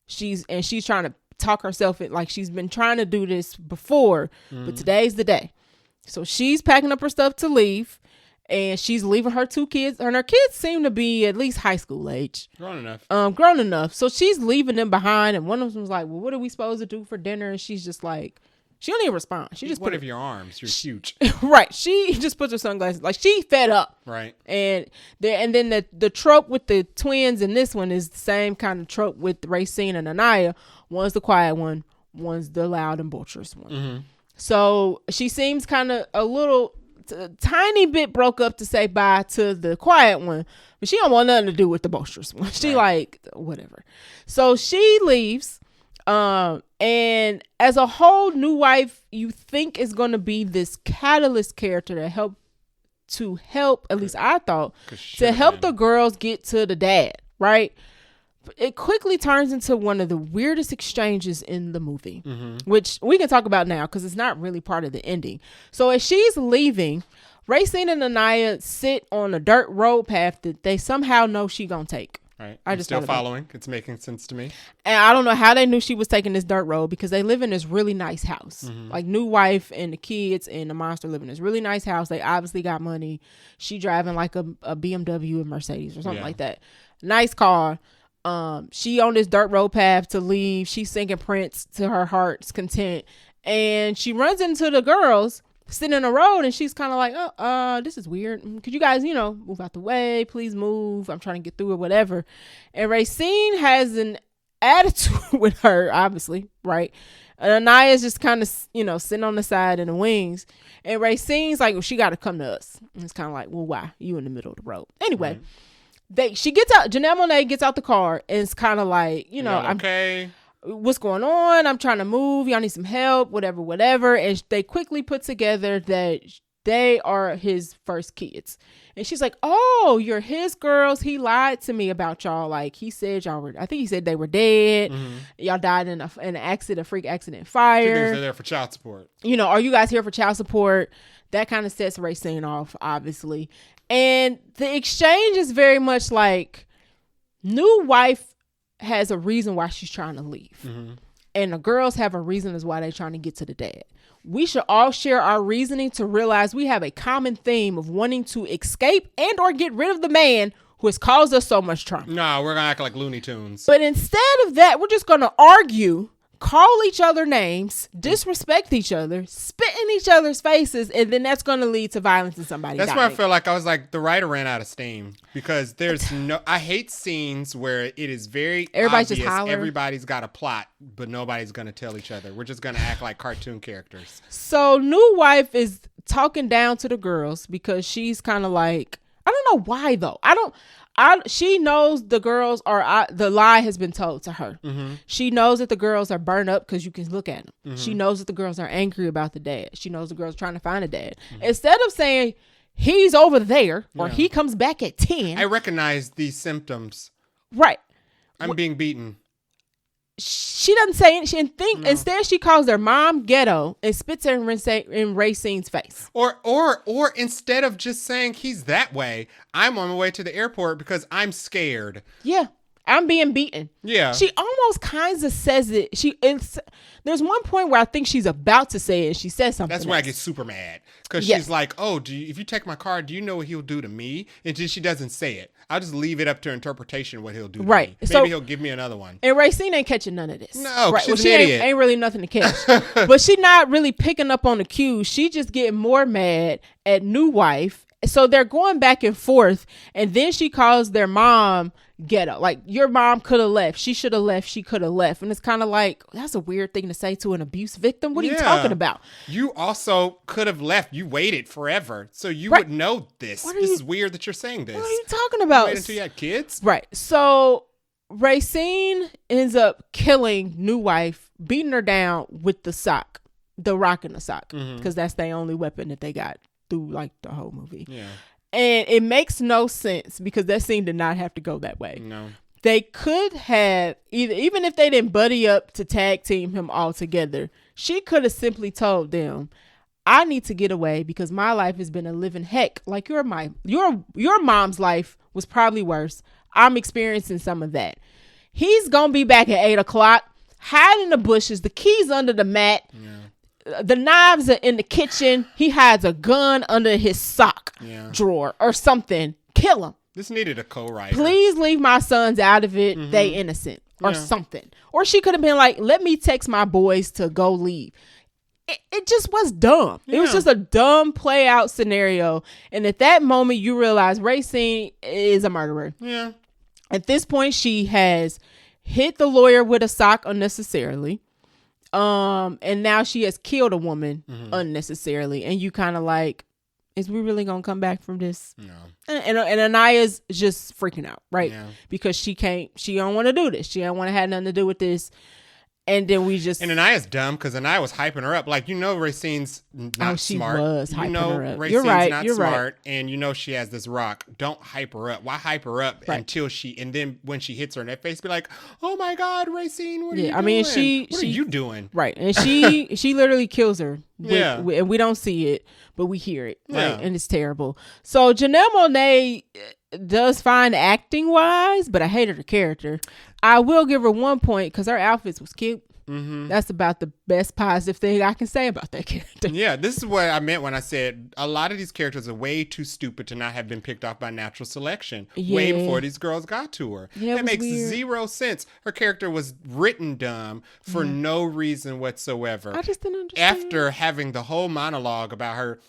she's trying to talk herself in, like she's been trying to do this before, but today's the day. So she's packing up her stuff to leave and she's leaving her 2 kids, and her kids seem to be at least high school age. Grown enough. So she's leaving them behind, and one of them was like, well, what are we supposed to do for dinner? And she's just like, she don't even respond. She just one of your arms. You're huge. Right. She just puts her sunglasses. Like she fed up. Right. And then the trope with the twins in this one is the same kind of trope with Racine and Anaya. One's the quiet one. One's the loud and boisterous one. So she seems kind of a little tiny bit broke up to say bye to the quiet one, but she don't want nothing to do with the boisterous one. She like whatever. So she leaves. And as a whole, new wife, you think is going to be this catalyst character to help, at least I thought, to help the girls get to the dad, right? It quickly turns into one of the weirdest exchanges in the movie, which we can talk about now because it's not really part of the ending. So as she's leaving, Racine and Anaya sit on a dirt road path that they somehow know she gonna take. Right. I'm just still following. It's making sense to me. And I don't know how they knew she was taking this dirt road because they live in this really nice house. Like new wife and the kids and the monster live in this really nice house. They obviously got money. She driving like a BMW and Mercedes or something like that. Nice car. She on this dirt road path to leave. She's singing Prince to her heart's content. And she runs into the girls sitting in the road, and she's kind of like, this is weird. Could you guys, move out the way? Please move. I'm trying to get through it, whatever. And Racine has an attitude with her, obviously, right? And Anaya's just kind of, sitting on the side in the wings. And Racine's like, well, she got to come to us. And it's kind of like, well, why? You in the middle of the road. Anyway, she gets out. Janelle Monáe gets out the car, and it's kind of like, I'm okay. What's going on? I'm trying to move. Y'all need some help, whatever. And they quickly put together that they are his first kids. And she's like, oh, you're his girls. He lied to me about y'all. Like, he said I think he said they were dead. Mm-hmm. Y'all died in an accident, a freak accident fire. She thinks they're there for child support. Are you guys here for child support? That kind of sets Racine off, obviously. And the exchange is very much like, new wife has a reason why she's trying to leave. Mm-hmm. And the girls have a reason as why they're trying to get to the dad. We should all share our reasoning to realize we have a common theme of wanting to escape and or get rid of the man who has caused us so much trauma. No, we're going to act like Looney Tunes. But instead of that, we're just going to argue, call each other names, disrespect each other, spit in each other's faces, and then that's going to lead to violence and somebody dying. That's where I feel like I was like, the writer ran out of steam, because I hate scenes where it is very everybody's obvious just holler. Everybody's got a plot, but nobody's going to tell each other. We're just going to act like cartoon characters. So new wife is talking down to the girls because she's kind of like, I don't know why though. She knows the girls the lie has been told to her. Mm-hmm. She knows that the girls are burned up because you can look at them. Mm-hmm. She knows that the girls are angry about the dad. She knows the girls are trying to find a dad. Mm-hmm. Instead of saying he's over there or he comes back at 10. I recognize these symptoms. Right. I'm being beaten. She doesn't say anything. Instead, she calls their mom ghetto and spits her in Racine's face. Or instead of just saying he's that way, I'm on my way to the airport because I'm scared. Yeah, I'm being beaten. Yeah, she almost kind of says it. There's one point where I think she's about to say it, and she says something. That's where I get super mad because she's like, "Oh, if you take my car, do you know what he'll do to me?" And she doesn't say it. I'll just leave it up to interpretation what he'll do to me. Maybe he'll give me another one. And Racine ain't catching none of this. No, right? She's an idiot. Ain't really nothing to catch. But she not really picking up on the cues. She just getting more mad at new wife. So they're going back and forth. And then she calls their mom ghetto. Like, your mom could have left. She should have left. She could have left. And it's kind of like, that's a weird thing to say to an abuse victim. What are you talking about? You also could have left. You waited forever. So you would know this. This is weird that you're saying this. What are you talking about? Wait until you had kids? Right. So Racine ends up killing new wife, beating her down with the rock in the sock. Because that's their only weapon that they got through like the whole movie. Yeah. And it makes no sense because that scene did not have to go that way. No. They could have, even if they didn't buddy up to tag team him all together, she could have simply told them, I need to get away because my life has been a living heck. Like your mom's life was probably worse. I'm experiencing some of that. He's going to be back at 8:00, hide in the bushes, the keys under the mat. Yeah. The knives are in the kitchen. He hides a gun under his sock drawer or something. Kill him. This needed a co-writer. Please leave my sons out of it. They innocent or something. Or she could have been like, let me text my boys to go leave. It just was dumb. Yeah. It was just a dumb play out scenario. And at that moment, you realize Racine is a murderer. Yeah. At this point, she has hit the lawyer with a sock unnecessarily. And now she has killed a woman unnecessarily. And you kind of like, is we really going to come back from this? No. And Anaya's just freaking out, right? Yeah. Because she don't want to do this. She don't want to have nothing to do with this. And then and Anaya's dumb because Anaya was hyping her up. Like, Racine's not smart. Was hyping her up. Racine's not smart. And she has this rock. Don't hype her up. Why hype her up until and then when she hits her in that face, be like, oh my God, Racine, what are you doing? I mean, what are you doing? Right. And she literally kills her. And we don't see it, but we hear it. Right. Yeah. And it's terrible. So Janelle Monáe does fine acting wise, but I hated her character. I will give her 1 point because her outfits was cute. That's about the best positive thing I can say about that character. Yeah, this is what I meant when I said a lot of these characters are way too stupid to not have been picked off by natural selection way before these girls got to her. Yeah, it makes weird. zero sense. Her character was written dumb for no reason whatsoever. I just didn't understand. After having the whole monologue about her,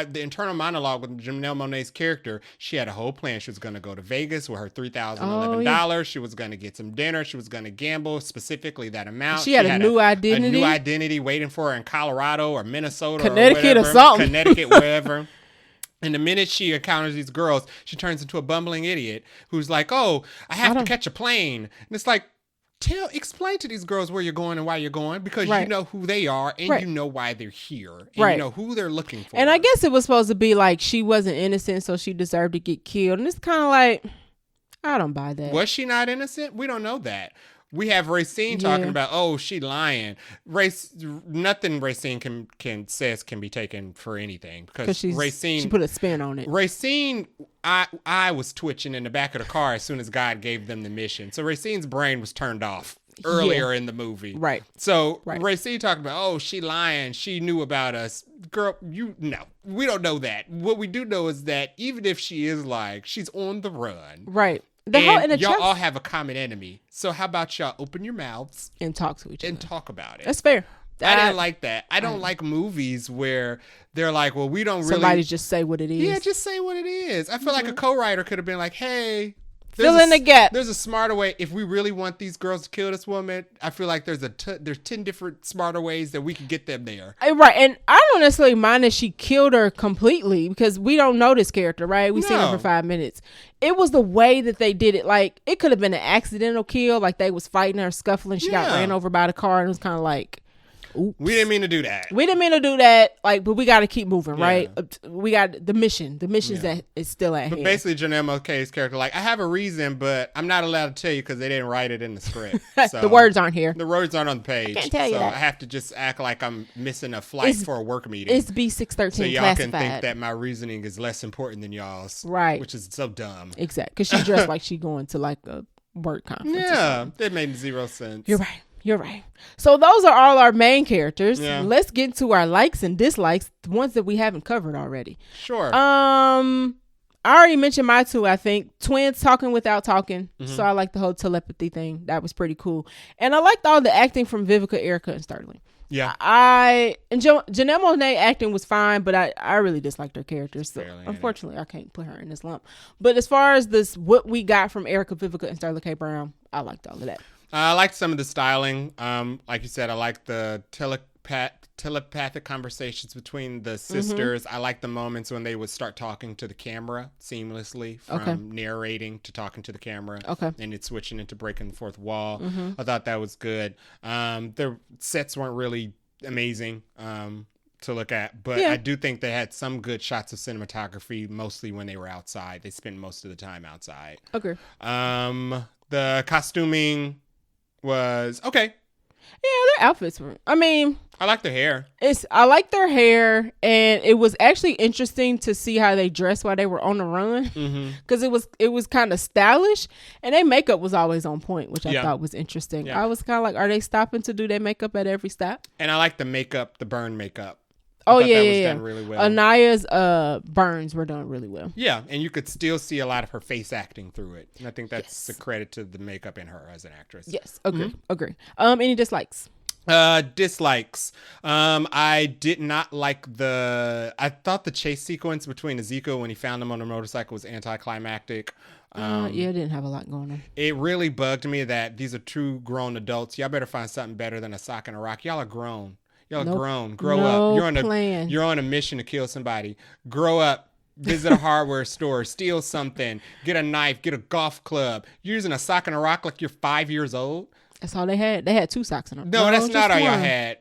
the internal monologue with Janelle Monáe's character, she had a whole plan. She was going to go to Vegas with her $3,011. She was going to get some dinner. She was going to gamble, specifically that amount. She had a new identity. A new identity waiting for her in Colorado or Minnesota Connecticut or or something. Connecticut, wherever. And the minute she encounters these girls, she turns into a bumbling idiot who's like, oh, I have to catch a plane. And it's like, explain to these girls where you're going and why you're going, because you know who they are and you know why they're here and you know who they're looking for. And I guess it was supposed to be like she wasn't innocent, so she deserved to get killed. And it's kind of like, I don't buy that. Was she not innocent? We don't know that. We have Racine talking about, oh, she lying. Nothing Racine can be taken for anything because she put a spin on it. Racine, I was twitching in the back of the car as soon as God gave them the mission. So Racine's brain was turned off earlier in the movie. Right. So Racine talking about, oh, she lying. She knew about us. Girl, we don't know that. What we do know is that even if she is lying, she's on the run. Right. Y'all all have a common enemy. So how about y'all open your mouths and talk to each other and talk about it? That's fair. I didn't like that. I don't like movies where they're like, well, we don't really. Somebody just say what it is. Yeah, just say what it is. I feel like a co-writer could have been like, hey, fill in the gap. There's a smarter way. If we really want these girls to kill this woman, I feel like there's 10 different smarter ways that we could get them there. Right. And I don't necessarily mind that she killed her completely because we don't know this character, right? We've seen her for 5 minutes. It was the way that they did it. Like, it could have been an accidental kill. Like, they was fighting her, scuffling. She got ran over by the car and it was kind of like, oops. We didn't mean to do that. Like, but we got to keep moving, right? We got the mission. The mission's that is still at hand. But basically, Janelle Monáe's character, like, I have a reason, but I'm not allowed to tell you because they didn't write it in the script. So the words aren't here. The words aren't on the page. I can't tell you that. I have to just act like I'm missing a flight for a work meeting. It's B613 so y'all classified. can think that my reasoning is less important than y'all's. Right. Which is so dumb. Exactly. Because she dressed like she going to like a work conference. Yeah. That made zero sense. You're right. So those are all our main characters. Yeah. Let's get to our likes and dislikes, the ones that we haven't covered already. Sure. I already mentioned my two, I think. Twins talking without talking. Mm-hmm. So I like the whole telepathy thing. That was pretty cool. And I liked all the acting from Vivica, Erica, and Sterling. Yeah. Janelle Monáe acting was fine, but I really disliked her characters. So unfortunately, I can't put her in this lump. But as far as what we got from Erica, Vivica, and Sterling K. Brown, I liked all of that. I liked some of the styling. Like you said, I like the telepathic conversations between the sisters. I like the moments when they would start talking to the camera seamlessly from narrating to talking to the camera. Okay. And it's switching into breaking the fourth wall. I thought that was good. Their sets weren't really amazing to look at, but I do think they had some good shots of cinematography, mostly when they were outside. They spent most of the time outside. Okay. The costuming was okay. Yeah, their outfits were. I mean, I like their hair. I like their hair, and it was actually interesting to see how they dressed while they were on the run, because it was kind of stylish, and their makeup was always on point, which I thought was interesting. I was kind of like, are they stopping to do their makeup at every stop? And I like the makeup, the burn makeup. That was done really well. Anaya's burns were done really well. Yeah, and you could still see a lot of her face acting through it. And I think that's the credit to the makeup in her as an actress. Yes, agree. Any dislikes? Dislikes. I did not like I thought the chase sequence between Ezekiel when he found him on a motorcycle was anticlimactic. It didn't have a lot going on. It really bugged me that these are two grown adults. Y'all better find something better than a sock and a rock. Y'all are grown. Y'all grown. Grow up. You're on a mission to kill somebody. Grow up. Visit a hardware store. Steal something. Get a knife. Get a golf club. You're using a sock and a rock like you're 5 years old. That's all they had. They had two socks in them. No, that's not all y'all had.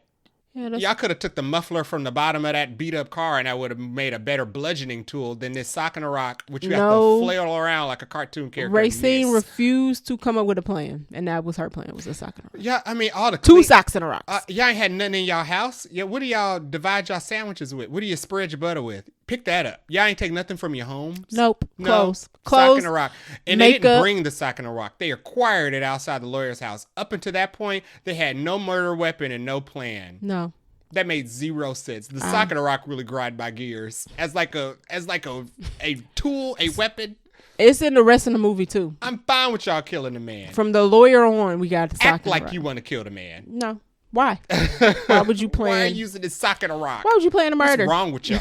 Yeah, y'all could have took the muffler from the bottom of that beat up car and that would have made a better bludgeoning tool than this sock and a rock, which you have to flail around like a cartoon character. Racine refused to come up with a plan, and that was her plan. Was a sock and a rock. Yeah, I mean all the two socks and a rock. Y'all ain't had nothing in y'all house. Yeah, what do y'all divide y'all sandwiches with? What do you spread your butter with? Pick that up. Y'all ain't take nothing from your homes. Nope. No. Sock Sock and a rock. And they didn't makeup. bring the sock and a rock. They acquired it outside the lawyer's house. Up until that point, they had no murder weapon and no plan. No. That made zero sense. The sock and a rock really grind my gears as like a tool, a weapon. It's in the rest of the movie too. I'm fine with y'all killing the man. From the lawyer on, we got the sock Act and like rock. you want to kill the man. No. Why? Why would you plan? Why are you using this sock and a rock? Why would you plan a murder? What's wrong with y'all?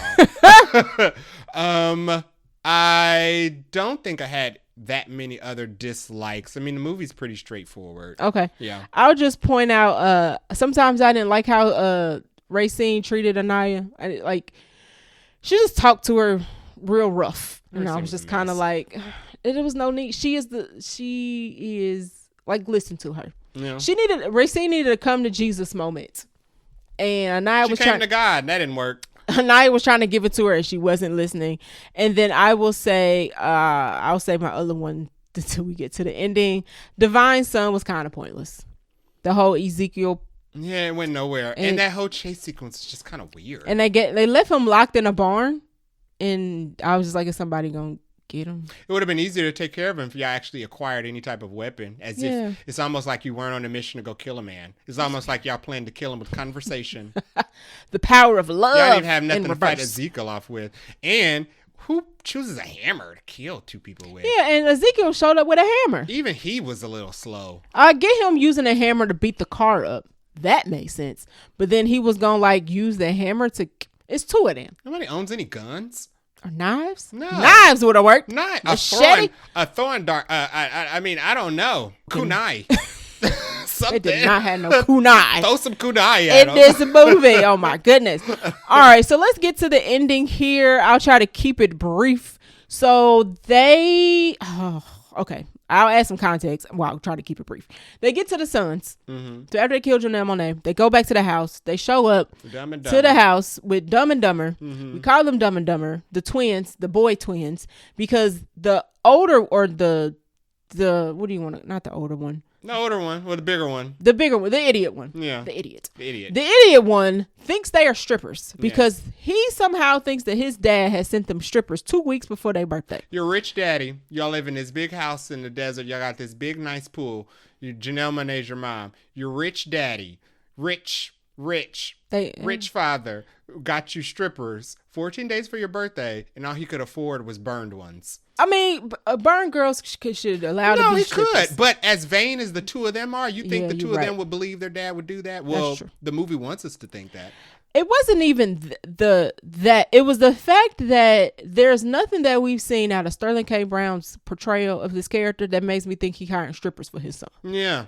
I don't think I had that many other dislikes. I mean, the movie's pretty straightforward. Okay. Yeah. I'll just point out, sometimes I didn't like how Racine treated Anaya. She just talked to her real rough. And I was just kind of like, it was no need. She is like, listen to her. Yeah. Racine needed a come to Jesus moment. And Anaya was came to God. That didn't work. Anaya was trying to give it to her and she wasn't listening. And then I will say, I'll say my other one until we get to the ending. Divine Son was kind of pointless. The whole Ezekiel. Yeah, it went nowhere. And that whole chase sequence is just kind of weird. And they left him locked in a barn. And I was just like, is somebody going to get him? It would have been easier to take care of him if y'all actually acquired any type of weapon. If it's almost like you weren't on a mission to go kill a man. It's almost like y'all planned to kill him with conversation. The power of love. Y'all didn't even have nothing to fight Ezekiel off with. And who chooses a hammer to kill two people with? Yeah, and Ezekiel showed up with a hammer. Even he was a little slow. I get him using a hammer to beat the car up. That makes sense. But then he was going to use the hammer to... It's two of them. Nobody owns any guns. Or knives? No. Knives would have worked. Machete? A thorn dart. I mean, I don't know. Kunai. Something. They did not have no kunai. Throw some kunai at in this movie. Oh my goodness. All right, so let's get to the ending here. I'll try to keep it brief. So okay. I'll add some context. Well, I'll try to keep it brief. They get to the sons. Mm-hmm. So after they kill Janelle Monáe, they go back to the house. They show up to the house with Dumb and Dumber. Mm-hmm. We call them Dumb and Dumber, the twins, the boy twins, because the older or the what do you want to, not the older one. The older one, or the bigger one. The bigger one, the idiot one. Yeah. The idiot. The idiot one thinks they are strippers because he somehow thinks that his dad has sent them strippers 2 weeks before their birthday. Your rich daddy, y'all live in this big house in the desert. Y'all got this big, nice pool. Janelle Monáe's your mom. Your rich daddy, rich father got you strippers 14 days for your birthday, and all he could afford was burned ones. I mean, burned girls should allow to be he strippers. could, but as vain as the two of them are, you think the two of them would believe their dad would do that? Well, the movie wants us to think that. It wasn't even it was the fact that there's nothing that we've seen out of Sterling K. Brown's portrayal of this character that makes me think he hired strippers for his son. Yeah.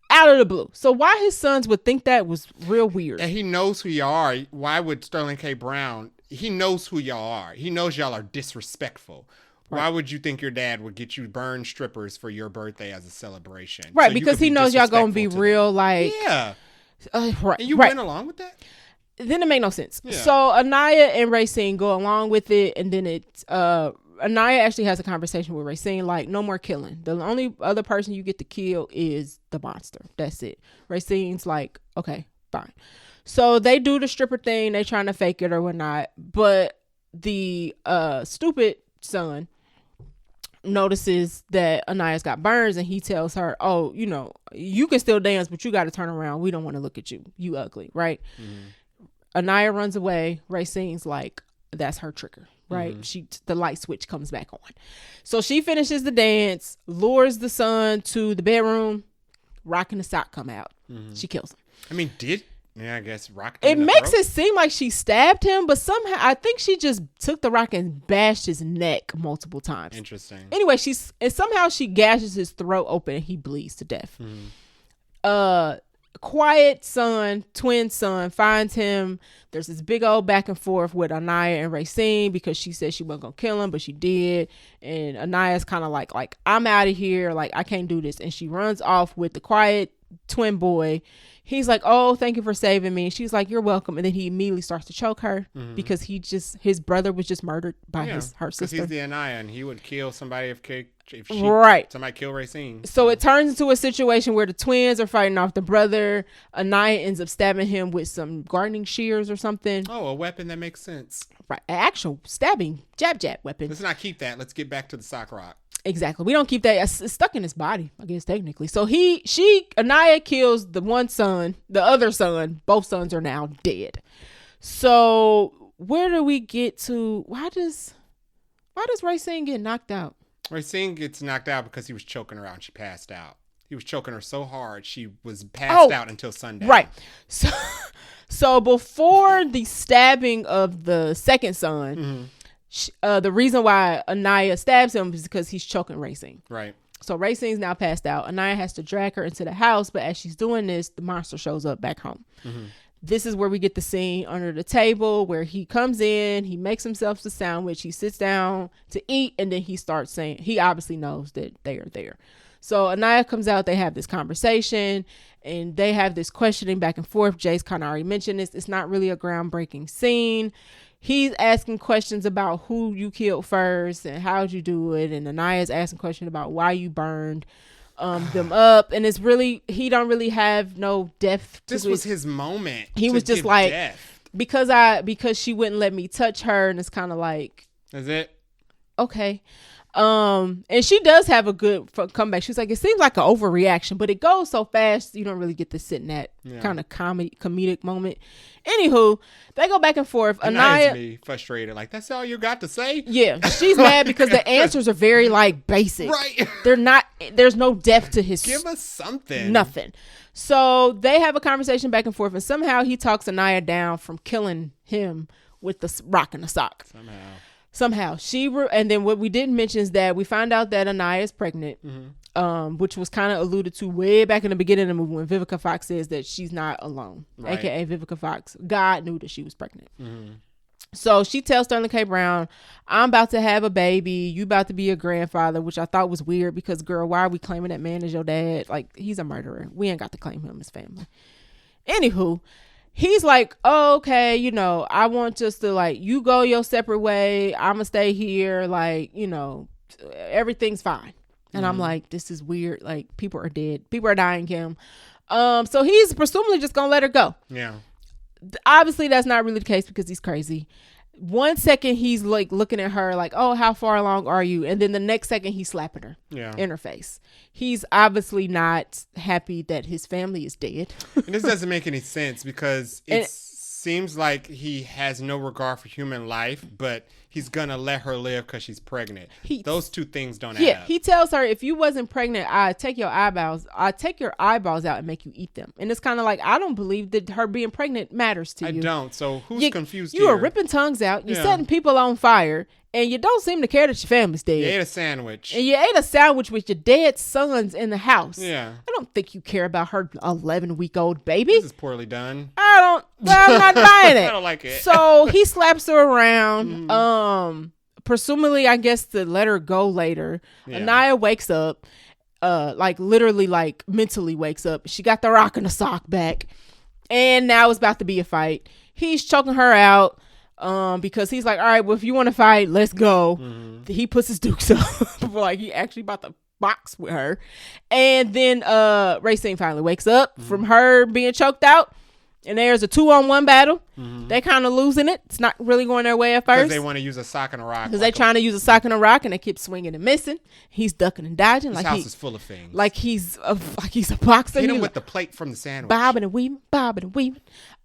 Out of the blue. So why his sons would think that was real weird. And he knows who y'all are. Why would Sterling K. Brown? He knows who y'all are. He knows y'all are disrespectful. Right. Why would you think your dad would get you burned strippers for your birthday as a celebration? Right, so because he knows y'all gonna be real like... Yeah. Right. And you went along with that? Then it made no sense. Yeah. So Anaya and Racine go along with it, and then Anaya actually has a conversation with Racine, like, no more killing. The only other person you get to kill is the monster. That's it. Racine's like, okay, fine. So they do the stripper thing. They trying to fake it or whatnot. But the stupid son notices that Anaya's got burns, and he tells her, oh, you can still dance, but you got to turn around. We don't want to look at you. You ugly, right? Mm-hmm. Anaya runs away. Racine's like, that's her trigger. Right. Mm-hmm. The light switch comes back on. So she finishes the dance, lures the son to the bedroom. Rock and the sock come out. Mm-hmm. She kills him. I mean, I guess Rock. It makes it seem like she stabbed him, but somehow I think she just took the rock and bashed his neck multiple times. Interesting. Anyway, somehow she gashes his throat open and he bleeds to death. Mm-hmm. Quiet son, twin son, finds him. There's this big old back and forth with Anaya and Racine because she said she wasn't gonna kill him, but she did. And Anaya's kind of like I'm out of here, like I can't do this, and she runs off with the quiet twin boy. He's like, oh, thank you for saving me. She's like, you're welcome. And then he immediately starts to choke her because his brother was just murdered by her sister. Because he's the Anaya, and he would kill somebody if somebody kill Racine. So it turns into a situation where the twins are fighting off the brother. Anaya ends up stabbing him with some gardening shears or something. Oh, a weapon that makes sense. Right. An actual stabbing jab weapon. Let's not keep that. Let's get back to the sock rock. Exactly. We don't keep that. It's stuck in his body, I guess, technically. So Anaya kills the one son, the other son. Both sons are now dead. So where do we get to? Why does Racine get knocked out? Racine gets knocked out because he was choking her out and she passed out. He was choking her so hard she was passed out until sundown. Right. So before the stabbing of the second son, the reason why Anaya stabs him is because he's choking Racine. Right. So Racine's now passed out. Anaya has to drag her into the house, but as she's doing this, the monster shows up back home. This is where we get the scene under the table where he comes in, he makes himself the sandwich, he sits down to eat, and then he starts saying, he obviously knows that they are there. So Anaya comes out, they have this conversation, and they have this questioning back and forth. Jay's kind of already mentioned this. It's not really a groundbreaking scene. He's asking questions about who you killed first and how'd you do it. And Anaya's asking questions about why you burned them up. And it's really, he don't really have no depth to This was his moment. He was just like, because she wouldn't let me touch her. And it's kind of like, is it? Okay. And she does have a good comeback. She's like, it seems like an overreaction, but it goes so fast you don't really get to sit in that kind of comedic moment. Anywho, they go back and forth. Anaya me frustrated, like, that's all you got to say? Yeah, she's mad because the answers are very like basic. Right. There's no depth to his. Give us something. Nothing. So they have a conversation back and forth, and somehow he talks Anaya down from killing him with the rock and the sock. Somehow and then what we didn't mention is that we found out that Anaya is pregnant, which was kind of alluded to way back in the beginning of the movie when Vivica Fox says that she's not alone, aka Vivica Fox. God knew that she was pregnant. So she tells Sterling K. Brown, I'm about to have a baby, you about to be a grandfather, which I thought was weird because, girl, why are we claiming that man as your dad? Like, he's a murderer. We ain't got to claim him as family. Anywho, he's like, oh, okay, I want us to, like, you go your separate way. I'm going to stay here. Like, everything's fine. And I'm like, this is weird. Like, people are dead. People are dying, Kim. So he's presumably just going to let her go. Yeah. Obviously, that's not really the case because he's crazy. 1 second, he's like looking at her like, oh, how far along are you? And then the next second, he's slapping her in her face. He's obviously not happy that his family is dead. And this doesn't make any sense because it seems like he has no regard for human life, but he's gonna let her live because she's pregnant. Those two things don't add up. He tells her, if you wasn't pregnant, I'd take your eyeballs out and make you eat them. And it's kind of like, I don't believe that her being pregnant matters to you. I don't. So who's confused here? You are ripping tongues out. You're setting people on fire. And you don't seem to care that your family's dead. You ate a sandwich. And you ate a sandwich with your dead sons in the house. Yeah. I don't think you care about her 11-week-old baby. This is poorly done. I'm not buying it. I don't like it. So he slaps her around. Presumably, I guess, to let her go later. Yeah. Anaya wakes up, literally, mentally wakes up. She got the rock and the sock back. And now it's about to be a fight. He's choking her out. Because he's like, all right, well, if you want to fight, let's go. He puts his dukes up. He actually about to box with her. And then Racine finally wakes up from her being choked out. And there's a 2-on-1 battle. They kind of losing it. It's not really going their way at first. Because they want to use a sock and a rock. Because they're trying to use a sock and a rock, and they keep swinging and missing. He's ducking and dodging. This house is full of things. Like he's a boxer. Hit him with the plate from the sandwich. Bobbing and weaving.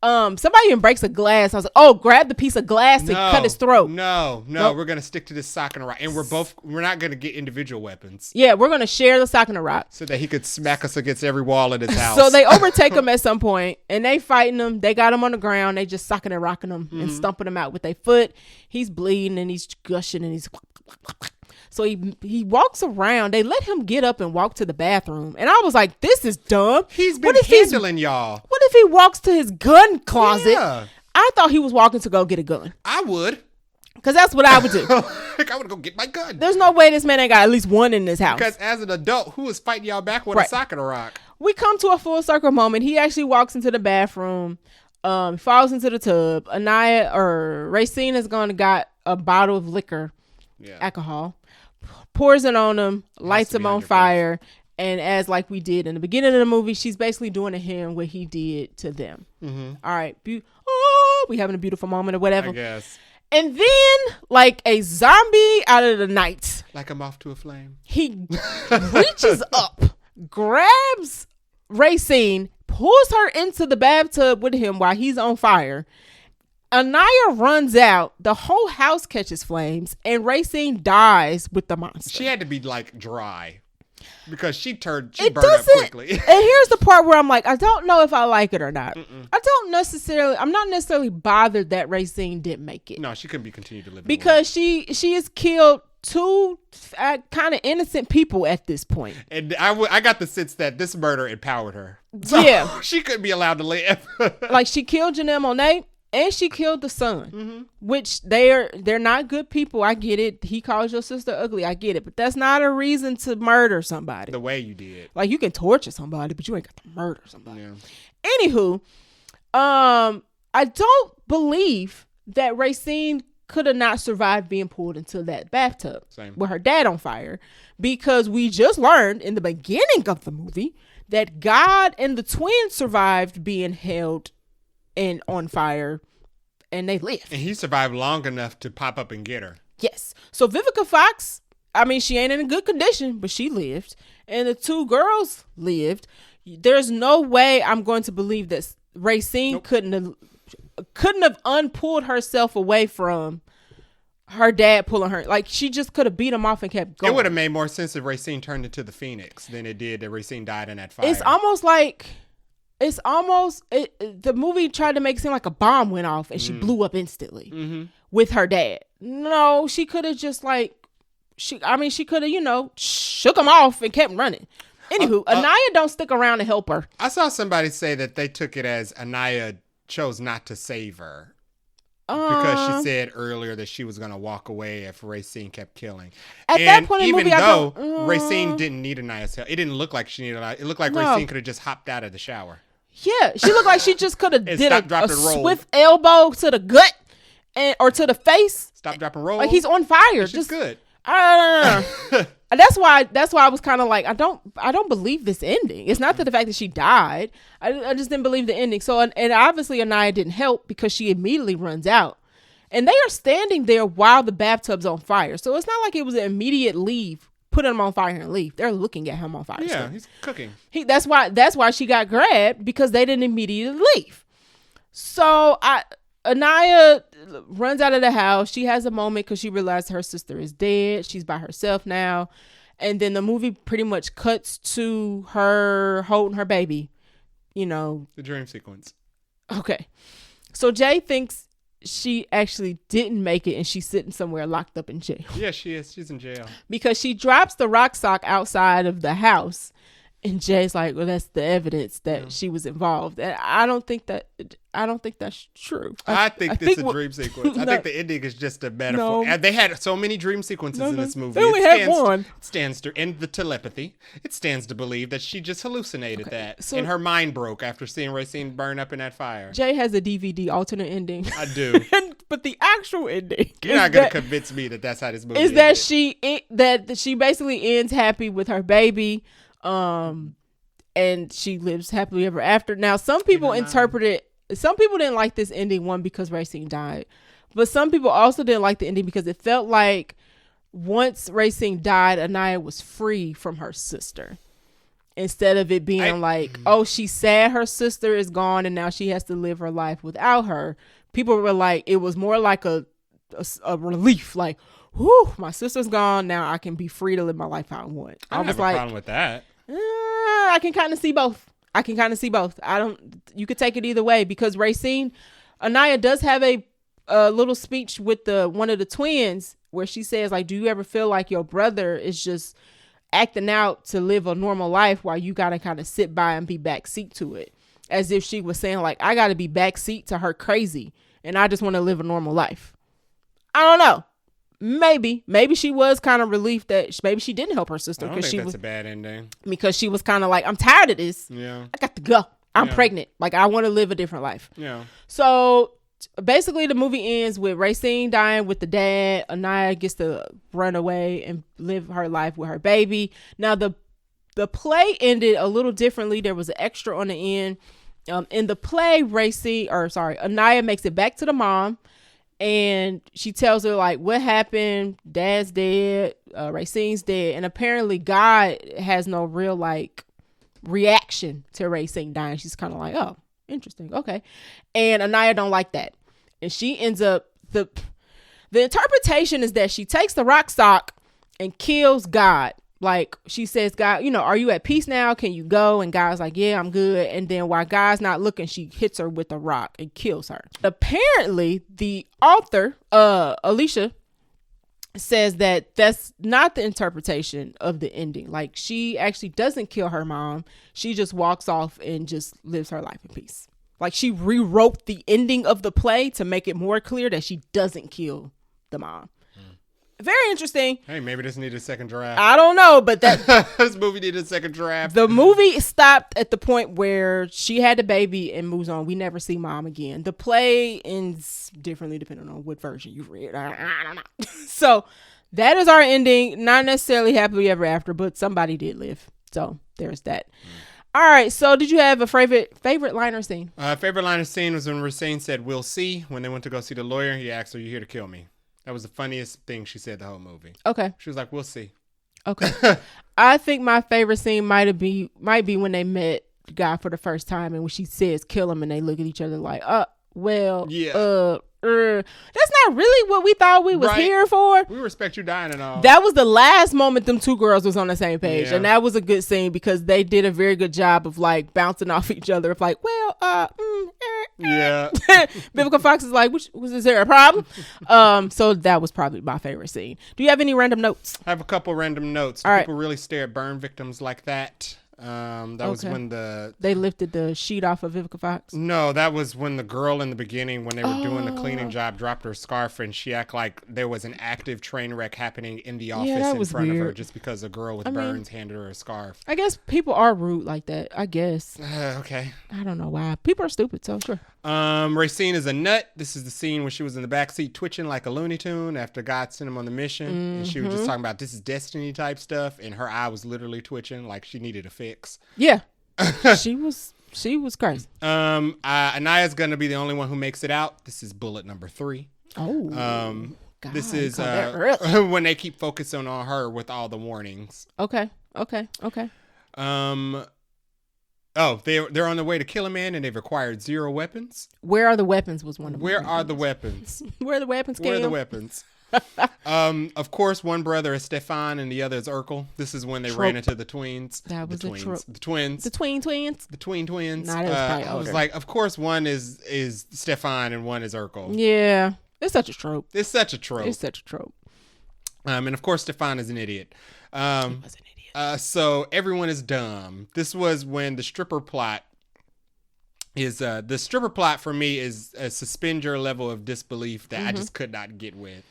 Somebody even breaks a glass. I was like, oh, grab the piece of glass and cut his throat. No, we're going to stick to this sock and a rock. And we're not going to get individual weapons. Yeah, we're going to share the sock and a rock. So that he could smack us against every wall in his house. So they overtake him at some point, and they fighting him. They got him on the ground. They just socking and rocking him and stumping him out with their foot. He's bleeding and he's gushing and he's... So he walks around. They let him get up and walk to the bathroom. And I was like, this is dumb. He's been handling y'all. What if he walks to his gun closet? Yeah. I thought he was walking to go get a gun. I would. Because that's what I would do. I would go get my gun. There's no way this man ain't got at least one in this house. Because as an adult, who is fighting y'all back with a sock and a rock? we come to a full circle moment. He actually walks into the bathroom, falls into the tub. Racine has gone and got a bottle of liquor, alcohol, pours it on him, lights him on fire. And as like we did in the beginning of the movie, she's basically doing to him what he did to them. Mm-hmm. All right. We having a beautiful moment or whatever. I guess. And then, like a zombie out of the night. Like a moth to a flame. He reaches up, grabs Racine, pulls her into the bathtub with him while he's on fire. Anaya runs out. The whole house catches flames. And Racine dies with the monster. She had to be like dry. Because she burned up quickly. And here's the part where I'm like, I don't know if I like it or not. I'm not necessarily bothered that Racine didn't make it. No, she couldn't be continued to live. Because she has killed two kind of innocent people at this point. And I got the sense that this murder empowered her. So yeah. She couldn't be allowed to live. Like she killed Janelle Monáe. And she killed the son, which they're not good people. I get it. He calls your sister ugly. I get it. But that's not a reason to murder somebody. The way you did. Like, you can torture somebody, but you ain't got to murder somebody. Yeah. Anywho, I don't believe that Racine could have not survived being pulled into that bathtub with her dad on fire. Because we just learned in the beginning of the movie that God and the twins survived being held and on fire, and they lived. And he survived long enough to pop up and get her. Yes. So Vivica Fox, I mean, she ain't in a good condition, but she lived. And the two girls lived. There's no way I'm going to believe that Racine couldn't have unpulled herself away from her dad pulling her. Like, she just could have beat him off and kept going. It would have made more sense if Racine turned into the Phoenix than it did that Racine died in that fire. It's almost like... the movie tried to make it seem like a bomb went off and she blew up instantly with her dad. No, she could have just she could have, shook him off and kept running. Anywho, Anaya don't stick around to help her. I saw somebody say that they took it as Anaya chose not to save her. Because she said earlier that she was going to walk away if Racine kept killing. At that point in the movie, Racine didn't need Anaya's help. It didn't look like she needed Anaya. It looked like Racine could have just hopped out of the shower. Yeah, she looked like she just could have did a swift elbow to the gut or to the face. Stop, drop, and roll. Like he's on fire. Just good. That's why I was kind of like, I don't believe this ending. It's not that the fact that she died. I just didn't believe the ending. So and obviously Anaya didn't help because she immediately runs out. And they are standing there while the bathtub's on fire. So it's not like it was an immediate leave, put him on fire and leave. They're looking at him on fire. Yeah, he's cooking. That's why she got grabbed, because they didn't immediately leave. So Anaya runs out of the house. She has a moment because she realized her sister is dead. She's by herself now. And then the movie pretty much cuts to her holding her baby. The dream sequence. Okay. So Jay thinks she actually didn't make it and she's sitting somewhere locked up in jail. Yeah, she is. She's in jail. Because she drops the rock sock outside of the house. And Jay's like, well, that's the evidence that she was involved. And I don't think that's true. I think it's a dream sequence. I think the ending is just a metaphor. And they had so many dream sequences in this movie. They only had one. It stands to, and the telepathy, it stands to believe that she just hallucinated that. So, and her mind broke after seeing Racine burn up in that fire. Jay has a DVD alternate ending. I do. But the actual ending, you're not going to convince me that that's how this movie is. That she basically ends happy with her baby. And she lives happily ever after. Now, some people some people didn't like this ending, one, because Racine died. But some people also didn't like the ending because it felt like once Racine died, Anaya was free from her sister. Instead of it being she's sad her sister is gone and now she has to live her life without her. People were like, it was more like a relief. Like, whew, my sister's gone. Now I can be free to live my life how I want. I don't have a problem with that. I can kind of see both. You could take it either way, because Anaya does have a little speech with one of the twins where she says, like, do you ever feel like your brother is just acting out to live a normal life while you got to kind of sit by and be backseat to it? As if she was saying, like, I got to be backseat to her crazy and I just want to live a normal life. I don't know. Maybe she was kind of relieved that maybe she didn't help her sister. I don't think she that's was a bad ending. Because she was kind of like, I'm tired of this. Yeah. I got to go. I'm pregnant. Like, I want to live a different life. Yeah. So basically the movie ends with Racine dying with the dad. Anaya gets to run away and live her life with her baby. Now the play ended a little differently. There was an extra on the end. In the play, Anaya makes it back to the mom, and she tells her like what happened. Dad's dead. Racine's dead, and apparently God has no real like reaction to Racine dying. She's kind of like, oh, interesting, okay. And Anaya don't like that, and she ends up the interpretation is that she takes the rock sock and kills God. Like, she says, God, are you at peace now? Can you go? And God's like, yeah, I'm good. And then while God's not looking, she hits her with a rock and kills her. Apparently, the author, Alicia, says that that's not the interpretation of the ending. Like, she actually doesn't kill her mom. She just walks off and just lives her life in peace. Like, she rewrote the ending of the play to make it more clear that she doesn't kill the mom. Very interesting. Hey, maybe this needed a second draft. I don't know, but this movie needed a second draft. The movie stopped at the point where she had the baby and moves on. We never see mom again. The play ends differently depending on what version you read. I don't know. So that is our ending. Not necessarily happily ever after, but somebody did live. So there's that. All right. So did you have a favorite line or scene? Favorite line or scene was when Racine said, "We'll see." When they went to go see the lawyer, he asked her, "You here to kill me?" That was the funniest thing she said the whole movie. Okay. She was like, "We'll see." Okay. I think my favorite scene might be when they met God for the first time, and when she says kill him, and they look at each other like, that's not really what we thought we was here for. We respect you dying and all. That was the last moment them two girls was on the same page. Yeah. And that was a good scene because they did a very good job of like bouncing off each other of like, yeah. Biblical Fox is like, is there a problem? So that was probably my favorite scene. Do you have any random notes? I have a couple random notes. Do people really stare at burn victims like that? That was when they lifted the sheet off of Vivica Fox. No, that was when the girl in the beginning, when they were doing the cleaning job, dropped her scarf and she acted like there was an active train wreck happening in the office in front of her just because a girl with burns handed her a scarf. I guess people are rude like that. I guess. Okay. I don't know why. People are stupid, so sure. Racine is a nut. This is the scene where she was in the backseat twitching like a Looney Tune after God sent him on the mission. Mm-hmm. And she was just talking about this is destiny type stuff. And her eye was literally twitching like she needed a fix. Yeah. She was crazy. Anaya's going to be the only one who makes it out. This is bullet number 3. Oh. God, this is when they keep focusing on her with all the warnings. Okay. Oh, they're on their way to kill a man, and they've acquired 0 weapons. Where are the weapons? Was one of them. Where are the weapons? Where are the weapons? Where are the weapons? Of course, one brother is Stefan, and the other is Urkel. This is when they ran into the twins. That was the twins. The twins. The twins. The twins. Nah, I was like, of course, one is Stefan and one is Urkel. Yeah, it's such a trope. It's such a trope. And of course, Stefan is an idiot. He was an idiot. So everyone is dumb. This was when the stripper plot is the stripper plot for me is a suspend your level of disbelief that I just could not get with.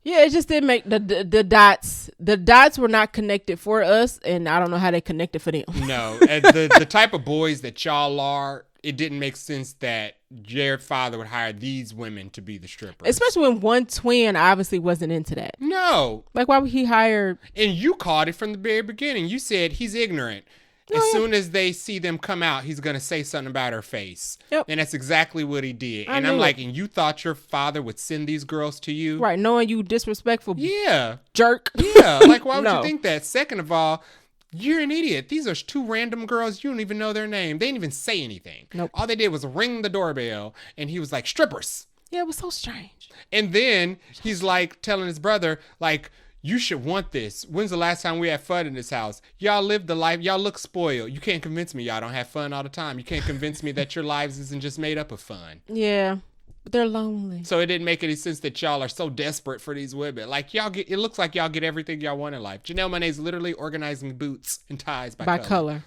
Yeah, it just didn't make the dots. The dots were not connected for us, and I don't know how they connected for them. No, the type of boys that y'all are, it didn't make sense that Jared's father would hire these women to be the strippers. Especially when one twin obviously wasn't into that. No. Like, why would he hire... And you called it from the very beginning. You said he's ignorant. As soon as they see them come out, he's going to say something about her face. Yep. And that's exactly what he did. And I'm like, and you thought your father would send these girls to you? Right, knowing you disrespectful jerk. Yeah, like, why would you think that? Second of all, you're an idiot. These are 2 random girls. You don't even know their name. They didn't even say anything. Nope. All they did was ring the doorbell, and he was like, strippers. Yeah, it was so strange. And then he's like telling his brother, like, you should want this. When's the last time we had fun in this house? Y'all live the life. Y'all look spoiled. You can't convince me y'all don't have fun all the time. You can't convince me that your lives isn't just made up of fun. Yeah. But they're lonely. So it didn't make any sense that y'all are so desperate for these women. Like, it looks like y'all get everything y'all want in life. Janelle Monáe's literally organizing boots and ties by color.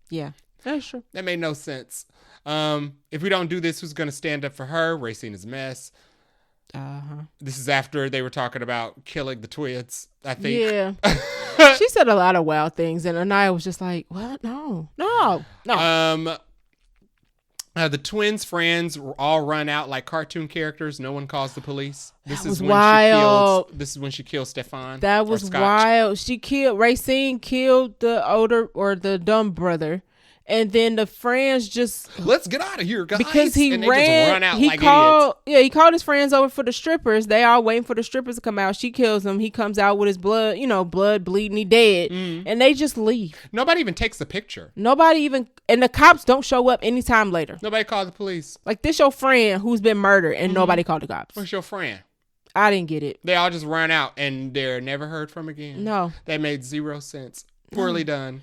Yeah. That's true. That made no sense. If we don't do this, who's going to stand up for her? Racine is a mess. This is after they were talking about killing the twins, I think. Yeah. She said a lot of wild things, and Anaya was just like, what? No. The twins' friends all run out like cartoon characters. No one calls the police. This is when wild. This is when she kills Stefan. That was wild. Racine killed the older or the dumb brother. And then the friends just let's get out of here, guys. Because he and ran. They just run out he like called. idiots. Yeah, he called his friends over for the strippers. They all waiting for the strippers to come out. She kills him. He comes out with his blood. Blood bleeding. He dead. And they just leave. Nobody even takes the picture. And the cops don't show up anytime later. Nobody called the police. Like this, your friend who's been murdered, and nobody called the cops. What's your friend? I didn't get it. They all just run out and they're never heard from again. No, that made zero sense. Poorly done.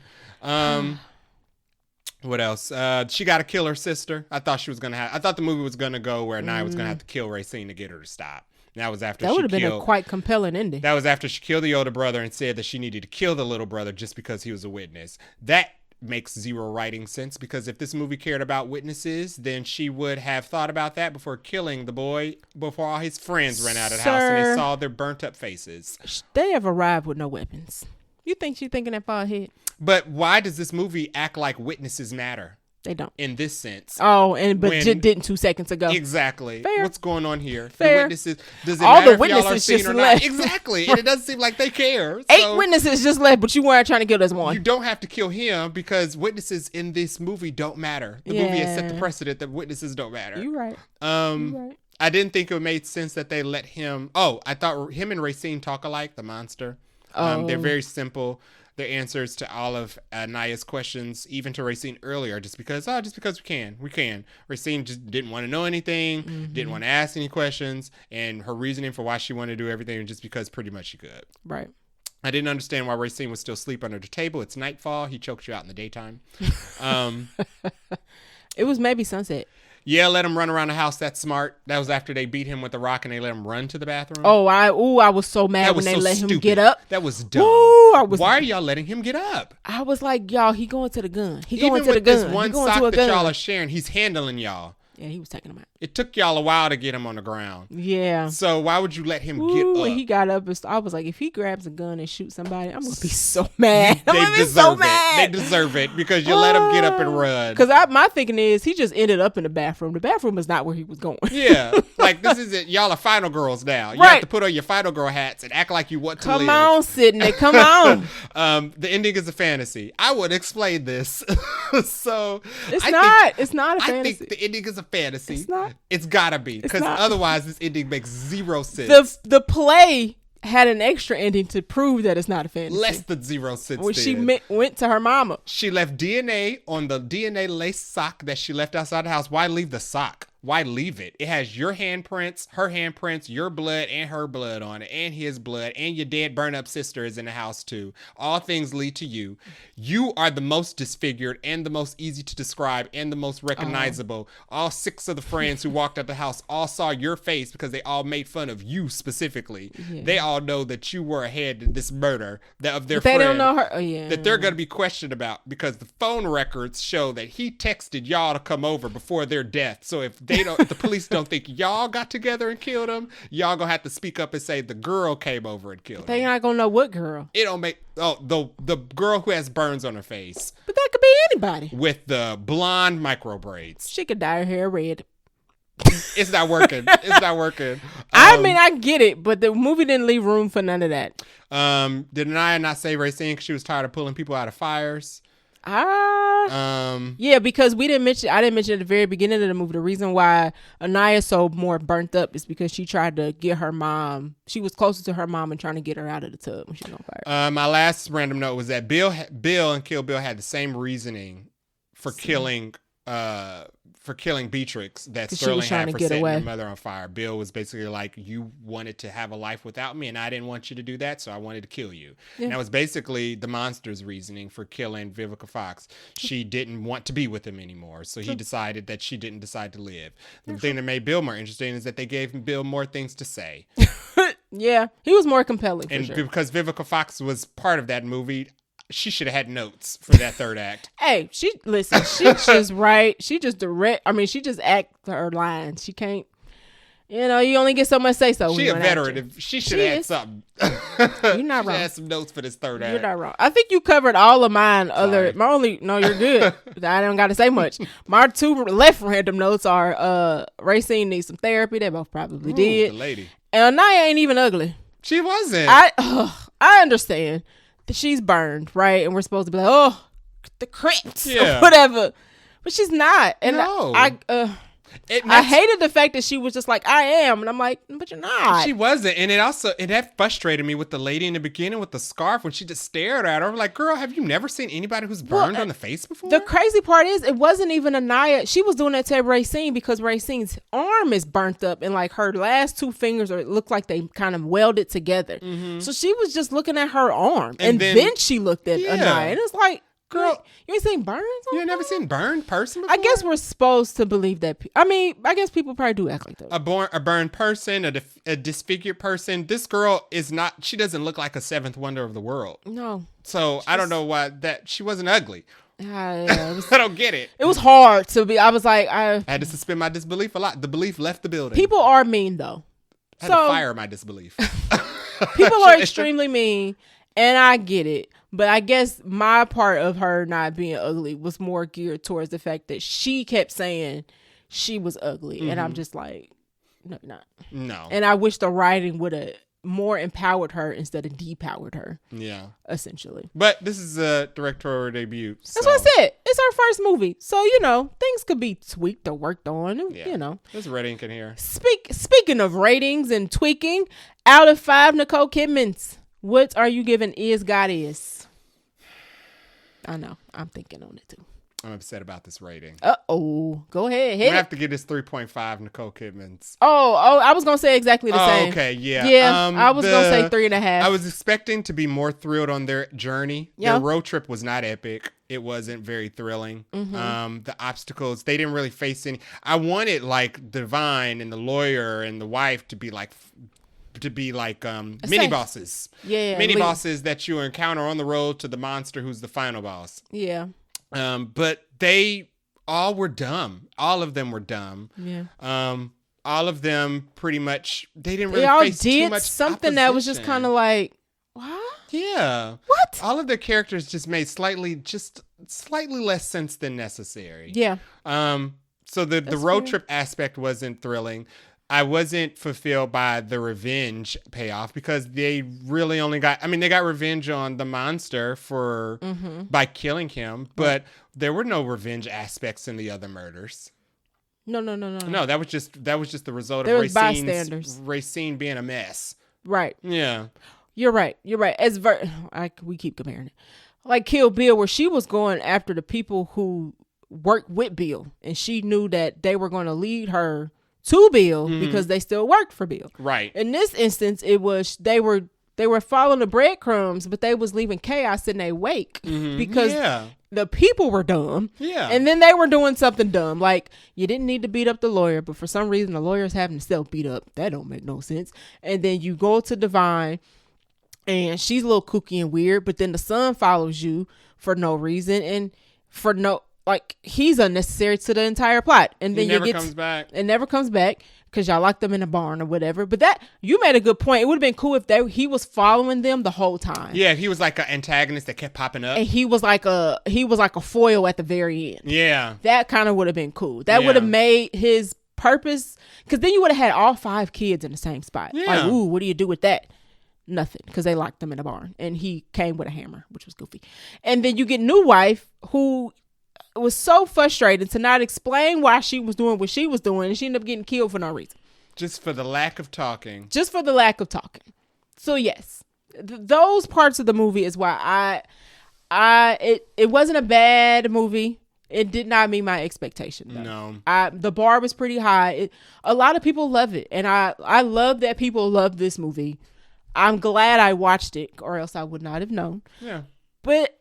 What else? She got to kill her sister. I thought the movie was gonna go where Nia was gonna have to kill Racine to get her to stop. And that was after that would have been a quite compelling ending. That was after she killed the older brother and said that she needed to kill the little brother just because he was a witness. That makes zero writing sense, because if this movie cared about witnesses, then she would have thought about that before killing the boy, before all his friends ran out of the house and they saw their burnt up faces. They have arrived with no weapons. You think she's thinking that far ahead? But why does this movie act like witnesses matter? They don't. In this sense. Oh, but just didn't 2 seconds ago. Exactly. Fair. What's going on here? Fair. The witnesses. Does it all matter the if y'all are witnesses seen just or left. not? Exactly. And it doesn't seem like they care. 8 witnesses just left, but you weren't trying to kill this one. You don't have to kill him because witnesses in this movie don't matter. The movie has set the precedent that witnesses don't matter. You're right. I didn't think it made sense that they let him. Oh, I thought him and Racine talk alike, the monster. They're very simple. Their answers to all of Naya's questions, even to Racine earlier, just because we can. Racine just didn't want to know anything, didn't want to ask any questions, and her reasoning for why she wanted to do everything was just because pretty much she could. Right. I didn't understand why Racine was still asleep under the table. It's nightfall. He choked you out in the daytime. It was maybe sunset. Yeah, let him run around the house. That's smart. That was after they beat him with a rock and they let him run to the bathroom. Oh, I was so mad when they let him get up. That was dumb. Why are y'all letting him get up? I was like, y'all, he going to the gun. Even with this one sock that y'all are sharing, he's handling y'all. Yeah, he was taking him out. It took y'all a while to get him on the ground. Yeah. So why would you let him get up? When he got up, I was like, if he grabs a gun and shoots somebody, I'm going to be so mad. They deserve it. They deserve it because you let him get up and run. Because my thinking is he just ended up in the bathroom. The bathroom is not where he was going. Yeah. Like, this is it. Y'all are final girls now. You have to put on your final girl hats and act like you want to live. Come on, Sydney. Come on. The ending is a fantasy. I would explain this. So it's not a fantasy. I think the ending is a fantasy. It's not. It's gotta be, because otherwise this ending makes zero sense. The play had an extra ending to prove that it's not a fantasy. Less than zero sense. When she went to her mama, she left DNA on the DNA lace sock that she left outside the house. Why leave the sock? Why leave it? It has your handprints, her handprints, your blood, and her blood on it, and his blood, and your dead, burn up sister is in the house too. All things lead to you. You are the most disfigured and the most easy to describe and the most recognizable. All 6 of the friends who walked out the house all saw your face because they all made fun of you specifically. Yeah. They all know that you were ahead in this murder of their friend. They don't know her. Oh, yeah. That they're going to be questioned about because the phone records show that he texted y'all to come over before their death. So if the police don't think y'all got together and killed him, y'all gonna have to speak up and say the girl came over and killed him. They not gonna know what girl. It don't make the girl who has burns on her face. But that could be anybody. With the blonde micro braids. She could dye her hair red. It's not working. It's not working. I mean, I get it, but the movie didn't leave room for none of that. Did Anaya not say Racine because she was tired of pulling people out of fires? Yeah, because I didn't mention at the very beginning of the movie, the reason why Anaya so more burnt up is because she tried to get her mom. She was closer to her mom and trying to get her out of the tub when she was on fire. My last random note was that Bill and Kill Bill had the same reasoning for killing Beatrix that Sterling had for setting her mother on fire. Bill was basically like, you wanted to have a life without me and I didn't want you to do that, so I wanted to kill you. Yeah. And that was basically the monster's reasoning for killing Vivica Fox. She didn't want to be with him anymore, so he decided that she didn't decide to live. The thing that made Bill more interesting is that they gave Bill more things to say. Yeah, he was more compelling. And sure. Because Vivica Fox was part of that movie, she should have had notes for that third act. Hey, she just right. She just direct. I mean, she just act her lines. She can't. You know, you only get so much say so. She a veteran. She should add something. You're not wrong. Add some notes for this third act. You're not wrong. I think you covered all of mine. No, you're good. I don't got to say much. My 2 left random notes are Racine needs some therapy. They both probably did. The lady. And Anaya ain't even ugly. She wasn't. I understand that she's burned, right? And we're supposed to be like, oh, the cramps or whatever. But she's not. And no. I hated the fact that she was just like, I am. And I'm like, but you're not. She wasn't. And that frustrated me with the lady in the beginning with the scarf when she just stared at her. I'm like, girl, have you never seen anybody who's burned on the face before? The crazy part is it wasn't even Anaya. She was doing that to Racine because Racine's arm is burnt up and like her last 2 fingers look like they kind of welded together. Mm-hmm. So she was just looking at her arm. And then she looked at Anaya. And it's like, girl, you ain't seen burns? You ain't never seen burned person before? I guess we're supposed to believe that. I guess people probably do act like that. A burned person, a disfigured person. This girl is not, she doesn't look like a 7th wonder of the world. No. So I don't know why she wasn't ugly. I don't get it. It was hard to be. I was like, I had to suspend my disbelief a lot. The belief left the building. People are mean though. I had to fire my disbelief. People are extremely mean, and I get it. But I guess my part of her not being ugly was more geared towards the fact that she kept saying she was ugly. Mm-hmm. And I'm just like, no, you're not. No. And I wish the writing would have more empowered her instead of depowered her. Yeah. Essentially. But this is a directorial debut. So. That's what I said. It's her first movie. So, things could be tweaked or worked on. Yeah. There's red ink in here. Speaking of ratings and tweaking, out of 5 Nicole Kidmans, what are you giving Is God Is? I know. I'm thinking on it too. I'm upset about this rating. Uh-oh. Go ahead. We have to get this 3.5 Nicole Kidmans. Oh, I was going to say exactly the same. Okay, yeah. Yeah, I was going to say 3.5. I was expecting to be more thrilled on their journey. Yeah. Their road trip was not epic. It wasn't very thrilling. Mm-hmm. The obstacles, they didn't really face any. I wanted like Divine and the lawyer and the wife to be like mini bosses. Yeah. Mini bosses that you encounter on the road to the monster who's the final boss. Yeah. But they all were dumb. All of them were dumb. Yeah. All of them pretty much, they didn't really face too much something that was just kind of like, what? Yeah. What? All of their characters just made slightly less sense than necessary. Yeah. So the road trip aspect wasn't thrilling. I wasn't fulfilled by the revenge payoff because they really only they got revenge on the monster by killing him, but there were no revenge aspects in the other murders. No. No, that was just the result of Racine being a mess. Right. Yeah. You're right. We keep comparing it. Like Kill Bill, where she was going after the people who worked with Bill, and she knew that they were going to lead her to Bill because they still worked for Bill. Right. In this instance, it was they were following the breadcrumbs, but they was leaving chaos in their wake because the people were dumb. Yeah. And then they were doing something dumb. Like, you didn't need to beat up the lawyer, but for some reason the lawyer's having self beat up. That don't make no sense. And then you go to Divine and she's a little kooky and weird, but then the son follows you for no reason and for no, like, he's unnecessary to the entire plot. And then It never comes back because y'all locked them in a barn or whatever. But that, you made a good point. It would have been cool if he was following them the whole time. Yeah, he was like an antagonist that kept popping up. And he was like a foil at the very end. Yeah. That kind of would have been cool. That would have made his purpose, because then you would have had all 5 kids in the same spot. Yeah. Like, ooh, what do you do with that? Nothing, because they locked them in a barn. And he came with a hammer, which was goofy. And then you get new wife who was so frustrated to not explain why she was doing what she was doing, and she ended up getting killed for no reason. Just for the lack of talking. So yes, those parts of the movie is why it wasn't a bad movie. It did not meet my expectation, though. No. The bar was pretty high. A lot of people love it, and I love that people love this movie. I'm glad I watched it, or else I would not have known. Yeah. But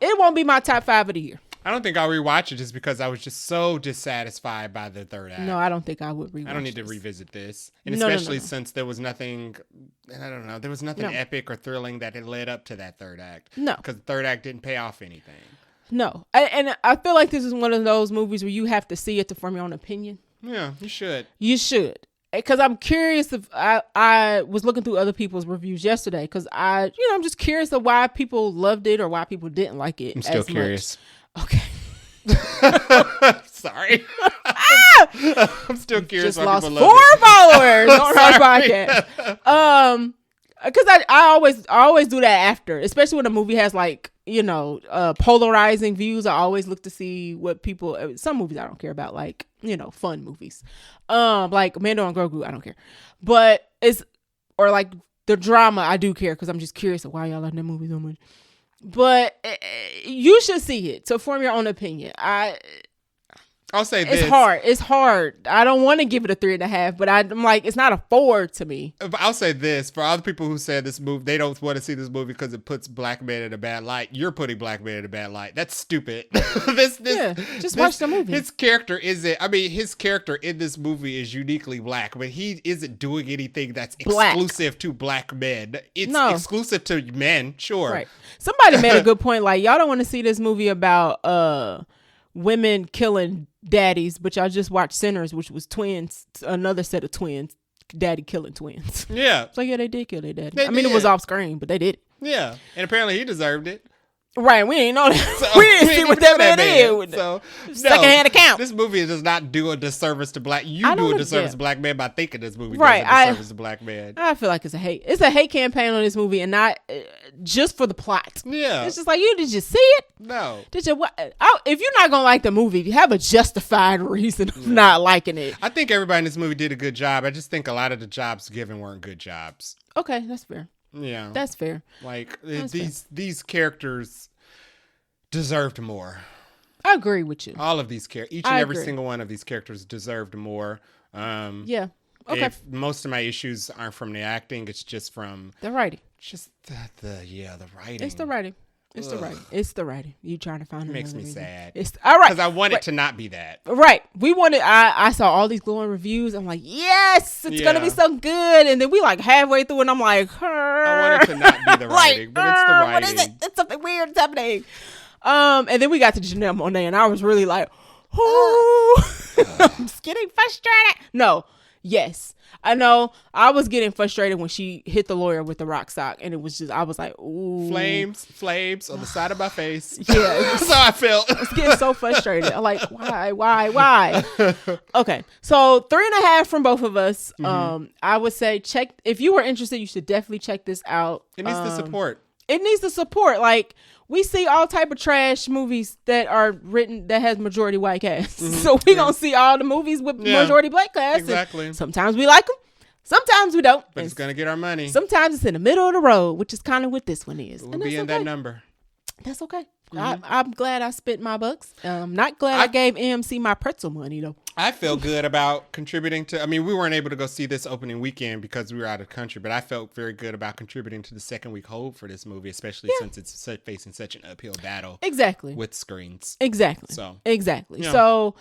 it won't be my top 5 of the year. I don't think I'll rewatch it just because I was just so dissatisfied by the third act. No, I don't think I would rewatch it. I don't need to revisit this. And especially since there was nothing, I don't know, there was nothing epic or thrilling that had led up to that third act. No. Because the third act didn't pay off anything. No. And I feel like this is one of those movies where you have to see it to form your own opinion. Yeah, you should. You should. Because I'm curious if I was looking through other people's reviews yesterday because I'm just curious of why people loved it or why people didn't like it. I'm still curious. Okay. Sorry. I'm still curious. Just lost 4 followers on our podcast. Because I always do that after, especially when a movie has like polarizing views. I always look to see what people. Some movies I don't care about, like fun movies, like Mando and Grogu. I don't care, but or like the drama. I do care because I'm just curious of why y'all like that movie so much. But you should see it to form your own opinion. I'll say this. It's hard. I don't want to give it a 3.5, but I'm like, it's not a 4 to me. But I'll say this. For other people who said this movie, they don't want to see this movie because it puts black men in a bad light. You're putting black men in a bad light. That's stupid. Just watch the movie. His character his character in this movie is uniquely black, but he isn't doing anything that's exclusive to black men. It's exclusive to men, sure. Right. Somebody made a good point. Like, y'all don't want to see this movie about women killing daddies, but y'all just watched Sinners, which was twins, another set of twins, daddy killing twins. Yeah. So yeah, they did kill their daddy. It was off screen, but they did it. Yeah. And apparently he deserved it. Right, we ain't know that. So, we didn't see what that man did. So, second-hand account. This movie does not do a disservice to black. You do a disservice to black men by thinking this movie does a disservice to black men. I feel like it's a hate campaign on this movie, and not just for the plot. Yeah, it's just like, did you see it? No. Did you? If you're not gonna like the movie, you have a justified reason of not liking it. I think everybody in this movie did a good job. I just think a lot of the jobs given weren't good jobs. Okay, that's fair. Yeah, that's fair. Like these characters deserved more. I agree with you. All of these each and every single one of these characters deserved more. Yeah. Okay. If most of my issues aren't from the acting, it's just from the writing. Just the writing. It's the writing. It's the writing. It's the writing. You trying to find it makes me sad. It's all right because I want it to not be that. Right. We wanted. I saw all these glowing reviews. I'm like, yes, it's gonna be so good. And then we like halfway through, and I'm like, I want it to not be the writing, but it's the writing. What is it? It's something weird is happening. And then we got to Janelle Monáe, and I was really like, I'm just getting frustrated. No, yes, I know. I was getting frustrated when she hit the lawyer with the rock sock, and it was just, I was like, ooh. Flames on the side of my face. Yeah. That's how I felt. I was getting so frustrated. I'm like, why? Okay, so 3.5 from both of us. Mm-hmm. I would say if you were interested, you should definitely check this out. It needs the support. It needs the support. Like, we see all type of trash movies that are written that has majority white cast. Mm-hmm. So we gonna see all the movies with majority black cast. Exactly. Sometimes we like them, sometimes we don't. But it's gonna get our money. Sometimes it's in the middle of the road, which is kind of what this one is. We'll be in that number. That's okay. Mm-hmm. I'm glad I spent my bucks. Not glad I gave AMC my pretzel money though. I feel good about contributing to. I mean, we weren't able to go see this opening weekend because we were out of the country, but I felt very good about contributing to the second week hold for this movie, especially since it's facing such an uphill battle. Exactly. With screens. Exactly. So exactly. Yeah. So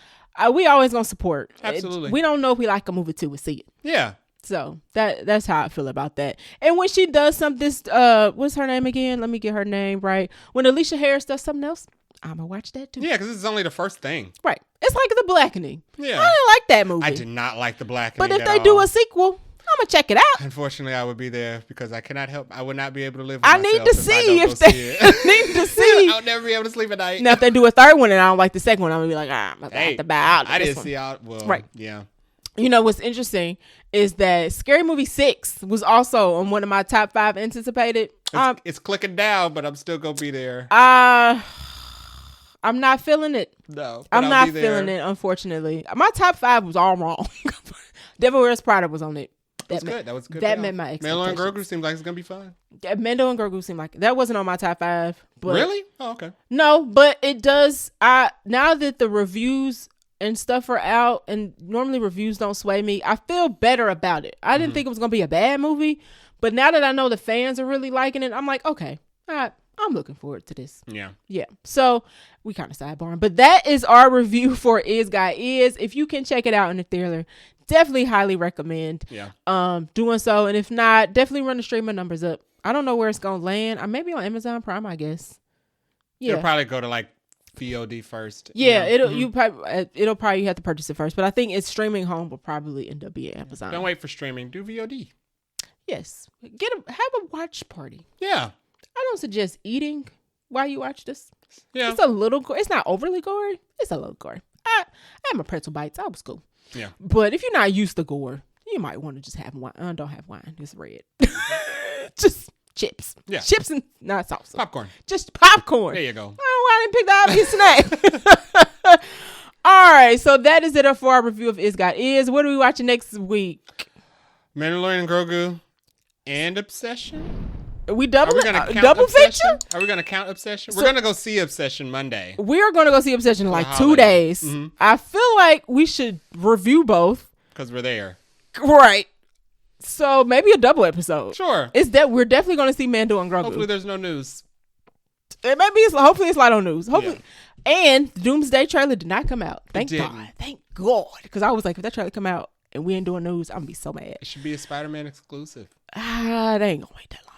we always gonna support. Absolutely. We don't know if we like a movie till we see it. Yeah. So that's how I feel about that. And when she does what's her name again? Let me get her name right. When Alicia Harris does something else, I'm gonna watch that too. Yeah, because it's only the first thing. Right. It's like The Blackening. Yeah. I didn't like that movie. I did not like The Blackening. But if they do a sequel, I'm gonna check it out. Unfortunately, I would be there because I cannot help. I would not be able to live with I need to see if they need to see. I'll never be able to sleep at night. Now, if they do a third one and I don't like the second one, I'm gonna be like, I'm gonna have to bow out. I didn't see out. Well, right. Yeah. You know what's interesting is that Scary Movie 6 was also on one of my top 5 anticipated. It's clicking down, but I'm still gonna be there. I'm not feeling it. No, I'm not feeling it. Unfortunately, my top 5 was all wrong. Devil Wears Prada was on it. That was good. That met my expectations. Mando and Grogu seemed like it's gonna be fun. Mando and Grogu seemed like that wasn't on my top 5. But really? Oh, okay. No, but it does. Now that the reviews and stuff are out, and normally reviews don't sway me, I feel better about it. I didn't think it was gonna be a bad movie, but now that I know the fans are really liking it, I'm like, okay, I'm looking forward to this. Yeah. So we kind of sidebarring, but that is our review for Is Guy Is. If you can check it out in the theater, definitely highly recommend doing so. And if not, definitely run the streaming numbers up. I don't know where it's gonna land. Maybe on Amazon Prime, I guess. Yeah, it'll probably go to like VOD first. Yeah, it'll probably have to purchase it first, but I think it's streaming home will probably end up being Amazon. Don't wait for streaming. Do VOD. Yes, have a watch party. Yeah, I don't suggest eating while you watch this. Yeah, it's a little. It's not overly gory. It's a little gory. I had my pretzel bites. I was cool. Yeah, but if you're not used to gore, you might want to just have wine. Don't have wine. It's red. Just chips. Yeah, chips and not salsa. Popcorn. Just popcorn. There you go. I don't know why I didn't pick the obvious snack. All right, so that is it for our review of Is God Is. What are we watching next week? Mandalorian and Grogu and Obsession. Are we double Obsession? feature? Are we gonna count Obsession? We're gonna go see Obsession Monday. We are gonna go see Obsession in like 2 days. Mm-hmm. I feel like we should review both because we're there, right? So maybe a double episode. Sure. It's that we're definitely gonna see Mando and Grogu. Hopefully, there's no news. It might be. Hopefully, it's light on news. Hopefully, and the Doomsday trailer did not come out. Thank God. Thank God. Because I was like, if that trailer come out and we ain't doing news, I'm gonna be so mad. It should be a Spider-Man exclusive. They ain't gonna wait that long.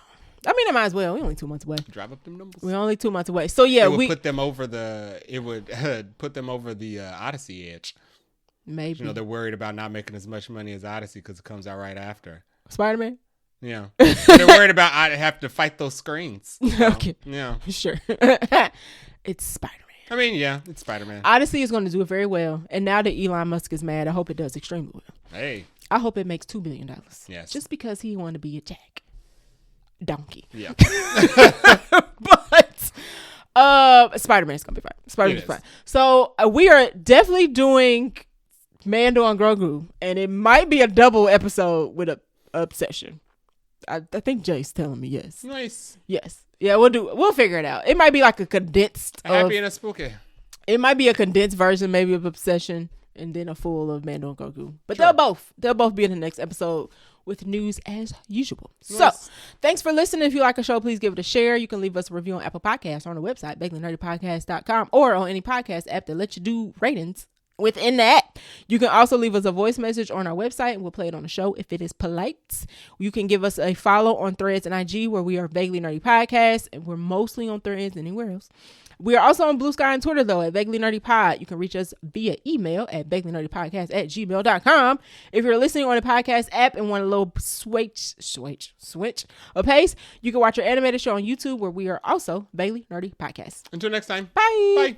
I mean, it might as well. We're only 2 months away. Drive up them numbers. We're only 2 months away. So yeah, it would put them over the Odyssey edge. Maybe. You know, they're worried about not making as much money as Odyssey because it comes out right after Spider-Man. Yeah, they're worried about I have to fight those screens. Okay. Yeah. Sure. It's Spider-Man. I mean, yeah, it's Spider-Man. Odyssey is going to do it very well, and now that Elon Musk is mad, I hope it does extremely well. Hey. I hope it makes $2 billion. Yes. Just because he wanted to be a jack donkey. Yeah. But Spider-Man's gonna be fine. Spider-Man's fine. So we are definitely doing Mando and Grogu, and it might be a double episode with a Obsession. I think Jay's telling me yes. Nice. Yes. Yeah, we'll figure it out. It might be like a condensed. Happy and a spooky. It might be a condensed version, maybe of Obsession, and then a full of Mando and Grogu. But sure. they'll both be in the next episode with news as usual. Nice. So, thanks for listening. If you like a show, please give it a share. You can leave us a review on Apple Podcasts or on the website, BagleyNerdyPodcast.com, or on any podcast app that lets you do ratings within that. You can also leave us a voice message on our website, and we'll play it on the show if it is polite. You can give us a follow on Threads and IG, where we are Vaguely Nerdy Podcast, and we're mostly on Threads anywhere else. We are also on Blue Sky and Twitter, though, at Vaguely Nerdy Pod. You can reach us via email at vaguelynerdypodcast@gmail.com. If you're listening on a podcast app and want a little switch of pace, you can watch our animated show on YouTube, where we are also Vaguely Nerdy Podcast. Until next time. Bye. Bye.